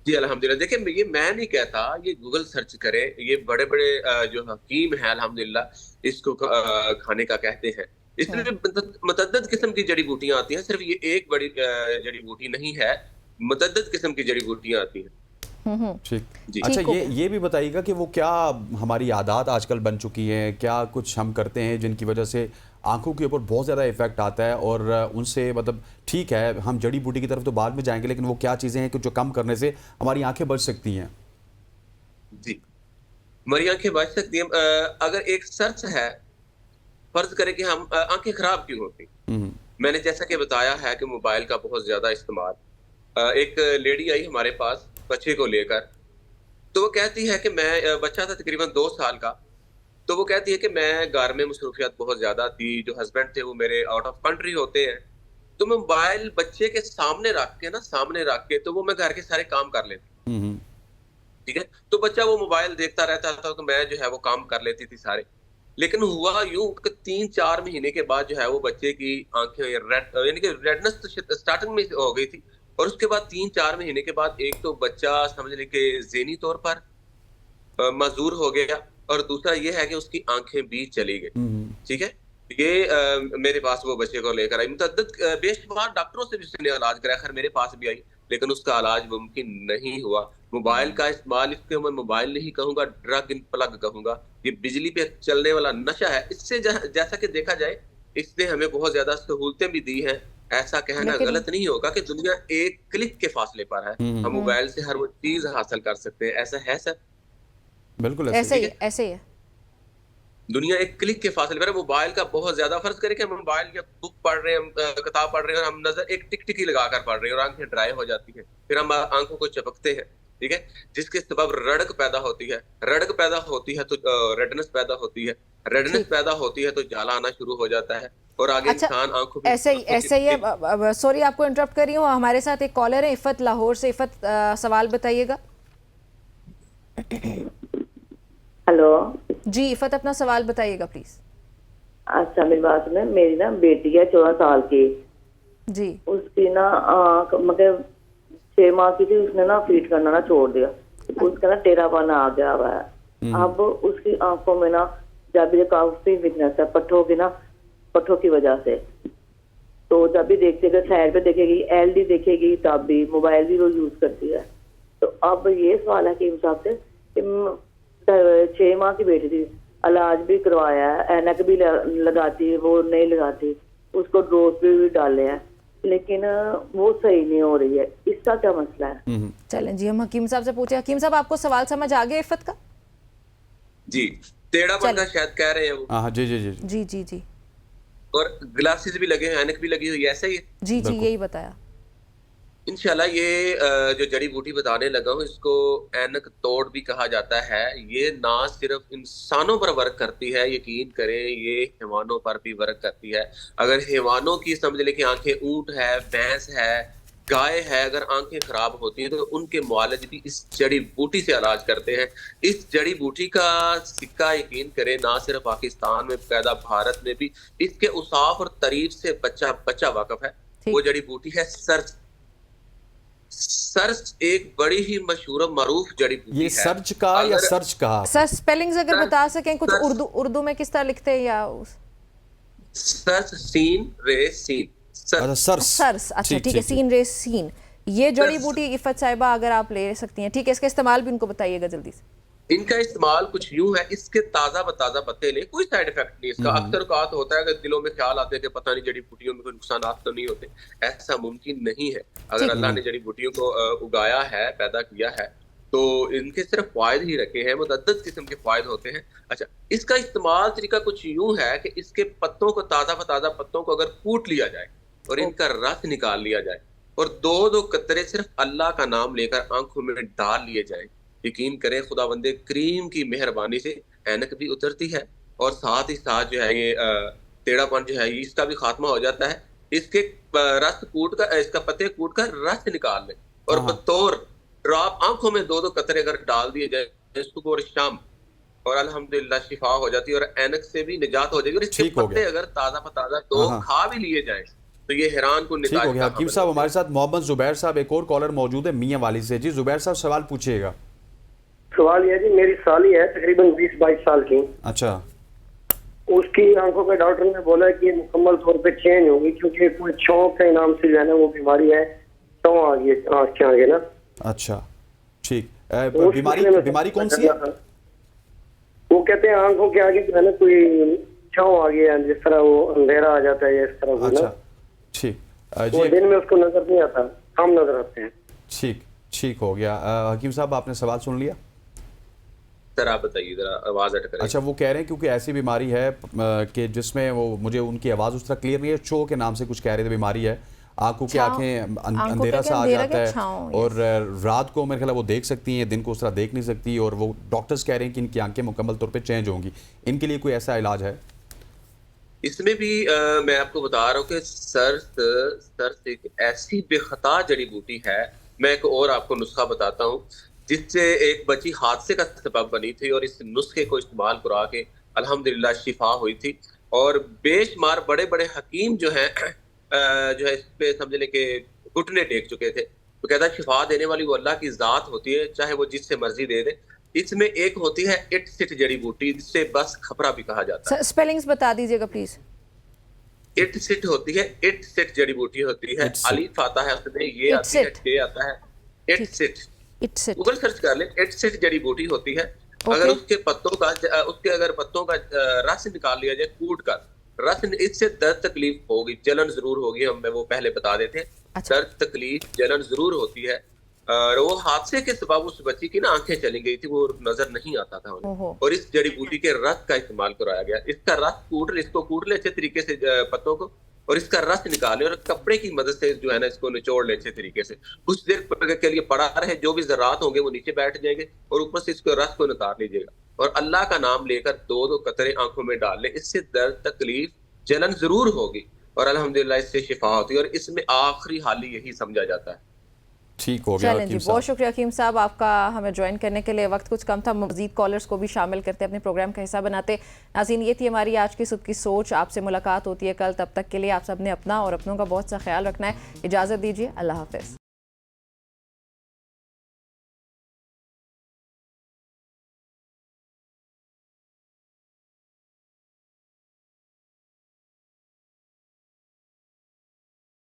जी अल्हम्दुलिल्लाह। देखिए, ये मैं नहीं कहता, ये गूगल सर्च करें, ये बड़े बड़े जो हकीम हैं अल्हम्दुलिल्लाह इसको खाने का कहते हैं। इसमें मुतअद्दिद किस्म की जड़ी बूटियां आती हैं, सिर्फ ये एक बड़ी जड़ी बूटी नहीं है, मुतअद्दिद किस्म की जड़ी बूटियां आती हैं। ठीक। अच्छा, ये भी बताइएगा कि वो क्या हमारी आदत आजकल बन चुकी है, क्या कुछ हम करते हैं जिनकी वजह से आंखों के ऊपर बहुत ज़्यादा इफेक्ट आता है, और उनसे मतलब ठीक है हम जड़ी बूटी की तरफ तो बाद में जाएंगे, लेकिन वो क्या चीज़ें हैं कि जो कम करने से हमारी आंखें बच सकती हैं? जी, हमारी आंखें बच सकती हैं। अगर एक सर्च है, फर्ज करें कि हम आंखें खराब क्यों होती, मैंने जैसा कि बताया है कि मोबाइल का बहुत ज्यादा इस्तेमाल। एक लेडी आई हमारे पास बच्चे को लेकर, तो वो कहती है कि मैं, बच्चा था तकरीबन 2 साल का, तो वो कहती है कि मैं घर में मसरूफियत बहुत ज्यादा थी, जो हस्बैंड थे वो मेरे आउट ऑफ कंट्री होते हैं, तो मैं मोबाइल बच्चे के सामने रख के तो वो मैं घर के सारे काम कर लेती, ठीक है। तो बच्चा वो मोबाइल देखता रहता था तो मैं जो है वो काम कर लेती थी सारे। लेकिन हुआ यूं कि 3-4 महीने के बाद जो है वो बच्चे की आंखें यानी कि रेडनेस तो स्टार्टिंग में हो गई थी, और उसके बाद 3-4 महीने के बाद एक तो बच्चा समझ लें कि ज़हनी तौर पर मजबूर हो गया, और दूसरा ये है कि उसकी आंखें भी चली गई। ठीक है, ये मेरे पास वो बच्चे को लेकर आई, मुतअद्दिद बेशुमार डॉक्टरों से भी उसने इलाज कराया, खैर मेरे पास भी आई, लेकिन उसका इलाज मुमकिन नहीं हुआ। मोबाइल का इस्तेमाल, इसको मैं मोबाइल नहीं कहूंगा, ड्रग इन प्लग कहूंगा, ये बिजली पे चलने वाला नशा है। इससे जैसा कि देखा जाए, इसने हमें बहुत ज्यादा सहूलतें भी दी हैं। ऐसा कहना गलत नहीं होगा कि दुनिया एक क्लिक के फासले पर है, हम मोबाइल से हर वो चीज हासिल कर सकते हैं। ऐसा है सर? बिल्कुल ऐसे ही है। दुनिया एक क्लिक के फासले पर है। मोबाइल का बहुत ज्यादा, फर्ज करें कि हम मोबाइल या बुक पढ़ रहे हैं, हम किताब पढ़ रहे हैं, और हम नजर एक टिकटिकी लगाकर पढ़ रहे हैं और आंखें ड्राई हो जाती है, फिर हम आंखों को चपकते हैं, ठीक है, जिसके सबब रड़क पैदा होती है। रड़क पैदा होती है तो रेडनेस पैदा होती है, रेडनेस पैदा होती है तो जाला आना शुरू हो जाता है, और आगे इंसान आंखों में ऐसे ही है। सॉरी आपको इंटरप्ट कर रही हूँ, हमारे साथ एक कॉलर है इफ़त लाहौर से। इफ़त, सवाल बताइएगा। हेलो जी इफ़त, अपना सवाल बताइएगा प्लीज। अच्छा मेरी बात सुने, मेरी ना बेटी है 14 साल की जी, उसकी ना मतलब 6 माह की थी, उसने ना फीड करना ना छोड़ दिया, उसका ना टेढ़ापन आ गया हुआ है। अब उसकी आंखों में ना जब भी काफी वीकनेस है, पट्ठों की वजह से, तो जब भी देखते साइड पे देखेगी, एलडी देखेगी, तब भी मोबाइल भी वो यूज करती है। तो अब ये सवाल है कि हिसाब से 6 माह की बेटी थी, इलाज भी करवाया है, ऐनक भी लगाती है, वो नहीं लगाती, उसको डोज भी डाले हैं, लेकिन वो सही नहीं हो रही है। इसका क्या मसला है? चलें जी, हम हकीम साहब से पूछे। हकीम साहब, आपको सवाल समझ आ गया इफ़त का? जी, टेढ़ापन का शायद कह रहे हैं वो। हाँ जी जी जी जी जी जी, और ग्लासेस भी लगे हैं, ऐनक भी लगी हुई है, ऐसा ही है? जी जी, यही बताया। इंशाल्लाह ये जो जड़ी बूटी बताने लगा हूँ, इसको ऐनक तोड़ भी कहा जाता है। ये ना सिर्फ इंसानों पर वर्क करती है, यकीन करें, ये हैवानों पर भी वर्क करती है। अगर हैवानों की समझ ले कि आंखें, ऊंट है, भैंस है, गाय है, अगर आंखें खराब होती हैं तो उनके मुआलज भी इस जड़ी बूटी से इलाज करते हैं। इस जड़ी बूटी का सिक्का, यकीन करें, ना सिर्फ पाकिस्तान में पैदा, भारत में भी इसके उसाफ और तारीफ से बच्चा वाकफ है। वो जड़ी बूटी है सर्च। सर्च एक बड़ी ही मशहूर मरूफ जड़ी बूटी है। ये सर्च का या सर्च का? सर स्पेलिंग्स अगर बता सकें कुछ, उर्दू में किस तरह लिखते हैं? या सर्च, सीन रे सीन, सर्स। अच्छा ठीक है, सीन रे सीन। ये जड़ी बूटी इफ़त साहिबा अगर आप ले सकती हैं, ठीक है, इसका इस्तेमाल भी उनको बताइएगा जल्दी से। इनका इस्तेमाल कुछ यूं है, इसके ताजा बताजा पत्ते लें, कोई साइड इफेक्ट नहीं इसका। अक्सर औकात होता है कि दिलों में ख्याल आते हैं कि पता नहीं जड़ी बूटियों में कोई नुकसान तो नहीं होते, ऐसा मुमकिन नहीं है। अगर अल्लाह ने जड़ी बूटियों को उगाया है, पैदा किया है, तो इनके सिर्फ फायदे ही रखे हैं, मुतअद्दिद किस्म के फायदे होते हैं। अच्छा, इसका इस्तेमाल तरीका कुछ यूं है कि इसके पत्तों को, ताजा पत्तों को अगर कूट लिया जाए और इनका रस निकाल लिया जाए, और 2-2 कतरे सिर्फ अल्लाह का नाम लेकर आंखों में डाल लिए जाए, यकीन करें खुदावंदे करीम की मेहरबानी से ऐनक भी उतरती है, और साथ ही साथ जो है ये टेढ़ापन जो है इसका भी खात्मा हो जाता है। इसके रस कूट कर, इसका पत्ते कूट कर रस निकाल लें, और बतौर ड्रॉप आंखों में 2-2 कतरे अगर डाल दिए जाए सुबह और शाम, और अल्हम्दुलिल्लाह शिफा हो जाती है और ऐनक से भी निजात हो जाएगी। और इसके पत्ते अगर ताजा 2 खा भी लिए जाए तो ये हैरान को ठीक हो गया। हकीम साहब, हमारे साथ मोहम्मद जुबैर साहब, एक और कॉलर मौजूद है मियां वाली से। जी जुबैर साहब, सवाल पूछिएगा। सवाल यह जी, मेरी साली है तकरीबन 20-22 साल की। अच्छा, उसकी आंखों पे डॉक्टर ने बोला कि मुकम्मल तौर पे चेंज होगी, क्योंकि कोई छौंक के नाम से जो है ना वो बीमारी है, छौं आ गई आंख के आगे ना। अच्छा ठीक, बीमारी कौन सी है? वो कहते हैं आंखों के आगे जो है ना कोई छौं आ गई है, जिस तरह वो अंधेरा आ जाता है, इस तरह। अच्छा ठीक, वो दिन में उसको नजर नहीं आता, कम नजर आते हैं। ठीक हो गया। हकीम साहब, आपने सवाल सुन लिया? सर आप बताइए, जरा आवाज अटक रही है। अच्छा, वो कह रहे हैं क्योंकि ऐसी बीमारी है कि जिसमें वो, मुझे उनकी आवाज उस तरह क्लियर नहीं है, चो के नाम से कुछ कह रहे थे, बीमारी है, आंखों की आंखें अंधेरा सा आ जाता है, और रात को मेरे ख्याल वो देख सकती हैं, दिन को उस तरह देख नहीं सकती, और वो डॉक्टर्स कह रहे हैं कि इनकी आंखें मुकम्मल तौर पे चेंज होंगी। इनके लिए कोई ऐसा इलाज है? इसमें भी मैं आपको बता रहा हूँ कि सर्स एक ऐसी बेखता जड़ी बूटी है। मैं एक और आपको नुस्खा बताता हूँ, जिससे एक बच्ची हादसे का सबब बनी थी, और इस नुस्खे को इस्तेमाल करा के अल्हम्दुलिल्लाह शिफा हुई थी। और बेशुमार बड़े बड़े हकीम जो है इस पे समझ लें कि घुटने टेक चुके थे। तो कहता है शिफा देने वाली वो अल्लाह की जात होती है, चाहे वो जिससे मर्जी दे दे। इसमें एक होती है इट सिट जड़ी बूटी, जिससे बस खपरा भी कहा जाता है। स्पेलिंग्स बता दीजिएगा प्लीज। इट सिट होती है, इट सिट जड़ी बूटी होती है, अलीफ आता है उसमें, ये आती है, टे आता है, इट सिट। गूगल सर्च कर ले, इट सिट जड़ी बूटी होती है। अगर उसके पत्तों का रस निकाल लिया जाए कूट कर, रस, इससे दर्द तकलीफ होगी, जलन जरूर होगी, हम वो पहले बता देते हैं। अच्छा। दर्द तकलीफ जलन जरूर होती है। और वो हादसे के सबब उस बच्ची की ना आंखें चली गई थी, वो नजर नहीं आता था उन्हें, और इस जड़ी बूटी के रस का इस्तेमाल कराया गया। इसका रस इसको कूट ले अच्छे तरीके से पत्तों को, और इसका रस निकाले और कपड़े की मदद से जो है ना इसको निचोड़ ले अच्छे तरीके से। कुछ देर के लिए पड़ा रहे, जो भी ज़रात होंगे वो नीचे बैठ जाएंगे, और ऊपर से इसको रस को निकाल लीजिएगा और अल्लाह का नाम लेकर दो दो कतरे आंखों में डाल ले। इससे दर्द तकलीफ जलन जरूर होगी और अल्हम्दुलिल्लाह इससे शिफा होती है, और इसमें आखिरी हाल यही समझा जाता है। ठीक हो गया। चलें जी, बहुत शुक्रिया हकीम साहब आपका हमें ज्वाइन करने के लिए। वक्त कुछ कम था, मजीद कॉलर्स को भी शामिल करते अपने प्रोग्राम का हिस्सा बनाते। नाज़रीन, ये थी हमारी आज की सुबह की सोच। आपसे मुलाकात होती है कल, तब तक के लिए आप सब ने अपना और अपनों का बहुत सा ख्याल रखना है। इजाज़त दीजिए, अल्लाह हाफ़िज़।